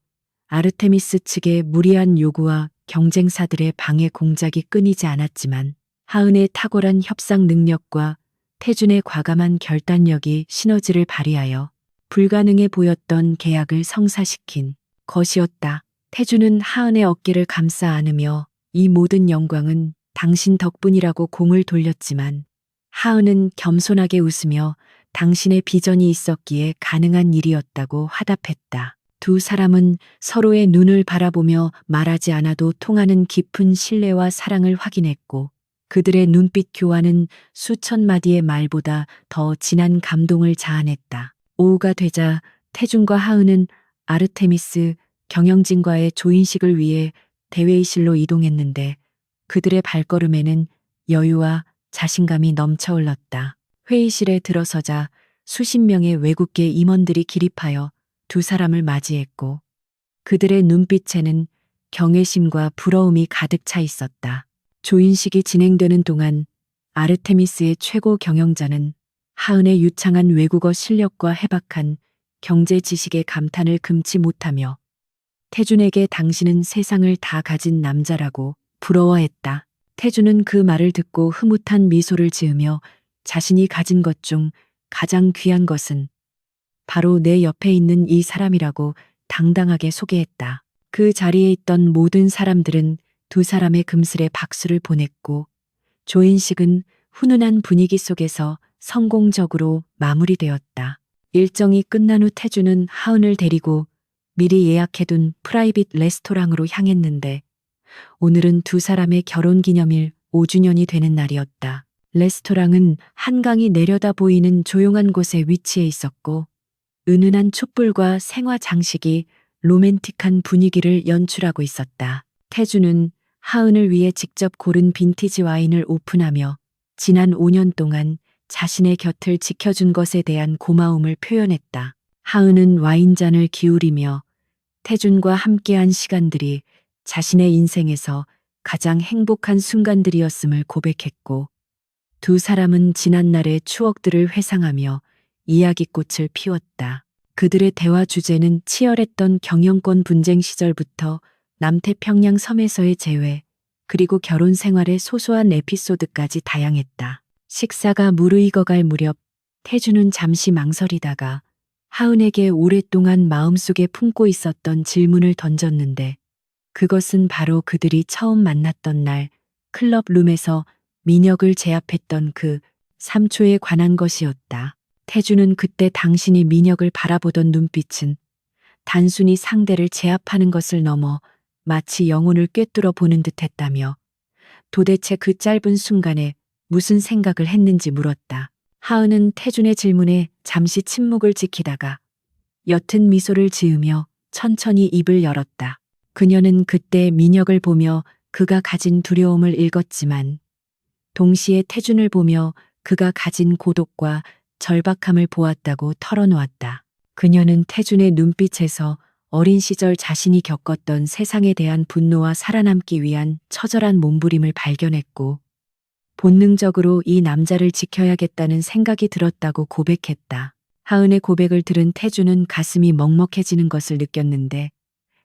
아르테미스 측의 무리한 요구와 경쟁사들의 방해 공작이 끊이지 않았지만, 하은의 탁월한 협상 능력과 태준의 과감한 결단력이 시너지를 발휘하여 불가능해 보였던 계약을 성사시킨 것이었다. 태준은 하은의 어깨를 감싸 안으며 이 모든 영광은 당신 덕분이라고 공을 돌렸지만, 하은은 겸손하게 웃으며 당신의 비전이 있었기에 가능한 일이었다고 화답했다. 두 사람은 서로의 눈을 바라보며 말하지 않아도 통하는 깊은 신뢰와 사랑을 확인했고, 그들의 눈빛 교환은 수천 마디의 말보다 더 진한 감동을 자아냈다. 오후가 되자 태준과 하은은 아르테미스 경영진과의 조인식을 위해 대회의실로 이동했는데, 그들의 발걸음에는 여유와 자신감이 넘쳐 흘렀다. 회의실에 들어서자 수십 명의 외국계 임원들이 기립하여 두 사람을 맞이했고, 그들의 눈빛에는 경외심과 부러움이 가득 차 있었다. 조인식이 진행되는 동안 아르테미스의 최고 경영자는 하은의 유창한 외국어 실력과 해박한 경제 지식에 감탄을 금치 못하며, 태준에게 당신은 세상을 다 가진 남자라고 부러워했다. 태준은 그 말을 듣고 흐뭇한 미소를 지으며 자신이 가진 것 중 가장 귀한 것은 바로 내 옆에 있는 이 사람이라고 당당하게 소개했다. 그 자리에 있던 모든 사람들은 두 사람의 금슬에 박수를 보냈고, 조인식은 훈훈한 분위기 속에서 성공적으로 마무리되었다. 일정이 끝난 후 태준은 하은을 데리고 미리 예약해둔 프라이빗 레스토랑으로 향했는데, 오늘은 두 사람의 결혼 기념일 5주년이 되는 날이었다. 레스토랑은 한강이 내려다 보이는 조용한 곳에 위치해 있었고, 은은한 촛불과 생화 장식이 로맨틱한 분위기를 연출하고 있었다. 태준은 하은을 위해 직접 고른 빈티지 와인을 오픈하며 지난 5년 동안 자신의 곁을 지켜준 것에 대한 고마움을 표현했다. 하은은 와인잔을 기울이며 태준과 함께한 시간들이 자신의 인생에서 가장 행복한 순간들이었음을 고백했고, 두 사람은 지난날의 추억들을 회상하며 이야기꽃을 피웠다. 그들의 대화 주제는 치열했던 경영권 분쟁 시절부터 남태평양 섬에서의 재회, 그리고 결혼 생활의 소소한 에피소드까지 다양했다. 식사가 무르익어갈 무렵 태준은 잠시 망설이다가 하은에게 오랫동안 마음속에 품고 있었던 질문을 던졌는데, 그것은 바로 그들이 처음 만났던 날 클럽 룸에서 민혁을 제압했던 그 3초에 관한 것이었다. 태준은 그때 당신이 민혁을 바라보던 눈빛은 단순히 상대를 제압하는 것을 넘어 마치 영혼을 꿰뚫어 보는 듯 했다며, 도대체 그 짧은 순간에 무슨 생각을 했는지 물었다. 하은은 태준의 질문에 잠시 침묵을 지키다가 옅은 미소를 지으며 천천히 입을 열었다. 그녀는 그때 민혁을 보며 그가 가진 두려움을 읽었지만, 동시에 태준을 보며 그가 가진 고독과 절박함을 보았다고 털어놓았다. 그녀는 태준의 눈빛에서 어린 시절 자신이 겪었던 세상에 대한 분노와 살아남기 위한 처절한 몸부림을 발견했고, 본능적으로 이 남자를 지켜야겠다는 생각이 들었다고 고백했다. 하은의 고백을 들은 태준은 가슴이 먹먹해지는 것을 느꼈는데,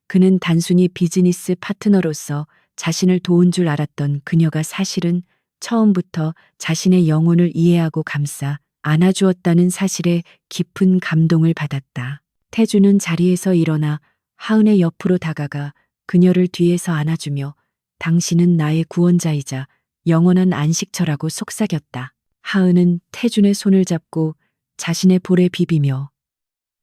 그는 단순히 비즈니스 파트너로서 자신을 도운 줄 알았던 그녀가 사실은 처음부터 자신의 영혼을 이해하고 감싸 안아주었다는 사실에 깊은 감동을 받았다. 태준은 자리에서 일어나 하은의 옆으로 다가가 그녀를 뒤에서 안아주며 당신은 나의 구원자이자 영원한 안식처라고 속삭였다. 하은은 태준의 손을 잡고 자신의 볼에 비비며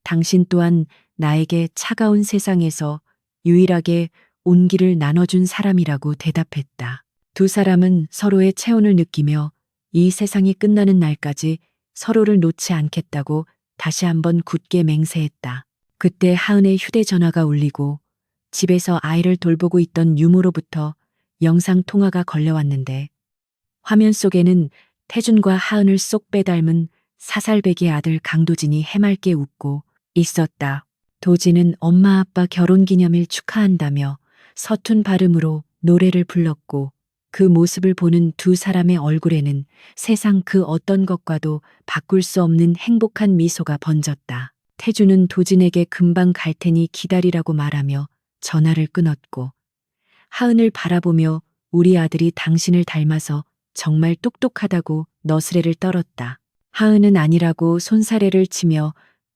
당신 또한 나에게 차가운 세상에서 유일하게 온기를 나눠준 사람이라고 대답했다. 두 사람은 서로의 체온을 느끼며 이 세상이 끝나는 날까지 서로를 놓지 않겠다고 다시 한번 굳게 맹세했다. 그때 하은의 휴대전화가 울리고 집에서 아이를 돌보고 있던 유모로부터 영상통화가 걸려왔는데, 화면 속에는 태준과 하은을 쏙 빼닮은 사살배기의 아들 강도진이 해맑게 웃고 있었다. 도진은 엄마 아빠 결혼기념일 축하한다며 서툰 발음으로 노래를 불렀고 그 모습을 보는 두 사람의 얼굴에는 세상 그 어떤 것과도 바꿀 수 없는 행복한 미소가 번졌다. 태주는 도진에게 금방 갈 테니 기다리라고 말하며 전화를 끊었고 하은을 바라보며 우리 아들이 당신을 닮아서 정말 똑똑하다고 너스레를 떨었다. 하은은 아니라고 손사래를 치며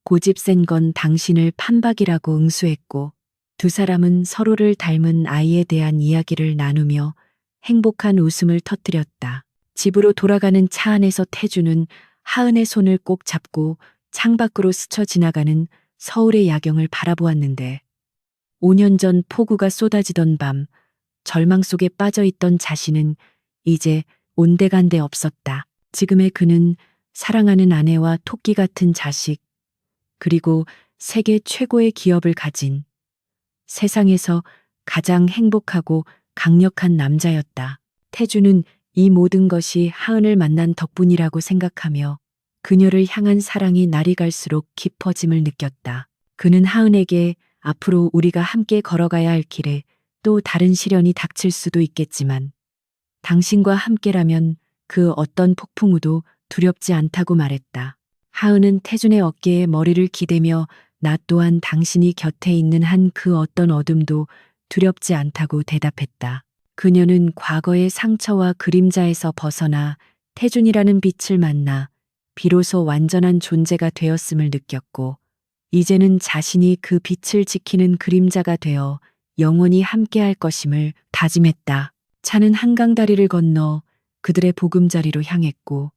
고집 센 건 당신을 판박이라고 응수했고 두 사람은 서로를 닮은 아이에 대한 이야기를 나누며 행복한 웃음을 터뜨렸다. 집으로 돌아가는 차 안에서 태주는 하은의 손을 꼭 잡고 창밖으로 스쳐 지나가는 서울의 야경을 바라보았는데 5년 전 폭우가 쏟아지던 밤 절망 속에 빠져 있던 자신은 이제 온데간데 없었다. 지금의 그는 사랑하는 아내와 토끼 같은 자식, 그리고 세계 최고의 기업을 가진 세상에서 가장 행복하고 강력한 남자였다. 태주는 이 모든 것이 하은을 만난 덕분이라고 생각하며 그녀를 향한 사랑이 날이 갈수록 깊어짐을 느꼈다. 그는 하은에게 앞으로 우리가 함께 걸어가야 할 길에 또 다른 시련이 닥칠 수도 있겠지만 당신과 함께라면 그 어떤 폭풍우도 두렵지 않다고 말했다. 하은은 태준의 어깨에 머리를 기대며 나 또한 당신이 곁에 있는 한 그 어떤 어둠도 두렵지 않다고 대답했다. 그녀는 과거의 상처와 그림자에서 벗어나 태준이라는 빛을 만나 비로소 완전한 존재가 되었음을 느꼈고 이제는 자신이 그 빛을 지키는 그림자가 되어 영원히 함께할 것임을 다짐했다. 차는 한강 다리를 건너 그들의 보금자리로 향했고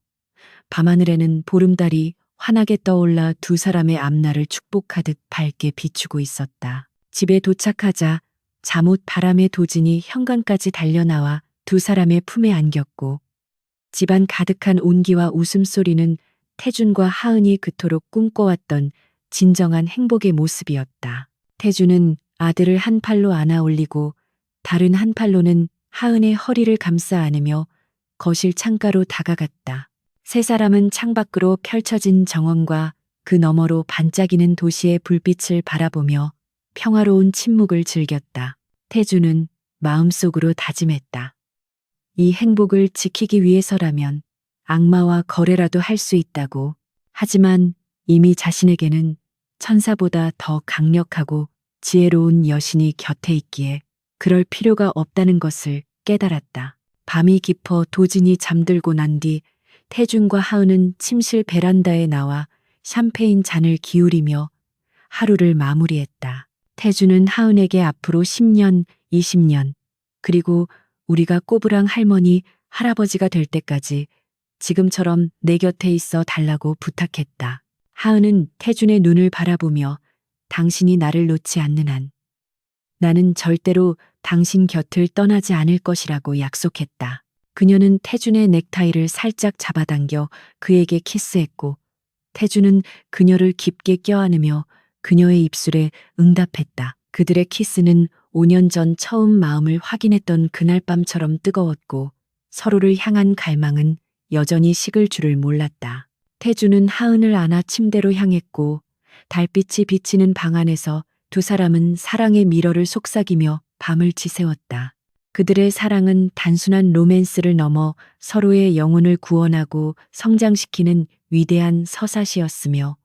밤하늘에는 보름달이 환하게 떠올라 두 사람의 앞날을 축복하듯 밝게 비추고 있었다. 집에 도착하자 잠옷 바람에 도진이 현관까지 달려나와 두 사람의 품에 안겼고 집안 가득한 온기와 웃음소리는 태준과 하은이 그토록 꿈꿔왔던 진정한 행복의 모습이었다. 태준은 아들을 한 팔로 안아 올리고 다른 한 팔로는 하은의 허리를 감싸 안으며 거실 창가로 다가갔다. 세 사람은 창밖으로 펼쳐진 정원과 그 너머로 반짝이는 도시의 불빛을 바라보며 평화로운 침묵을 즐겼다. 태주는 마음속으로 다짐했다. 이 행복을 지키기 위해서라면 악마와 거래라도 할 수 있다고. 하지만 이미 자신에게는 천사보다 더 강력하고 지혜로운 여신이 곁에 있기에 그럴 필요가 없다는 것을 깨달았다. 밤이 깊어 도진이 잠들고 난 뒤 태준과 하은은 침실 베란다에 나와 샴페인 잔을 기울이며 하루를 마무리했다. 태준은 하은에게 앞으로 10년, 20년, 그리고 우리가 꼬부랑 할머니, 할아버지가 될 때까지 지금처럼 내 곁에 있어 달라고 부탁했다. 하은은 태준의 눈을 바라보며 당신이 나를 놓지 않는 한 나는 절대로 당신 곁을 떠나지 않을 것이라고 약속했다. 그녀는 태준의 넥타이를 살짝 잡아당겨 그에게 키스했고 태준은 그녀를 깊게 껴안으며 그녀의 입술에 응답했다. 그들의 키스는 5년 전 처음 마음을 확인했던 그날 밤처럼 뜨거웠고 서로를 향한 갈망은 여전히 식을 줄을 몰랐다. 태준은 하은을 안아 침대로 향했고 달빛이 비치는 방 안에서 두 사람은 사랑의 미러를 속삭이며 밤을 지새웠다. 그들의 사랑은 단순한 로맨스를 넘어 서로의 영혼을 구원하고 성장시키는 위대한 서사시였으며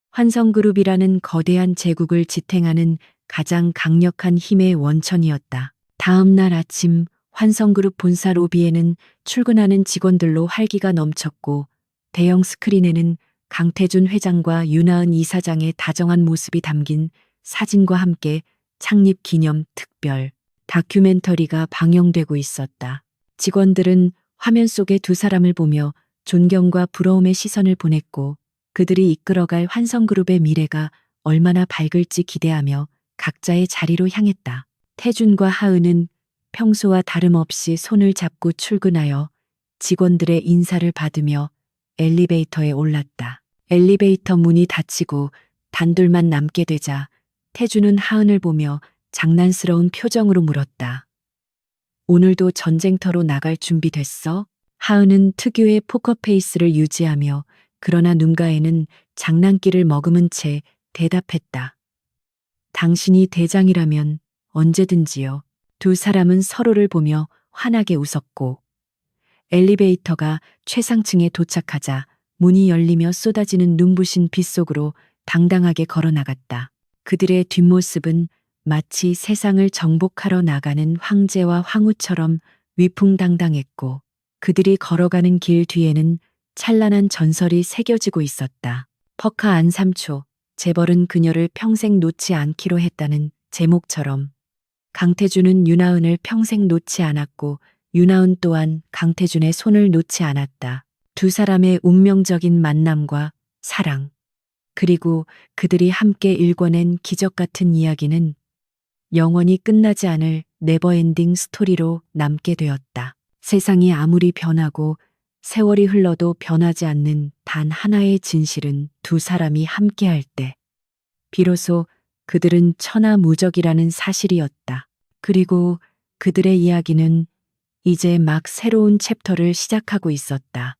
환성그룹이라는 거대한 제국을 지탱하는 가장 강력한 힘의 원천이었다. 다음 날 아침 환성그룹 본사 로비에는 출근하는 직원들로 활기가 넘쳤고 대형 스크린에는 강태준 회장과 윤하은 이사장의 다정한 모습이 담긴 사진과 함께 창립 기념 특별 다큐멘터리가 방영되고 있었다. 직원들은 화면 속의 두 사람을 보며 존경과 부러움의 시선을 보냈고 그들이 이끌어갈 환성그룹의 미래가 얼마나 밝을지 기대하며 각자의 자리로 향했다. 태준과 하은은 평소와 다름없이 손을 잡고 출근하여 직원들의 인사를 받으며 엘리베이터에 올랐다. 엘리베이터 문이 닫히고 단둘만 남게 되자 태준은 하은을 보며 장난스러운 표정으로 물었다. 오늘도 전쟁터로 나갈 준비 됐어? 하은은 특유의 포커페이스를 유지하며 그러나 눈가에는 장난기를 머금은 채 대답했다. 당신이 대장이라면 언제든지요. 두 사람은 서로를 보며 환하게 웃었고 엘리베이터가 최상층에 도착하자 문이 열리며 쏟아지는 눈부신 빛 속으로 당당하게 걸어 나갔다. 그들의 뒷모습은 마치 세상을 정복하러 나가는 황제와 황후처럼 위풍당당했고 그들이 걸어가는 길 뒤에는 찬란한 전설이 새겨지고 있었다. 퍼카 안삼초, 재벌은 그녀를 평생 놓지 않기로 했다는 제목처럼 강태준은 윤하은을 평생 놓지 않았고 윤하은 또한 강태준의 손을 놓지 않았다. 두 사람의 운명적인 만남과 사랑, 그리고 그들이 함께 일궈낸 기적 같은 이야기는 영원히 끝나지 않을 네버엔딩 스토리로 남게 되었다. 세상이 아무리 변하고 세월이 흘러도 변하지 않는 단 하나의 진실은 두 사람이 함께할 때 비로소 그들은 천하무적이라는 사실이었다. 그리고 그들의 이야기는 이제 막 새로운 챕터를 시작하고 있었다.